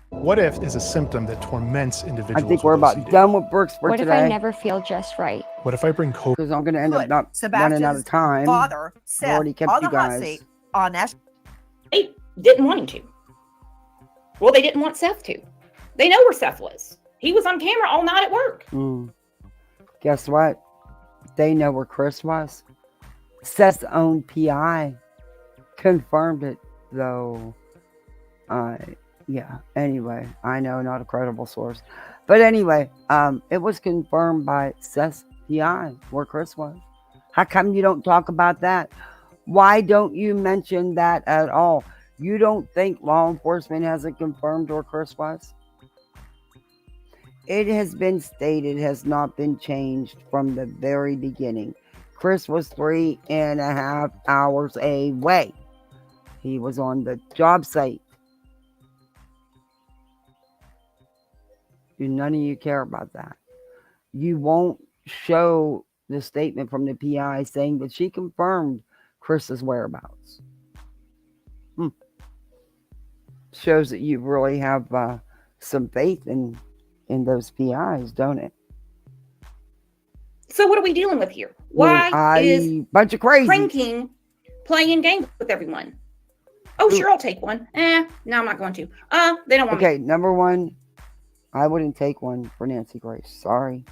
What if is a symptom that torments individuals? I think we're about done with Brooks for today. What if I never feel just right? What if I bring COVID? Because I'm going to end up not running out of time. Father, Seth, already kept on you the hot guys. seat on national. They didn't want him to. Well, they didn't want Seth to. They know where Seth was. He was on camera all night at work. Guess what? They know where Chris was. Seth's own PI confirmed it, though. Yeah, anyway, I know, not a credible source. But anyway, it was confirmed by Seth's PI where Chris was. How come you don't talk about that? Why don't you mention that at all? You don't think law enforcement hasn't confirmed where Chris was? It has been stated, has not been changed from the very beginning. Chris was 3.5 hours away. He was on the job site. None of you care about that. You won't show the statement from the PI saying that she confirmed Chris's whereabouts. Shows that you really have some faith in those PIs, don't it? So what are we dealing with here? Why is bunch of crazy playing games with everyone? Oh, sure, I'll take one. No, I'm not going to. They don't want me. Okay, number one, I wouldn't take one for Nancy Grace. Sorry.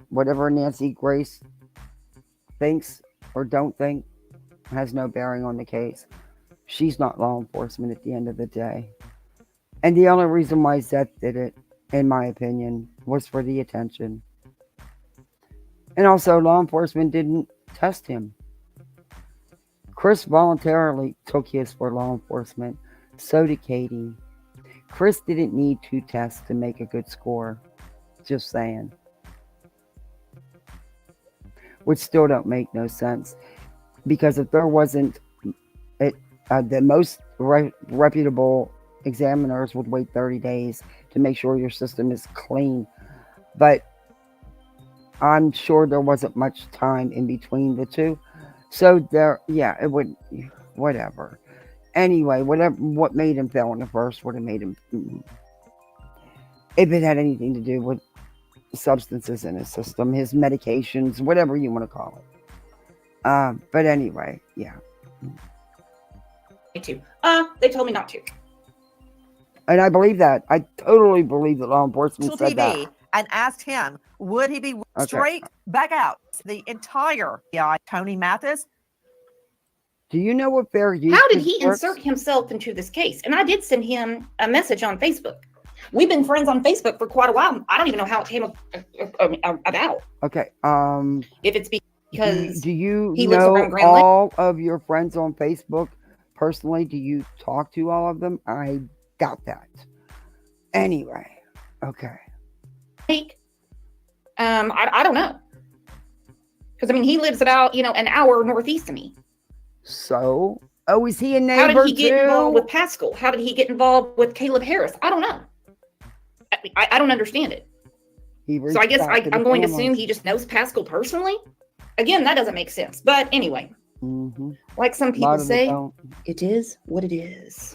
Whatever Nancy Grace thinks or don't think has no bearing on the case. She's not law enforcement at the end of the day. And the only reason why Seth did it, in my opinion, was for the attention. And also, law enforcement didn't test him. Chris voluntarily took his for law enforcement. So did Katie. Chris didn't need 2 tests to make a good score. Just saying. Which still don't make no sense. Because if there wasn't... the most reputable examiners would wait 30 days to make sure your system is clean. But I'm sure there wasn't much time in between the two. So it would... Whatever. Anyway, what made him fail in the first would have made him... If it had anything to do with substances in his system, his medications, whatever you want to call it. But anyway, yeah. To. They told me not to. And I believe that. I totally believe that law enforcement said that. And asked him, would he be straight back out? The entire Tony Mathis. Do you know what fair use? How did he works? insert himself into this case? And I did send him a message on Facebook. We've been friends on Facebook for quite a while. I don't even know how it came about. Okay. If it's because do you he lives know around Grand Lake? all of your friends on Facebook personally? Do you talk to all of them? I doubt that. Anyway, okay. I don't know. Because, I mean, he lives about, an hour northeast of me. So, is he a neighbor? How did he get too? involved with Pascal? How did he get involved with Caleb Harris? I don't know. I don't understand it. So I guess I'm going to assume he just knows Pascal personally. Again, that doesn't make sense. But anyway, like some people say, it is what it is.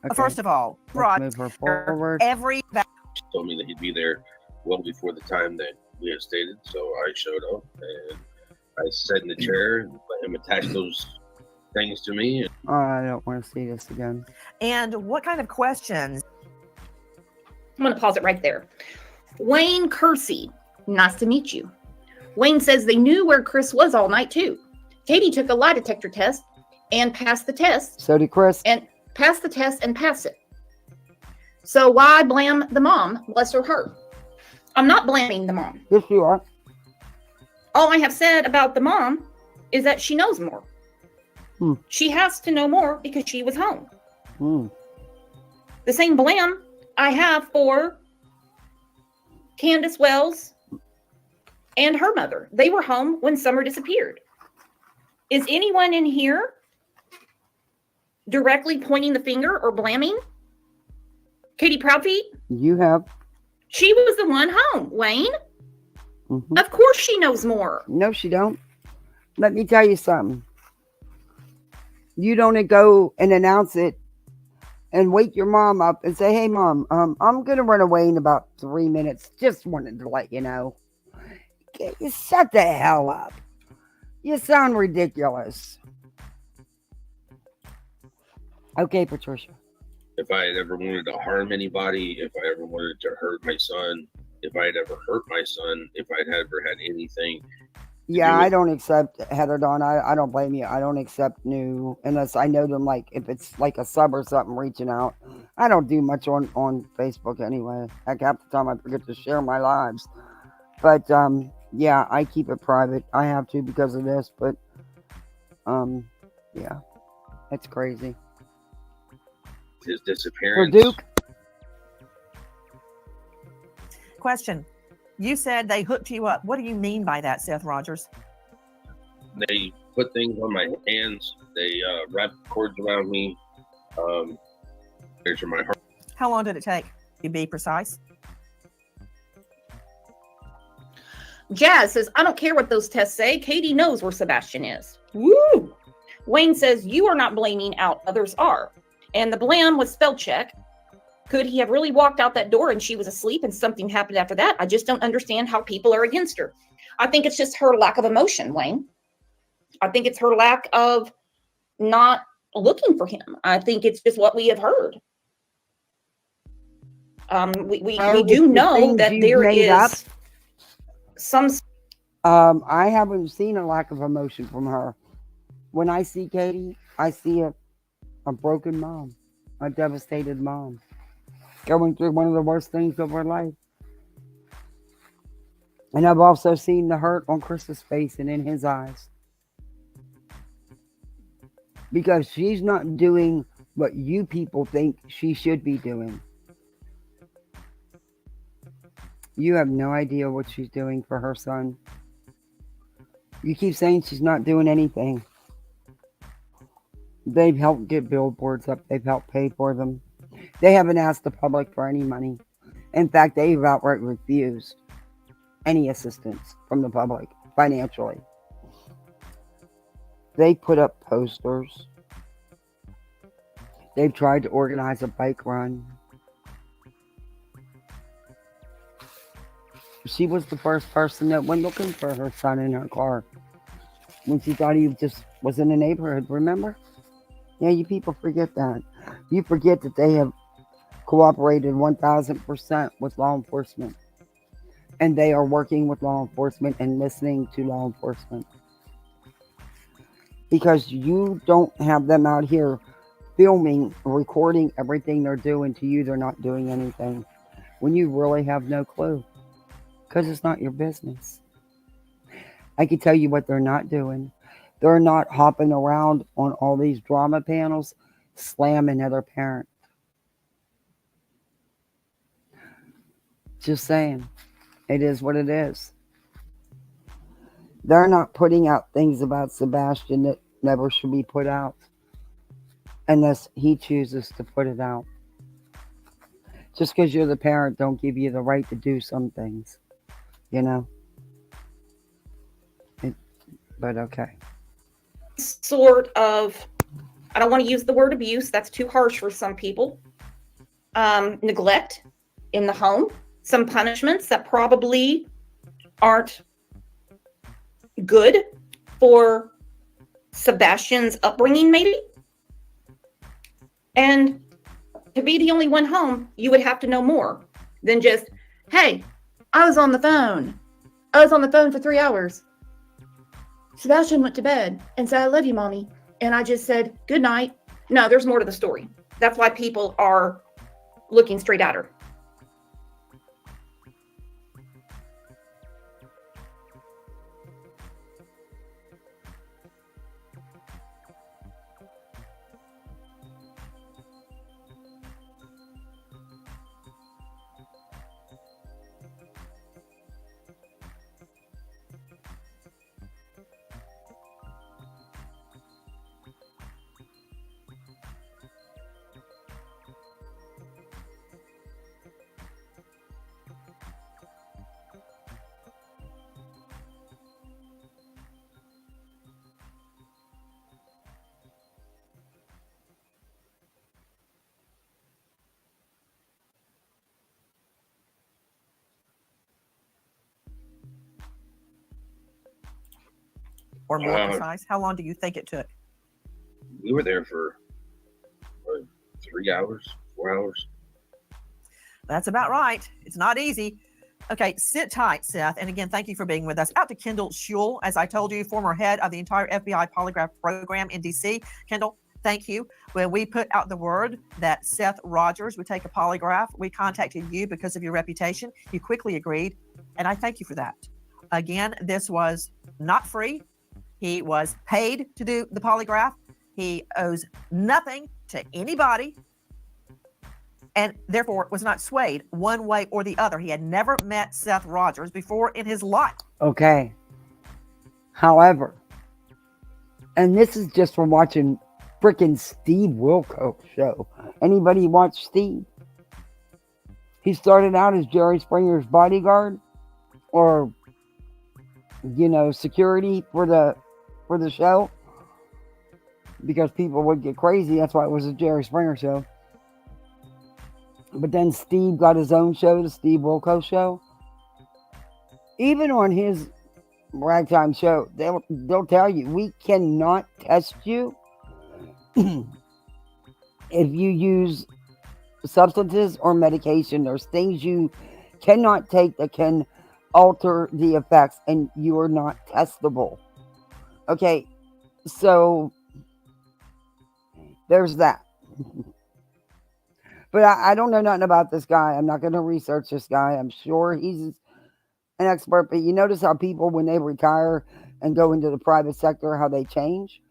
Okay. First of all, Rod, every She told me that he'd be there well before the time that we had stated. So I showed up and I sat in the chair and let him attach those things to me. I don't want to see this again. And what kind of questions? I'm going to pause it right there. Wayne Kersey, nice to meet you. Wayne says they knew where Chris was all night too. Katie took a lie detector test and passed the test. So did Chris. And passed the test and passed it. So why blame the mom, bless her heart? I'm not blaming the mom. Yes, you are. All I have said about the mom is that she knows more. She has to know more because she was home. The same blame I have for Candace Wells and her mother. They were home when Summer disappeared. Is anyone in here directly pointing the finger or blaming Katie Proudfeet? You have. She was the one home, Wayne. Of course she knows more. No, she don't. Let me tell you something. You don't go and announce it and wake your mom up and say, hey, Mom, I'm going to run away in about 3 minutes. Just wanted to let you know. Shut the hell up. You sound ridiculous. Okay, Patricia. If I had ever wanted to harm anybody, if I ever wanted to hurt my son, if I had ever hurt my son, if I'd ever had anything. Yeah, I don't accept Heather Dawn. I don't blame you. I don't accept new unless I know them, like if it's like a sub or something reaching out. I don't do much on Facebook anyway. Heck, half the time I forget to share my lives. But yeah, I keep it private. I have to because of this, but yeah, it's crazy. His disappearance. For Duke. Question. You said they hooked you up. What do you mean by that, Seth Rogers? They put things on my hands. They wrapped cords around me. Measure my heart. How long did it take? You be precise. Jazz says, I don't care what those tests say. Katie knows where Sebastian is. Woo! Wayne says, you are not blaming out, others are. And the blame was spell check. Could he have really walked out that door and she was asleep and something happened after that? I just don't understand how people are against her. I think it's just her lack of emotion, Wayne. I think it's her lack of not looking for him. I think it's just what we have heard. We do know that there is some. I haven't seen a lack of emotion from her. When I see Katie, I see a broken mom, a devastated mom, going through one of the worst things of her life. And I've also seen the hurt on Chris's face and in his eyes. Because she's not doing what you people think she should be doing. You have no idea what she's doing for her son. You keep saying she's not doing anything. They've helped get billboards up. They've helped pay for them. They haven't asked the public for any money. In fact, they've outright refused any assistance from the public financially. They put up posters. They've tried to organize a bike run. She was the first person that went looking for her son in her car when she thought he just was in the neighborhood, remember? Yeah, you people forget that. You forget that they have cooperated 1,000% with law enforcement. And they are working with law enforcement and listening to law enforcement. because you don't have them out here filming, recording everything they're doing. To you, they're not doing anything when you really have no clue, because it's not your business. I can tell you what they're not doing. They're not hopping around on all these drama panels slamming other parents. Just saying. It is what it is. They're not putting out things about Sebastian that never should be put out unless he chooses to put it out. Just because you're the parent don't give you the right to do some things, you know? But okay. Sort of, I don't want to use the word abuse. That's too harsh for some people. Neglect in the home. Some punishments that probably aren't good for Sebastian's upbringing, maybe. And to be the only one home, you would have to know more than just, hey, I was on the phone. I was on the phone for 3 hours. Sebastian went to bed and said, I love you, Mommy. And I just said, good night. No, there's more to the story. That's why people are looking straight at her. Or more precise, how long do you think it took? We were there for 3 hours, 4 hours. That's about right. It's not easy. Okay, sit tight, Seth. And again, thank you for being with us. Out to Kendall Schule, as I told you, former head of the entire FBI Polygraph program in D.C. Kendall, thank you. When we put out the word that Seth Rogers would take a polygraph, we contacted you because of your reputation. You quickly agreed, and I thank you for that. Again, this was not free. He was paid to do the polygraph. He owes nothing to anybody, and therefore was not swayed one way or the other. He had never met Seth Rogers before in his life. Okay. However, and this is just from watching freaking Steve Wilkos show. Anybody watch Steve? He started out as Jerry Springer's bodyguard, or security for the show, because people would get crazy. That's why it was a Jerry Springer show. But then Steve got his own show, the Steve Wilkos show. Even on his ragtime show, they'll tell you, we cannot test you if you use substances or medication. There's things you cannot take that can alter the effects, and you are not testable. Okay, so there's that. But I don't know nothing about this guy. I'm not going to research this guy. I'm sure he's an expert. But you notice how people, when they retire and go into the private sector, how they change?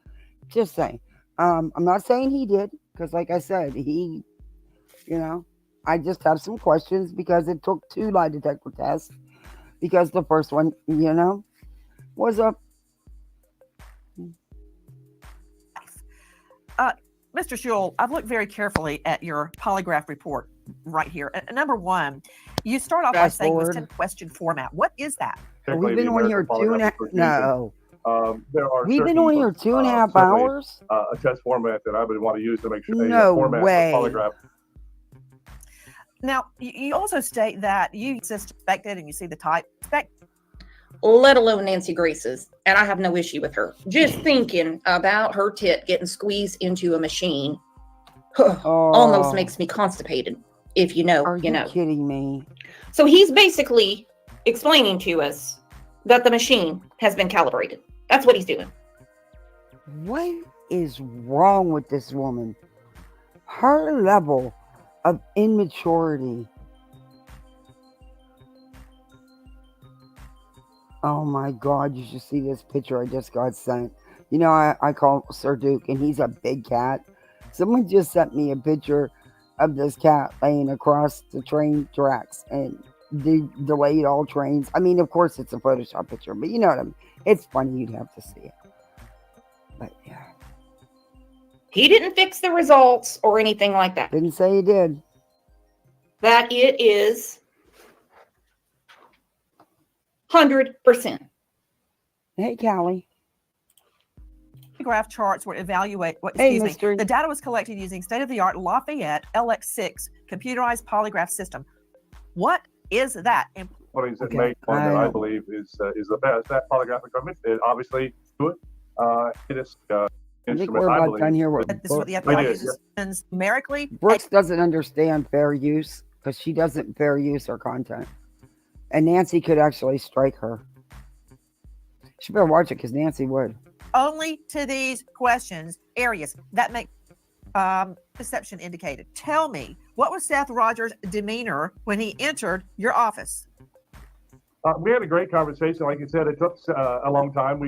Just saying. I'm not saying he did, because like I said, he, I just have some questions because it took 2 lie detector tests. Because the first one, was a... Mr. Schule, I've looked very carefully at your polygraph report right here. Number one, you start off by saying it was 10-question format. What is that? We've been on here 2.5... No. There are We've been on here 2.5 hours? A test format that I would want to use to make sure no format way. For polygraph. Now, you also state that you suspected and you see the type. Let alone Nancy Grace's. And I have no issue with her. Just thinking about her tit getting squeezed into a machine almost makes me constipated. If you know, Are you kidding me? So he's basically explaining to us that the machine has been calibrated. That's what he's doing. What is wrong with this woman? Her level of immaturity. Oh my God, you should see this picture I just got sent. You know, I call Sir Duke, and he's a big cat. Someone just sent me a picture of this cat laying across the train tracks and the delayed all trains. I mean, of course, it's a Photoshop picture, but you know what I mean. It's funny, you'd have to see it. But yeah. He didn't fix the results or anything like that. Didn't say he did. That it is 100%. Hey, Callie. Graph charts were evaluated. Hey, The data was collected using state-of-the-art Lafayette LX6 computerized polygraph system. What is that? What is it made one that I believe is the best? That polygraph equipment, it obviously do it. It is instrument. We're I about believe. done here. This is what the FBI uses numerically. Brooks doesn't understand fair use because she doesn't fair use her content. And Nancy could actually strike her. She better watch it because Nancy would. Only to these questions, areas that make perception indicated. Tell me, what was Seth Rogers' demeanor when he entered your office? We had a great conversation. Like you said, it took a long time.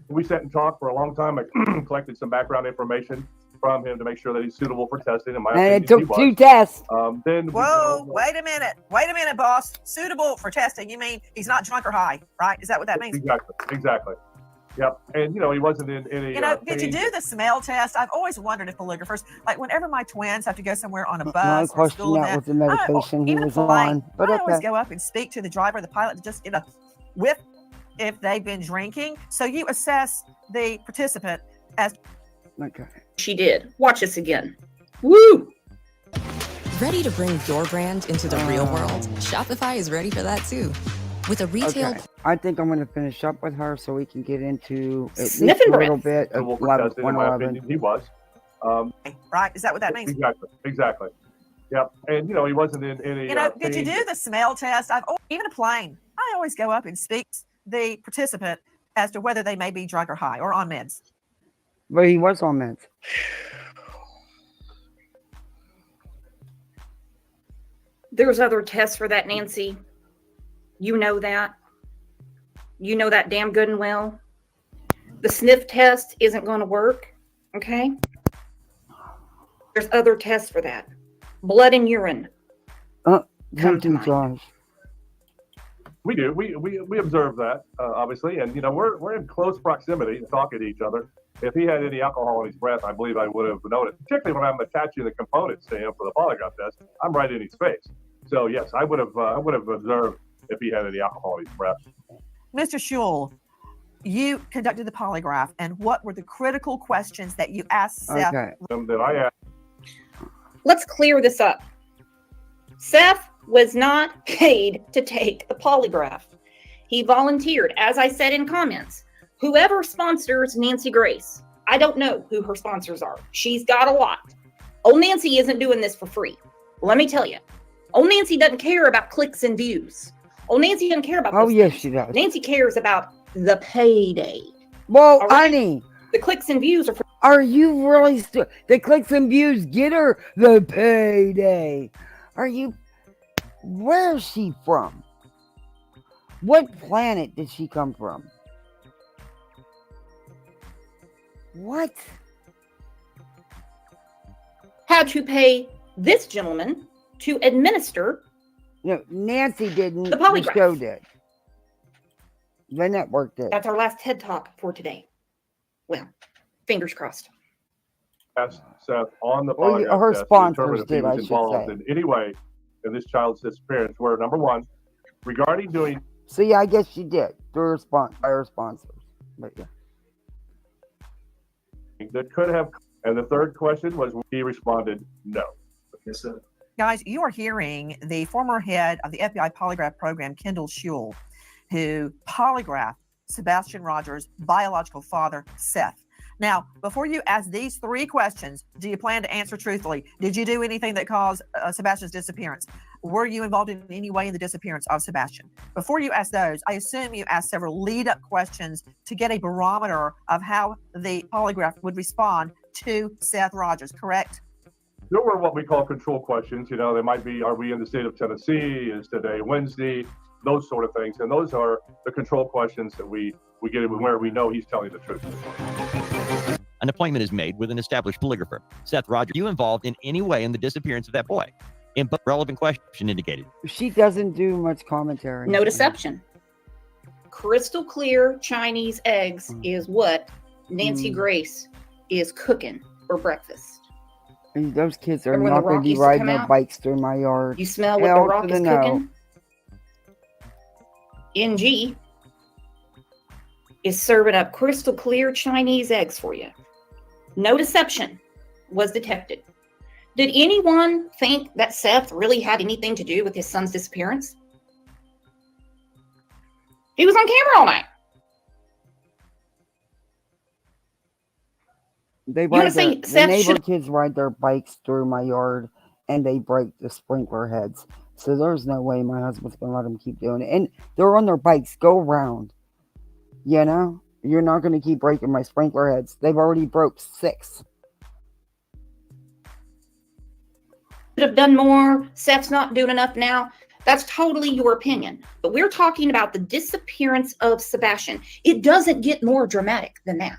We sat and talked for a long time. I collected some background information from him to make sure that he's suitable for testing. In my opinion, it took 2 tests. Then Whoa, wait a minute, boss. Suitable for testing. You mean he's not drunk or high, right? Is that what that means? Exactly. Yep. And, he wasn't in any... did you do the smell test? I've always wondered if polygraphers, like whenever my twins have to go somewhere on a No bus or a question school that event, was the medication he even a was plane, on. But I always okay. go up and speak to the driver, the pilot, to just get a whiff if they've been drinking. So you assess the participant as... Okay. She did. Watch this again. Woo! Ready to bring your brand into the real world? Shopify is ready for that too. With a retail... Okay. I think I'm going to finish up with her so we can get into at least Sniffing a little breath. bit of Suitable for testing, in my 111. opinion, he was. right? Is that what that means? Exactly. Yep. And, he wasn't in any... did you do the smell test? Even a plane. I always go up and speak to the participant as to whether they may be drunk or high or on meds. But he was on meds. There's other tests for that, Nancy. You know that. You know that damn good and well. The sniff test isn't going to work, okay? There's other tests for that. Blood and urine. Come to Josh. We do. We observe that, obviously. And, we're in close proximity talking to each other. If he had any alcohol in his breath, I believe I would have noticed, particularly when I'm attaching the components to him for the polygraph test. I'm right in his face. So, yes, I would have observed if he had any alcohol in his breath. Mr. Schul, you conducted the polygraph, and what were the critical questions that you asked Seth? That I asked. Let's clear this up. Seth was not paid to take the polygraph. He volunteered, as I said in comments. Whoever sponsors Nancy Grace, I don't know who her sponsors are. She's got a lot. Old Nancy isn't doing this for free. Let me tell you. Old Nancy doesn't care about clicks and views. Old Nancy doesn't care about those yes, things. she does. Nancy cares about the payday. Well, All right? honey. The clicks and views are for... Are you really still... The clicks and views get her the payday. Are you... Where is she from? What planet did she come from? What? Had to pay this gentleman to administer... No, Nancy didn't. The polygraph. The show did. The network did. That's our last TED Talk for today. Well, fingers crossed. Asked Seth on the Well, polygraph her test to sponsors determine if he did, I was should involved say. in any way in this child's disappearance were, number one, regarding doing... So, yeah, I guess she did. Through her by her sponsors. But, yeah. That could have... And the third question was, he responded, no. Yes, sir. Guys, you are hearing the former head of the FBI polygraph program, Kendall Schul, who polygraphed Sebastian Rogers' biological father, Seth. Now, before you ask these three questions, do you plan to answer truthfully? Did you do anything that caused Sebastian's disappearance? were you involved in any way in the disappearance of Sebastian? Before you ask those, I assume you asked several lead-up questions to get a barometer of how the polygraph would respond to Seth Rogers, correct? There were what we call control questions. You know, they might be, are we in the state of Tennessee? Is today Wednesday? Those sort of things. And those are the control questions that we get where we know he's telling the truth. An appointment is made with an established polygrapher. Seth Rogers, are you involved in any way in the disappearance of that boy? Input relevant question indicated. She doesn't do much commentary. No deception. Crystal clear Chinese eggs is what Nancy Grace is cooking for breakfast. And those kids are Remember when not The going Rock to be used to riding come their out? bikes through my yard. You smell what Hell The Rock to is the no. cooking? NG is serving up crystal clear Chinese eggs for you. No deception was detected. Did anyone think that Seth really had anything to do with his son's disappearance? He was on camera all night. They wanna ride say the Seth neighbor should- kids ride their bikes through my yard and they break the sprinkler heads. So there's no way my husband's going to let them keep doing it. And they're on their bikes. Go around. You know? You're not going to keep breaking my sprinkler heads. They've already broke 6. Should have done more. Seth's not doing enough now. That's totally your opinion. But we're talking about the disappearance of Sebastian. It doesn't get more dramatic than that.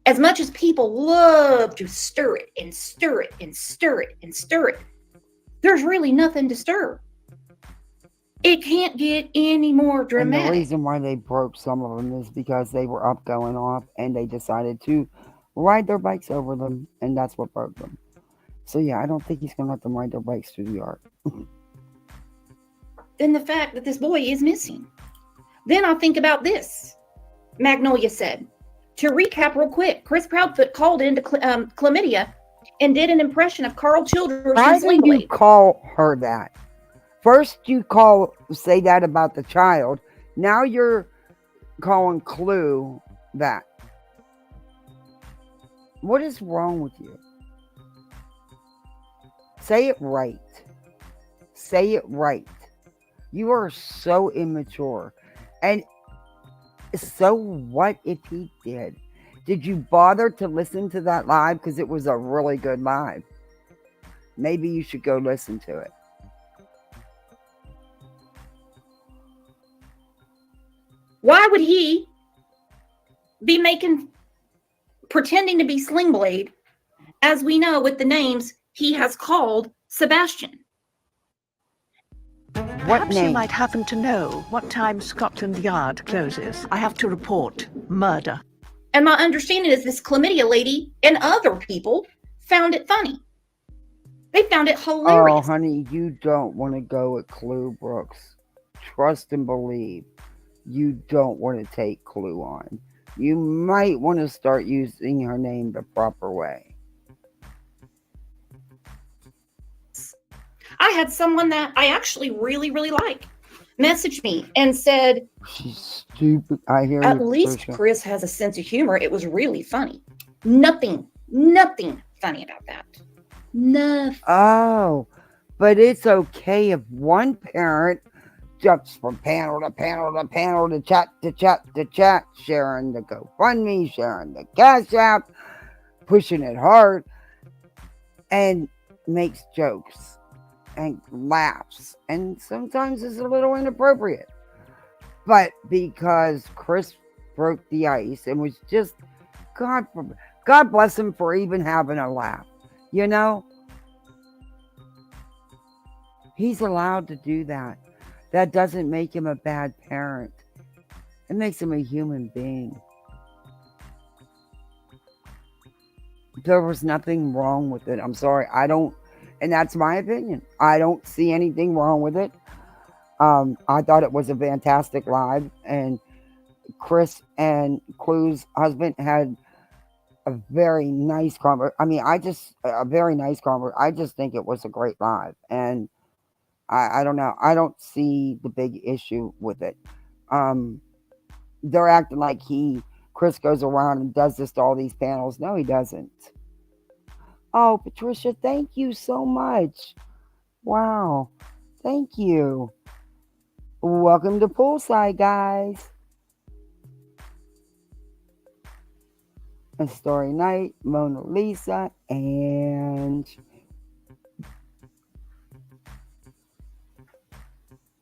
As much as people love to stir it and stir it and stir it and stir it, there's really nothing to stir. It can't get any more And the dramatic. reason why they broke some of them is because they were up going off and they decided to ride their bikes over them. And that's what broke them. So yeah, I don't think he's going to let them ride their bikes through the yard. Then the fact that this boy is missing. Then I think about this. Magnolia said, to recap real quick, Chris Proudfoot called into chlamydia and did an impression of Carl Childress Why and did you Smiley. call her that? First you say that about the child. Now you're calling Clue that. What is wrong with you? Say it right. Say it right. You are so immature. And so what if he did? Did you bother to listen to that live? Because it was a really good live. Maybe you should go listen to it. Why would he be pretending to be Sling Blade, as we know with the names he has called Sebastian? Perhaps you might happen to know what time Scotland Yard closes. I have to report murder. And my understanding is this chlamydia lady and other people found it funny. They found it hilarious. Oh, honey, you don't want to go with Clue, Brooks. Trust and believe. You don't want to take Clue on. You might want to start using her name the proper way. I had someone that I actually really, really like message me and said, She's stupid. I hear at you, least Patricia. Chris has a sense of humor. It was really funny. Nothing funny about that. Nothing. Oh, but it's okay if one parent jumps from panel to panel to panel to chat to chat to chat, sharing the GoFundMe, sharing the Cash App, pushing it hard, and makes jokes and laughs, and sometimes it's a little inappropriate. But because Chris broke the ice and was just, God bless him for even having a laugh, you know? He's allowed to do that. That doesn't make him a bad parent. It makes him a human being. There was nothing wrong with it. I'm sorry. And that's my opinion. I don't see anything wrong with it. I thought it was a fantastic live, and Chris and Clue's husband had a very nice conversation. I mean, I just think it was a great live, and I don't know. I don't see the big issue with it. They're acting like Chris goes around and does this to all these panels. No, he doesn't. Oh, Patricia, thank you so much. Wow. Thank you. Welcome to Poolside, guys. A Story Night, Mona Lisa, and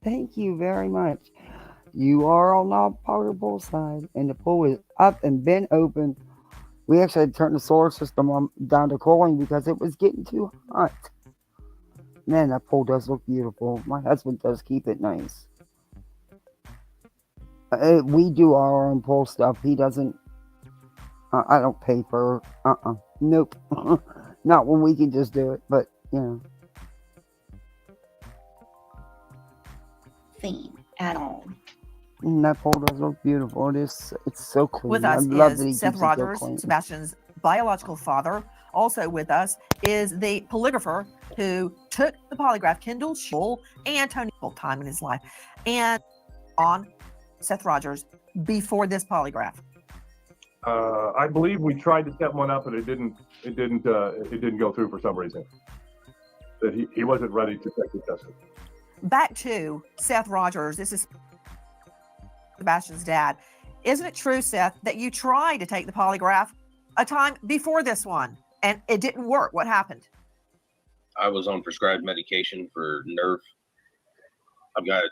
thank you very much. You are on our part of Poolside, and the pool is up and been open. We actually had to turn the solar system on, down to cooling because it was getting too hot. Man, that pool does look beautiful. My husband does keep it nice. We do our own pool stuff. He doesn't. I don't pay for. Nope. Not when we can just do it. But you know. Theme at all. That pool does look beautiful. It's so clean. With us I love that he is Seth keeps it so Rogers, clean. Sebastian's biological father. Also with us is the polygrapher who took the polygraph, Kendall Schull, and Tony full time in his life, and on Seth Rogers before this polygraph. I believe we tried to set one up, and it didn't go through for some reason. That he wasn't ready to take the test. Back to Seth Rogers. This is Sebastian's dad. Isn't it true, Seth, that you tried to take the polygraph a time before this one and it didn't work? What happened? I was on prescribed medication for nerve. I've got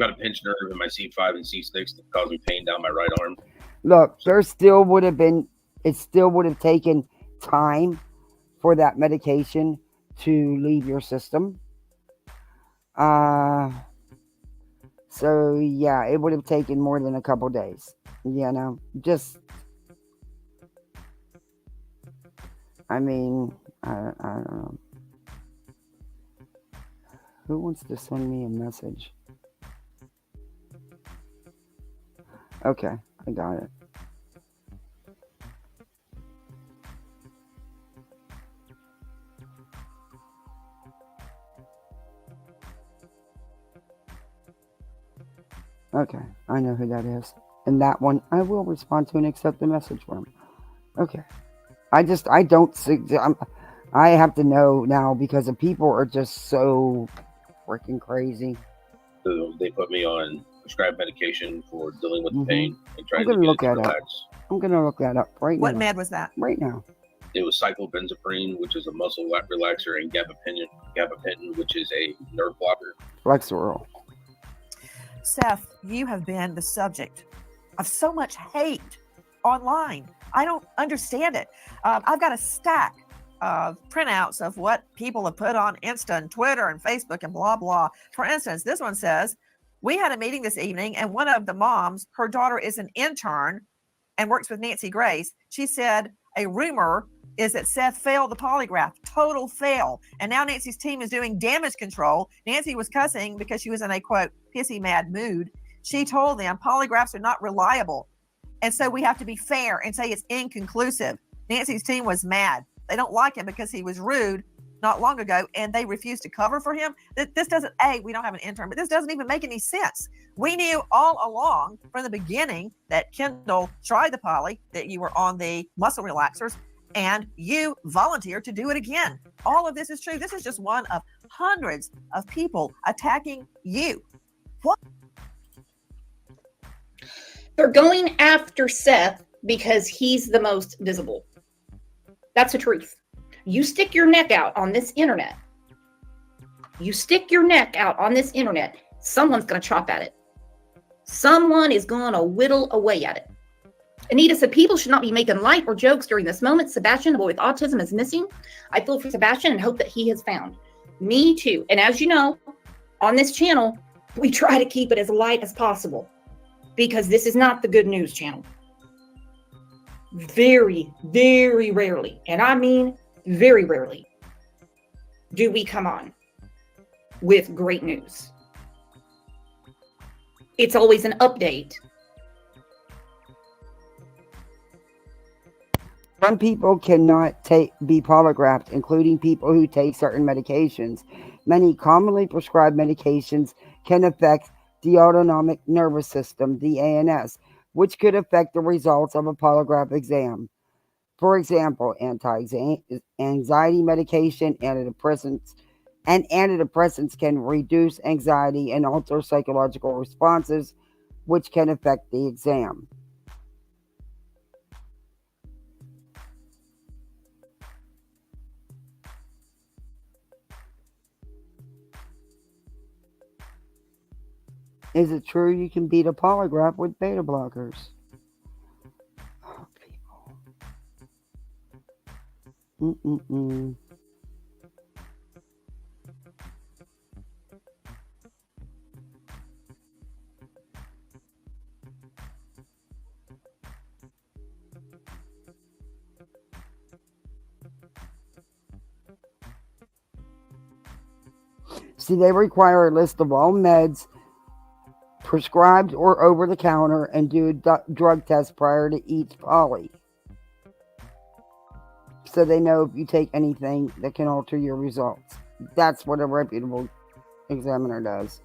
a pinched nerve in my C5 and C6 that caused me pain down my right arm. Look, it still would have taken time for that medication to leave your system. So yeah, it would have taken more than a couple days. You know, I mean, I don't know. Who wants to send me a message? Okay, I got it. Okay, I know who that is. And that one, I will respond to and accept the message from. Okay. I have to know now because the people are just so freaking crazy. So they put me on prescribed medication for dealing with the pain and trying I'm gonna to look get it that to up. relax. I'm gonna look that up right now. What med was that? Right now. It was cyclobenzaprine, which is a muscle relaxer, and gabapentin, which is a nerve blocker. Flexeril. Seth, you have been the subject of so much hate online. I don't understand it. I've got a stack of printouts of what people have put on Insta and Twitter and Facebook and blah, blah. For instance, this one says, we had a meeting this evening and one of the moms, her daughter is an intern and works with Nancy Grace. She said a rumor is that Seth failed the polygraph, total fail. And now Nancy's team is doing damage control. Nancy was cussing because she was in a, quote, pissy mad mood. She told them polygraphs are not reliable. And so we have to be fair and say it's inconclusive. Nancy's team was mad. They don't like him because he was rude not long ago and they refused to cover for him. This doesn't, we don't have an intern, but this doesn't even make any sense. We knew all along from the beginning that Kendall tried the poly, that you were on the muscle relaxers, and you volunteered to do it again. All of this is true. This is just one of hundreds of people attacking you. What? They're going after Seth because he's the most visible. That's the truth. You stick your neck out on this internet. Someone's going to chop at it. Someone is going to whittle away at it. Anita said people should not be making light or jokes during this moment. Sebastian, a boy with autism, is missing. I feel for Sebastian and hope that he has found. Me too. And as you know, on this channel, we try to keep it as light as possible because this is not the good news channel. Very, very rarely, and I mean very rarely, do we come on with great news. It's always an update. Some people cannot be polygraphed, including people who take certain medications. Many commonly prescribed medications can affect the autonomic nervous system, the ANS, which could affect the results of a polygraph exam. For example, anti-anxiety medication, antidepressants can reduce anxiety and alter psychological responses, which can affect the exam. Is it true you can beat a polygraph with beta blockers? Oh, people. See, they require a list of all meds prescribed or over the counter and do a drug test prior to each poly. So they know if you take anything that can alter your results. That's what a reputable examiner does.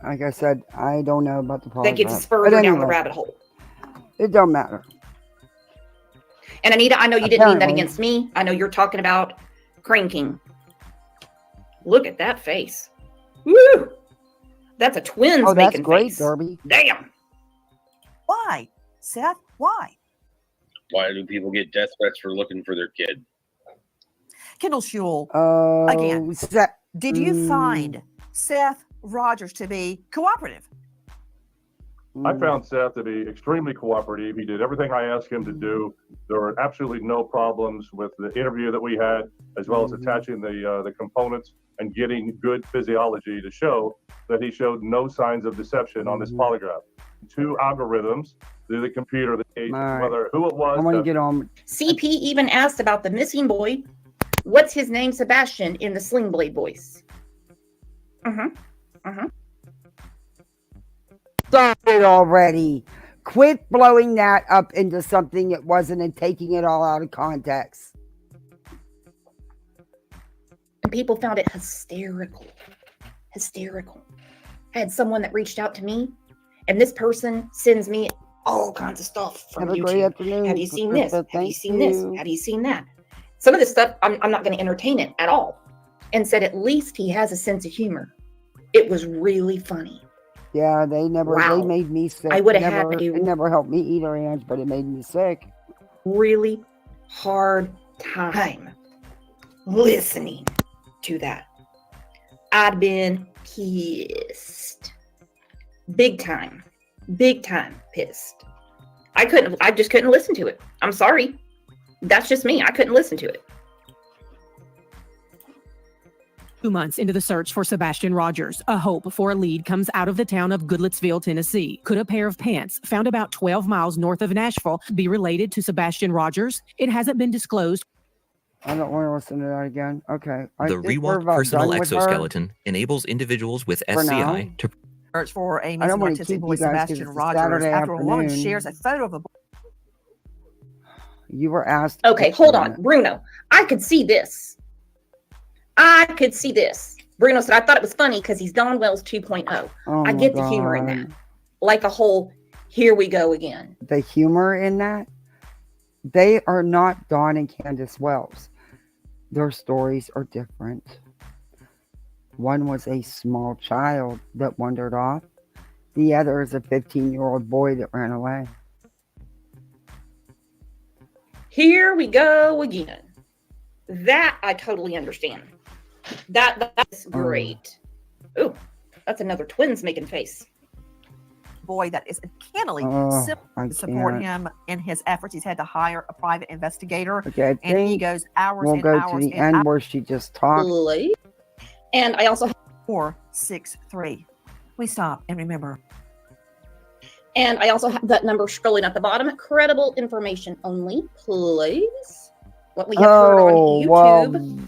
Like I said, I don't know about the polygraph. That gets us further down the rabbit hole. It don't matter. And Anita, I know you didn't mean that against me. I know you're talking about cranking. Look at that face. Woo! That's a twins making face. That's great, Derby. Damn. Why, Seth? Why? Why do people get death threats for looking for their kid? Kendall Schewel, again, did you find Seth Rogers to be cooperative? I found Seth to be extremely cooperative. He did everything I asked him to do. There were absolutely no problems with the interview that we had, as well as attaching the components and getting good physiology to show that he showed no signs of deception on this polygraph. 2 algorithms through the computer that gauge whether who it was. I want to get on. CP even asked about the missing boy. What's his name, Sebastian, in the Sling Blade voice? Stop it already. Quit blowing that up into something it wasn't and taking it all out of context. And people found it hysterical. Hysterical. I had someone that reached out to me, and this person sends me all kinds of stuff from Have a YouTube. great afternoon. Have you seen this? Have you Thank seen this? you. Have you seen that? Some of this stuff, I'm not going to entertain it at all. And said, at least he has a sense of humor. It was really funny. Yeah, they made me sick. I would have had it never helped me either, Ange, but it made me sick. Really hard time listening to that. I'd been pissed. Big time pissed. I just couldn't listen to it. I'm sorry. That's just me. I couldn't listen to it. 2 months into the search for Sebastian Rogers, a hope for a lead comes out of the town of Goodlettsville, Tennessee. Could a pair of pants found about 12 miles north of Nashville be related to Sebastian Rogers? It hasn't been disclosed. I don't want to listen to that again. Okay. The Rewalk personal exoskeleton enables individuals with SCI to search for a missing autistic boy, Sebastian Rogers, after a woman shares a photo of a boy. You were asked. Okay, hold on. Bruno, I could see this. Bruno said, I thought it was funny because he's Don Wells 2.0. I get the humor in that. Like a whole, here we go again. The humor in that? They are not Don and Candace Wells. Their stories are different. One was a small child that wandered off. The other is a 15-year-old boy that ran away. Here we go again. That I totally understand. That's great. Ooh, that's another twins making face. Boy that is uncannily simple to support him in his efforts. He's had to hire a private investigator. Okay, and he goes hours we'll and go hours to the end where she just talked. And I also 463. We stop and remember. And I also have that number scrolling at the bottom. Credible information only, please. What we have heard on YouTube.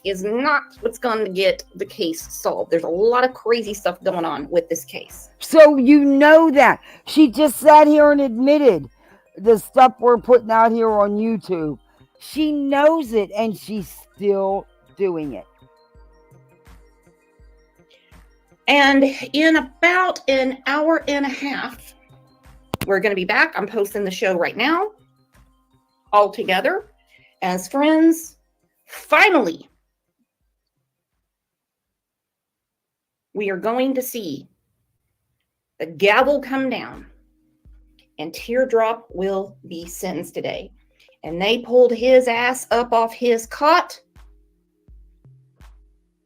is not what's going to get the case solved. There's a lot of crazy stuff going on with this case. So you know that. She just sat here and admitted the stuff we're putting out here on YouTube. She knows it and she's still doing it. And in about an hour and a half, we're going to be back. I'm posting the show right now, all together as friends. Finally, we are going to see the gavel come down and Teardrop will be sentenced today. And they pulled his ass up off his cot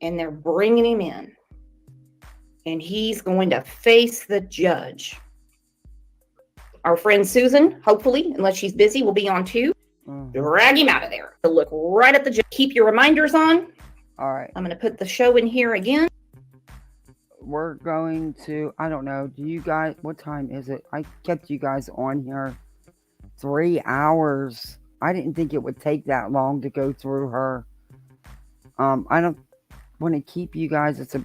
and they're bringing him in. And he's going to face the judge. Our friend Susan, hopefully, unless she's busy, will be on too. Drag him out of there. To look right at the judge. Keep your reminders on. All right. I'm going to put the show in here again. We're going to, I don't know, do you guys, what time is it? I kept you guys on here 3 hours. I didn't think it would take that long to go through her. I don't want to keep you guys. It's a,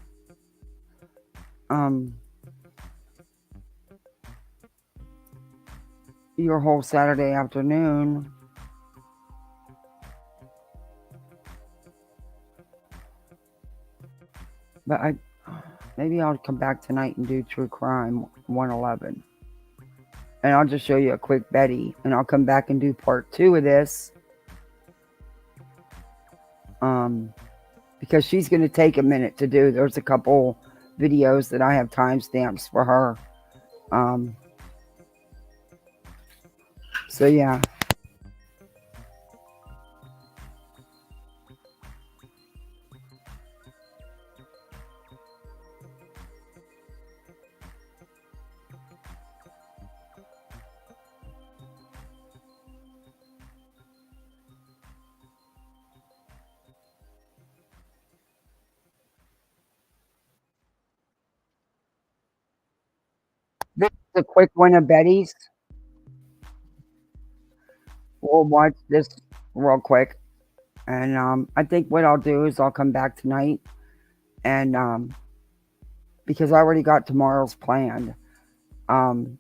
your whole Saturday afternoon. But maybe I'll come back tonight and do True Crime 111. And I'll just show you a quick Betty. And I'll come back and do part 2 of this. Because she's going to take a minute to do. There's a couple videos that I have timestamps for her. So yeah. This is a quick one of Betty's. We'll watch this real quick. And I think what I'll do is I'll come back tonight. And because I already got tomorrow's planned. And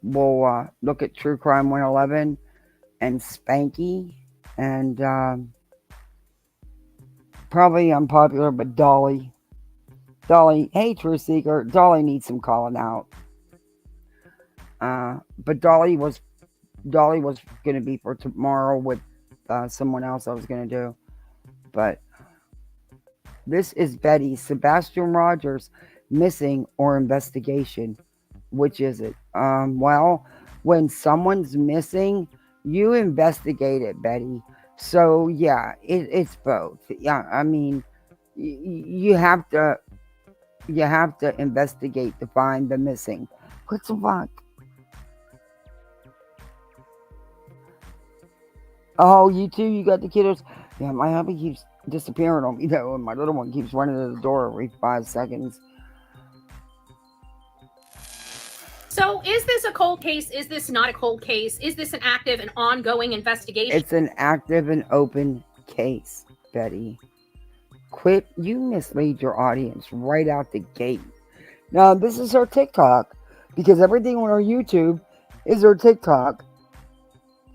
we'll look at True Crime 111 and Spanky. And probably unpopular, but Dolly. Dolly, hey, True Seeker. Dolly needs some calling out. But Dolly was going to be for tomorrow with someone else I was going to do. But this is Betty. Sebastian Rogers, missing or investigation. Which is it? Well, when someone's missing, you investigate it, Betty. So, yeah, it's both. Yeah, I mean, you have to investigate to find the missing. What the fuck? Oh, you too? You got the kiddos? Yeah, my hubby keeps disappearing on me, though, and my little one keeps running to the door every 5 seconds. So is this a cold case? Is this not a cold case? Is this an active and ongoing investigation? It's an active and open case, Betty. Quit. You mislead your audience right out the gate. Now, this is her TikTok, because everything on her YouTube is her TikTok.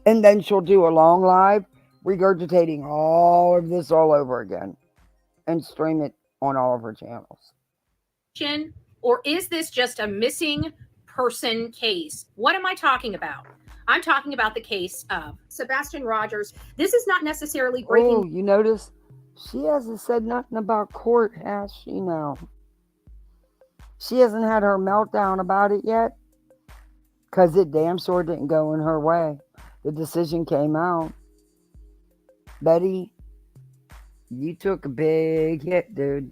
And then she'll do a long live regurgitating all of this all over again and stream it on all of her channels. Or is this just a missing person case? What am I talking about? I'm talking about the case of Sebastian Rogers. This is not necessarily breaking. Oh, you notice she hasn't said nothing about court, has she now? She hasn't had her meltdown about it yet, because it damn sure didn't go in her way. The decision came out. Betty, you took a big hit, dude.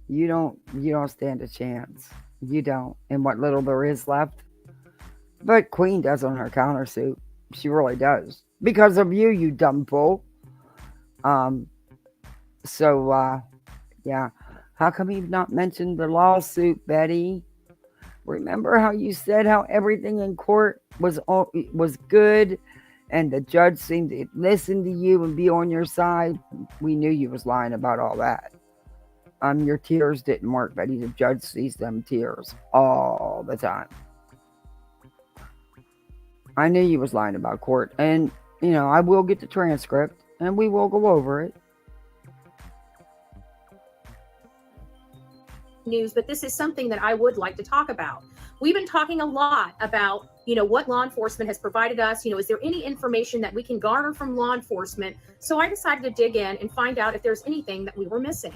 You don't stand a chance. You don't. And what little there is left. But Queen does on her countersuit. She really does. Because of you, you dumb fool. Yeah. How come you've not mentioned the lawsuit, Betty? Remember how you said how everything in court was good and the judge seemed to listen to you and be on your side, we knew you was lying about all that. Your tears didn't work, Betty. The judge sees them tears all the time. I knew you was lying about court, and I will get the transcript and we will go over it. News, but this is something that I would like to talk about. We've been talking a lot about, what law enforcement has provided us. Is there any information that we can garner from law enforcement? So I decided to dig in and find out if there's anything that we were missing.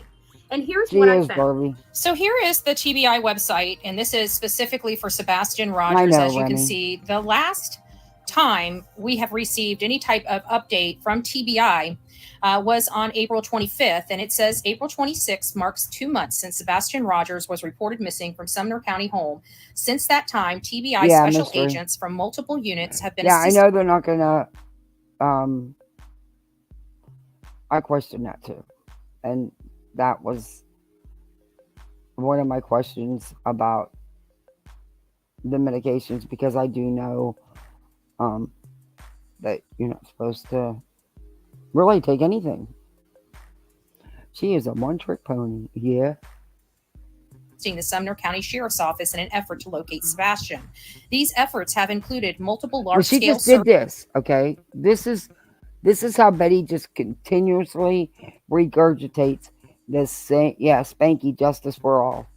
And here's what I found. Barbie. So here is the TBI website, and this is specifically for Sebastian Rogers. As you can see, the last time we have received any type of update from TBI was on April 25th, and it says April 26th marks 2 months since Sebastian Rogers was reported missing from Sumner County home. Since that time, TBI special agents from multiple units have been I know they're not gonna I question that too, and that was one of my questions about the medications, because I do know that you're not supposed to really take anything. She is a one-trick pony. Yeah. The Sumner County Sheriff's Office in an effort to locate Sebastian. These efforts have included multiple large-scale. She just did this. Okay, this is how Betty just continuously regurgitates this same. Yeah, Spanky, justice for all.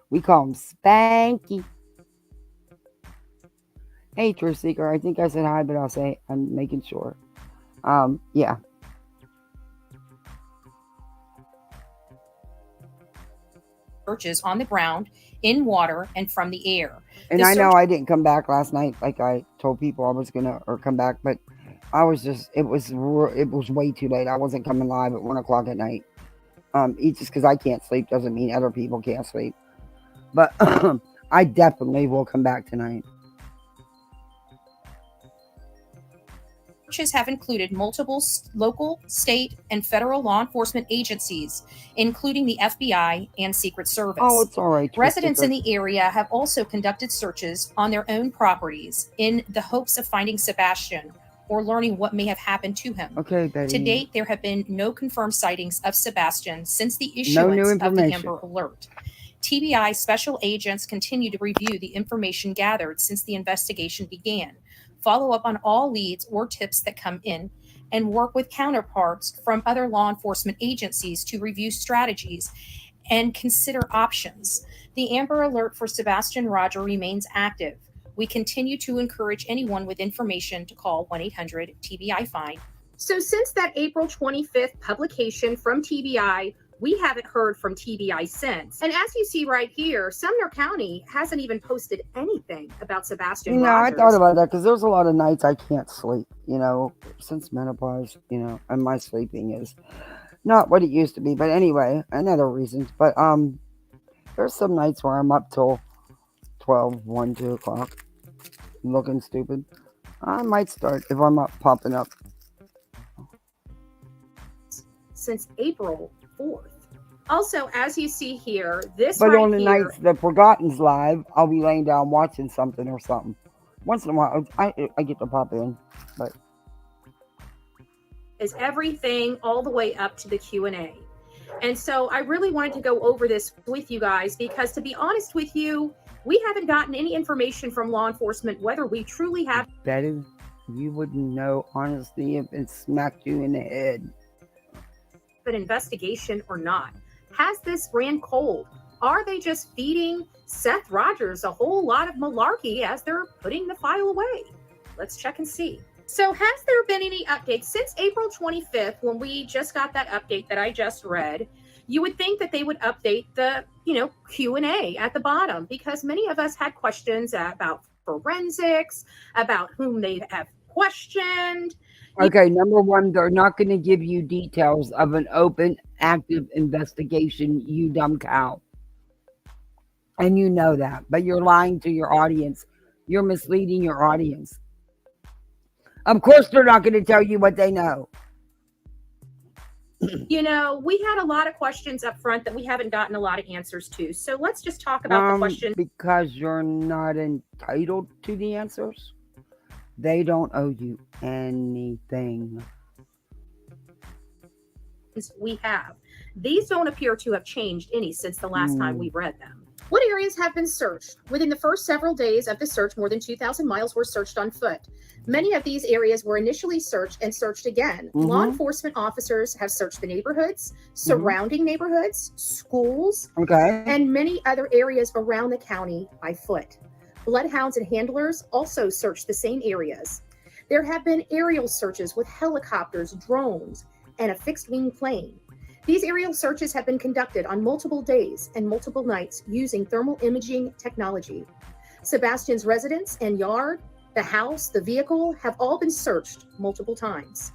We call him Spanky. Hey, Truth Seeker. I think I said hi, but I'll say I'm making sure. Yeah. Searches on the ground, in water, and from the air. And I know I didn't come back last night like I told people I was gonna come back, but I was just it was way too late. I wasn't coming live at 1 o'clock at night. Just because I can't sleep doesn't mean other people can't sleep. But I definitely will come back tonight. Searches have included multiple local, state, and federal law enforcement agencies, including the FBI and Secret Service. Oh, it's all right. Residents in the area have also conducted searches on their own properties in the hopes of finding Sebastian or learning what may have happened to him. Okay, Betty. To date, there have been no confirmed sightings of Sebastian since the issuance of the Amber Alert. TBI special agents continue to review the information gathered since the investigation began, follow up on all leads or tips that come in, and work with counterparts from other law enforcement agencies to review strategies and consider options. The Amber Alert for Sebastian Roger remains active. We continue to encourage anyone with information to call 1-800-TBI-FIND. So since that April 25th publication from TBI, we haven't heard from TBI since. And as you see right here, Sumner County hasn't even posted anything about Sebastian Rogers. I thought about that because there's a lot of nights I can't sleep, since menopause, and my sleeping is not what it used to be. But anyway, and other reasons. But there's some nights where I'm up till 12, 1, 2 o'clock looking stupid. I might start if I'm up popping up. Since April 4th. Also, as you see here, But on the nights the Forgotten's live, I'll be laying down watching something or something. Once in a while, I get to pop in, but is everything all the way up to the Q&A. And so I really wanted to go over this with you guys because, to be honest with you, we haven't gotten any information from law enforcement whether we truly have. Betty, you wouldn't know, honestly, if it smacked you in the head. An investigation or not. Has this ran cold? Are they just feeding Seth Rogers a whole lot of malarkey as they're putting the file away? Let's check and see. So has there been any updates since April 25th when we just got that update that I just read? You would think that they would update the, Q&A at the bottom, because many of us had questions about forensics, about whom they have questioned. Okay, number one, they're not going to give you details of an open, active investigation, you dumb cow. And you know that, but you're lying to your audience. You're misleading your audience. Of course, they're not going to tell you what they know. We had a lot of questions up front that we haven't gotten a lot of answers to. So let's just talk about the question. Because you're not entitled to the answers. They don't owe you anything. We have. These don't appear to have changed any since the last time we've read them. What areas have been searched? Within the first several days of the search, more than 2,000 miles were searched on foot. Many of these areas were initially searched and searched again. Law enforcement officers have searched the neighborhoods, surrounding neighborhoods, schools, and many other areas around the county by foot. Bloodhounds and handlers also searched the same areas. There have been aerial searches with helicopters, drones, and a fixed-wing plane. These aerial searches have been conducted on multiple days and multiple nights using thermal imaging technology. Sebastian's residence and yard, the house, the vehicle have all been searched multiple times.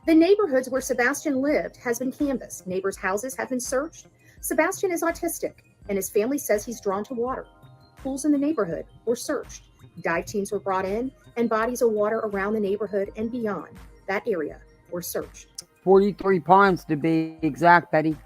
The neighborhoods where Sebastian lived has been canvassed. Neighbors' houses have been searched. Sebastian is autistic, and his family says he's drawn to water. Pools in the neighborhood were searched. Dive teams were brought in, and bodies of water around the neighborhood and beyond that area were searched. 43 ponds to be exact, Betty.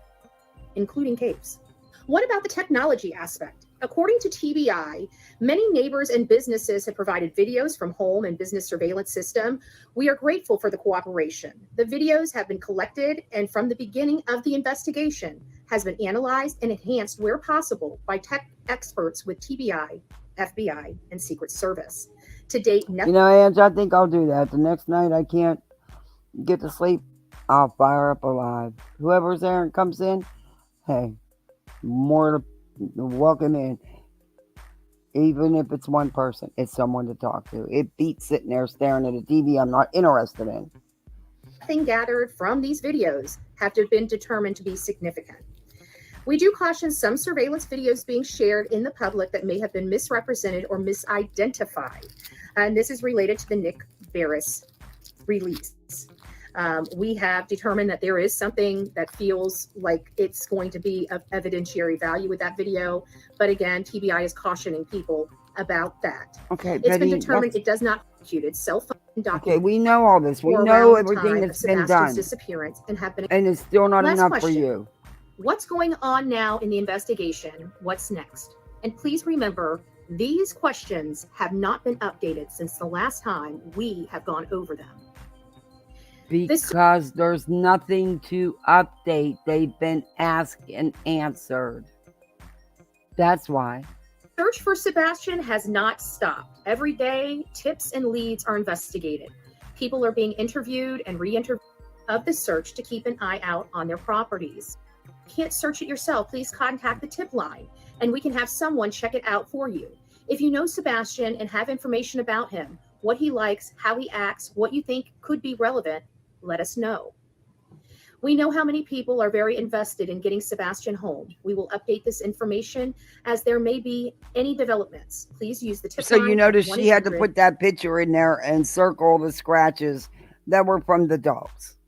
Including caves. What about the technology aspect? According to TBI, many neighbors and businesses have provided videos from home and business surveillance system. We are grateful for the cooperation. The videos have been collected and from the beginning of the investigation has been analyzed and enhanced where possible by tech experts with TBI, FBI, and Secret Service. To date, nothing. You know, Ange, I think I'll do that. The next night I can't get to sleep, I'll fire up a live. Whoever's there and comes in, hey, more to welcome in. Even if it's one person, it's someone to talk to. It beats sitting there staring at a TV I'm not interested in. Nothing gathered from these videos have been determined to be significant. We do caution some surveillance videos being shared in the public that may have been misrepresented or misidentified. And this is related to the Nick Barris release. We have determined that there is something that feels like it's going to be of evidentiary value with that video. But again, TBI is cautioning people about that. Okay, It's Betty, been determined it does not execute its cell phone document. Okay, we know all this. We know everything that's been done. Disappearance and have been. And it's still not Last enough question. for you. What's going on now in the investigation? What's next? And please remember, these questions have not been updated since the last time we have gone over them. Because there's nothing to update. They've been asked and answered. That's why. Search for Sebastian has not stopped. Every day, tips and leads are investigated. People are being interviewed and re-interviewed of the search to keep an eye out on their properties. If you can't search it yourself, please contact the tip line and we can have someone check it out for you. If you know Sebastian and have information about him, what he likes, how he acts, what you think could be relevant, let us know. We know how many people are very invested in getting Sebastian home. We will update this information as there may be any developments. Please use the tip line. So you notice she had to put that picture in there and circle the scratches that were from the dogs.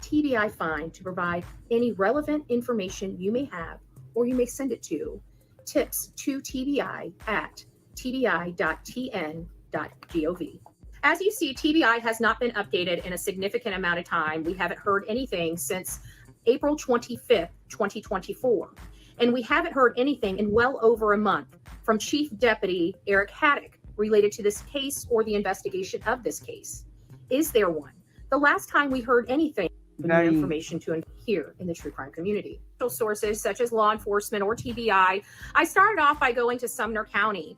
TBI fine to provide any relevant information you may have, or you may send it to tips to TBI at tbi.tn.gov. As you see, TBI has not been updated in a significant amount of time. We haven't heard anything since April 25th, 2024. And we haven't heard anything in well over a month from Chief Deputy Eric Haddock related to this case or the investigation of this case. Is there one? The last time we heard anything, new information to here in the true crime community. Sources such as law enforcement or TBI. I started off by going to Sumner County.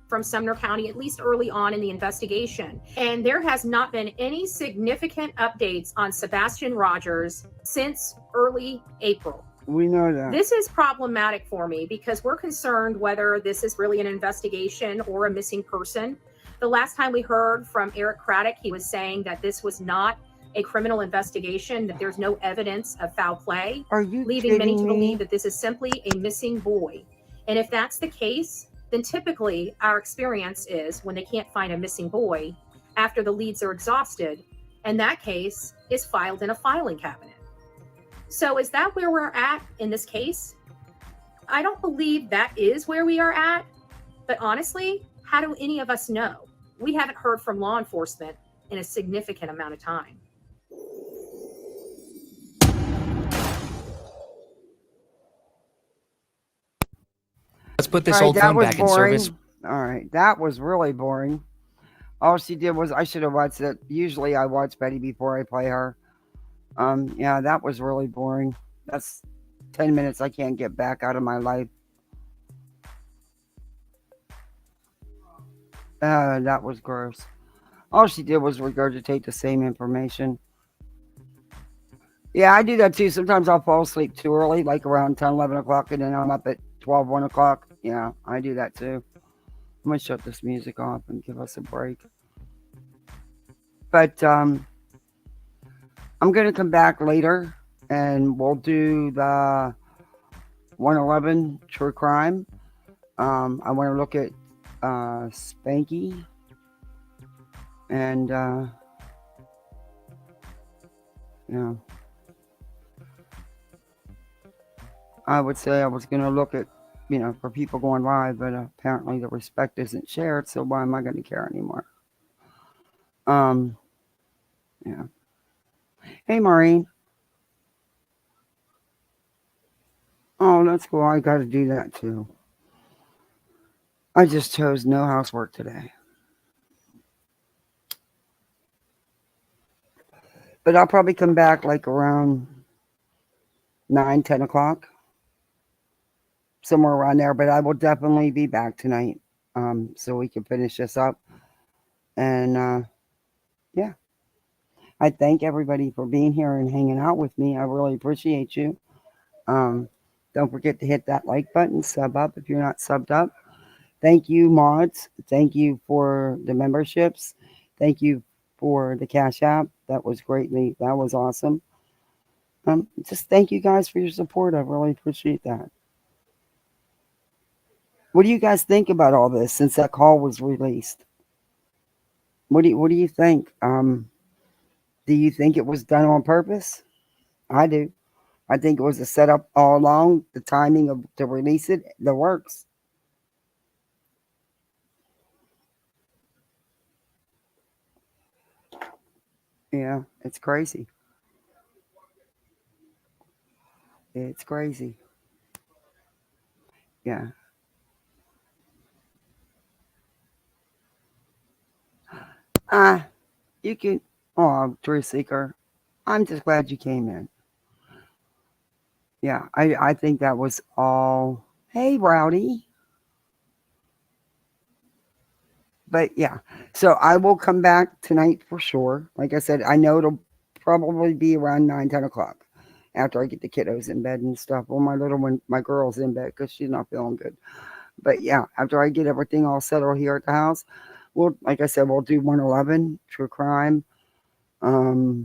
From Sumner County, at least early on in the investigation. And there has not been any significant updates on Sebastian Rogers since early April. We know that. This is problematic for me because we're concerned whether this is really an investigation or a missing person. The last time we heard from Eric Craddock, he was saying that this was not a criminal investigation, that there's no evidence of foul play. Are you leaving many to kidding me? believe that this is simply a missing boy. And if that's the case, then typically our experience is when they can't find a missing boy after the leads are exhausted, and that case is filed in a filing cabinet. So is that where we're at in this case? I don't believe that is where we are at, but honestly, how do any of us know? We haven't heard from law enforcement in a significant amount of time. Let's put this All right, old that phone was back in boring. service. All right, that was really boring. All she did was, I should have watched it. Usually I watch Betty before I play her. Yeah, that was really boring. That's 10 minutes I can't get back out of my life. That was gross. All she did was regurgitate the same information. Yeah, I do that too. Sometimes I'll fall asleep too early, like around 10, 11 o'clock, and then I'm up at 12, 1 o'clock. Yeah, I do that too. I'm going to shut this music off and give us a break. But I'm going to come back later and we'll do the 111 True Crime. I want to look at Spanky. And, yeah. I would say I was going to look at, for people going live, but apparently the respect isn't shared, so why am I going to care anymore? Yeah. Hey, Maureen. Oh, that's cool. I got to do that too. I just chose no housework today. But I'll probably come back like around 9, 10 o'clock. Somewhere around there. But I will definitely be back tonight. So we can finish this up. And yeah. I thank everybody for being here and hanging out with me. I really appreciate you. Don't forget to hit that like button, sub up if you're not subbed up. Thank you, mods. Thank you for the memberships. Thank you for the Cash App. That was awesome. Just thank you guys for your support. I really appreciate that. What do you guys think about all this since that call was released? What do you think? Do you think it was done on purpose? I do. I think it was a setup all along. The timing to release it, the works. Yeah, it's crazy. It's crazy. Yeah. You can. Oh, Truth Seeker. I'm just glad you came in. Yeah, I think that was all. Hey, Rowdy. But yeah, so I will come back tonight for sure. Like I said, I know it'll probably be around 9, 10 o'clock after I get the kiddos in bed and stuff. Well, my girl's in bed because she's not feeling good. But yeah, after I get everything all settled here at the house, like I said, we'll do 111 True Crime. I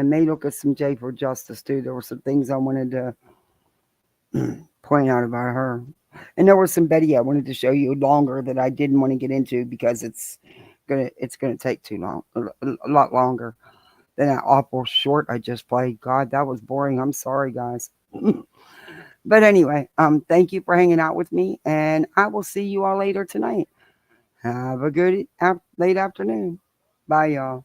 may look at some J for Justice too. There were some things I wanted to point out about her. And there was some Betty I wanted to show you longer that I didn't want to get into because it's gonna take too long, a lot longer than that awful short I just played. God, that was boring. I'm sorry, guys. But anyway, thank you for hanging out with me, and I will see you all later tonight. Have a good late afternoon. Bye, y'all.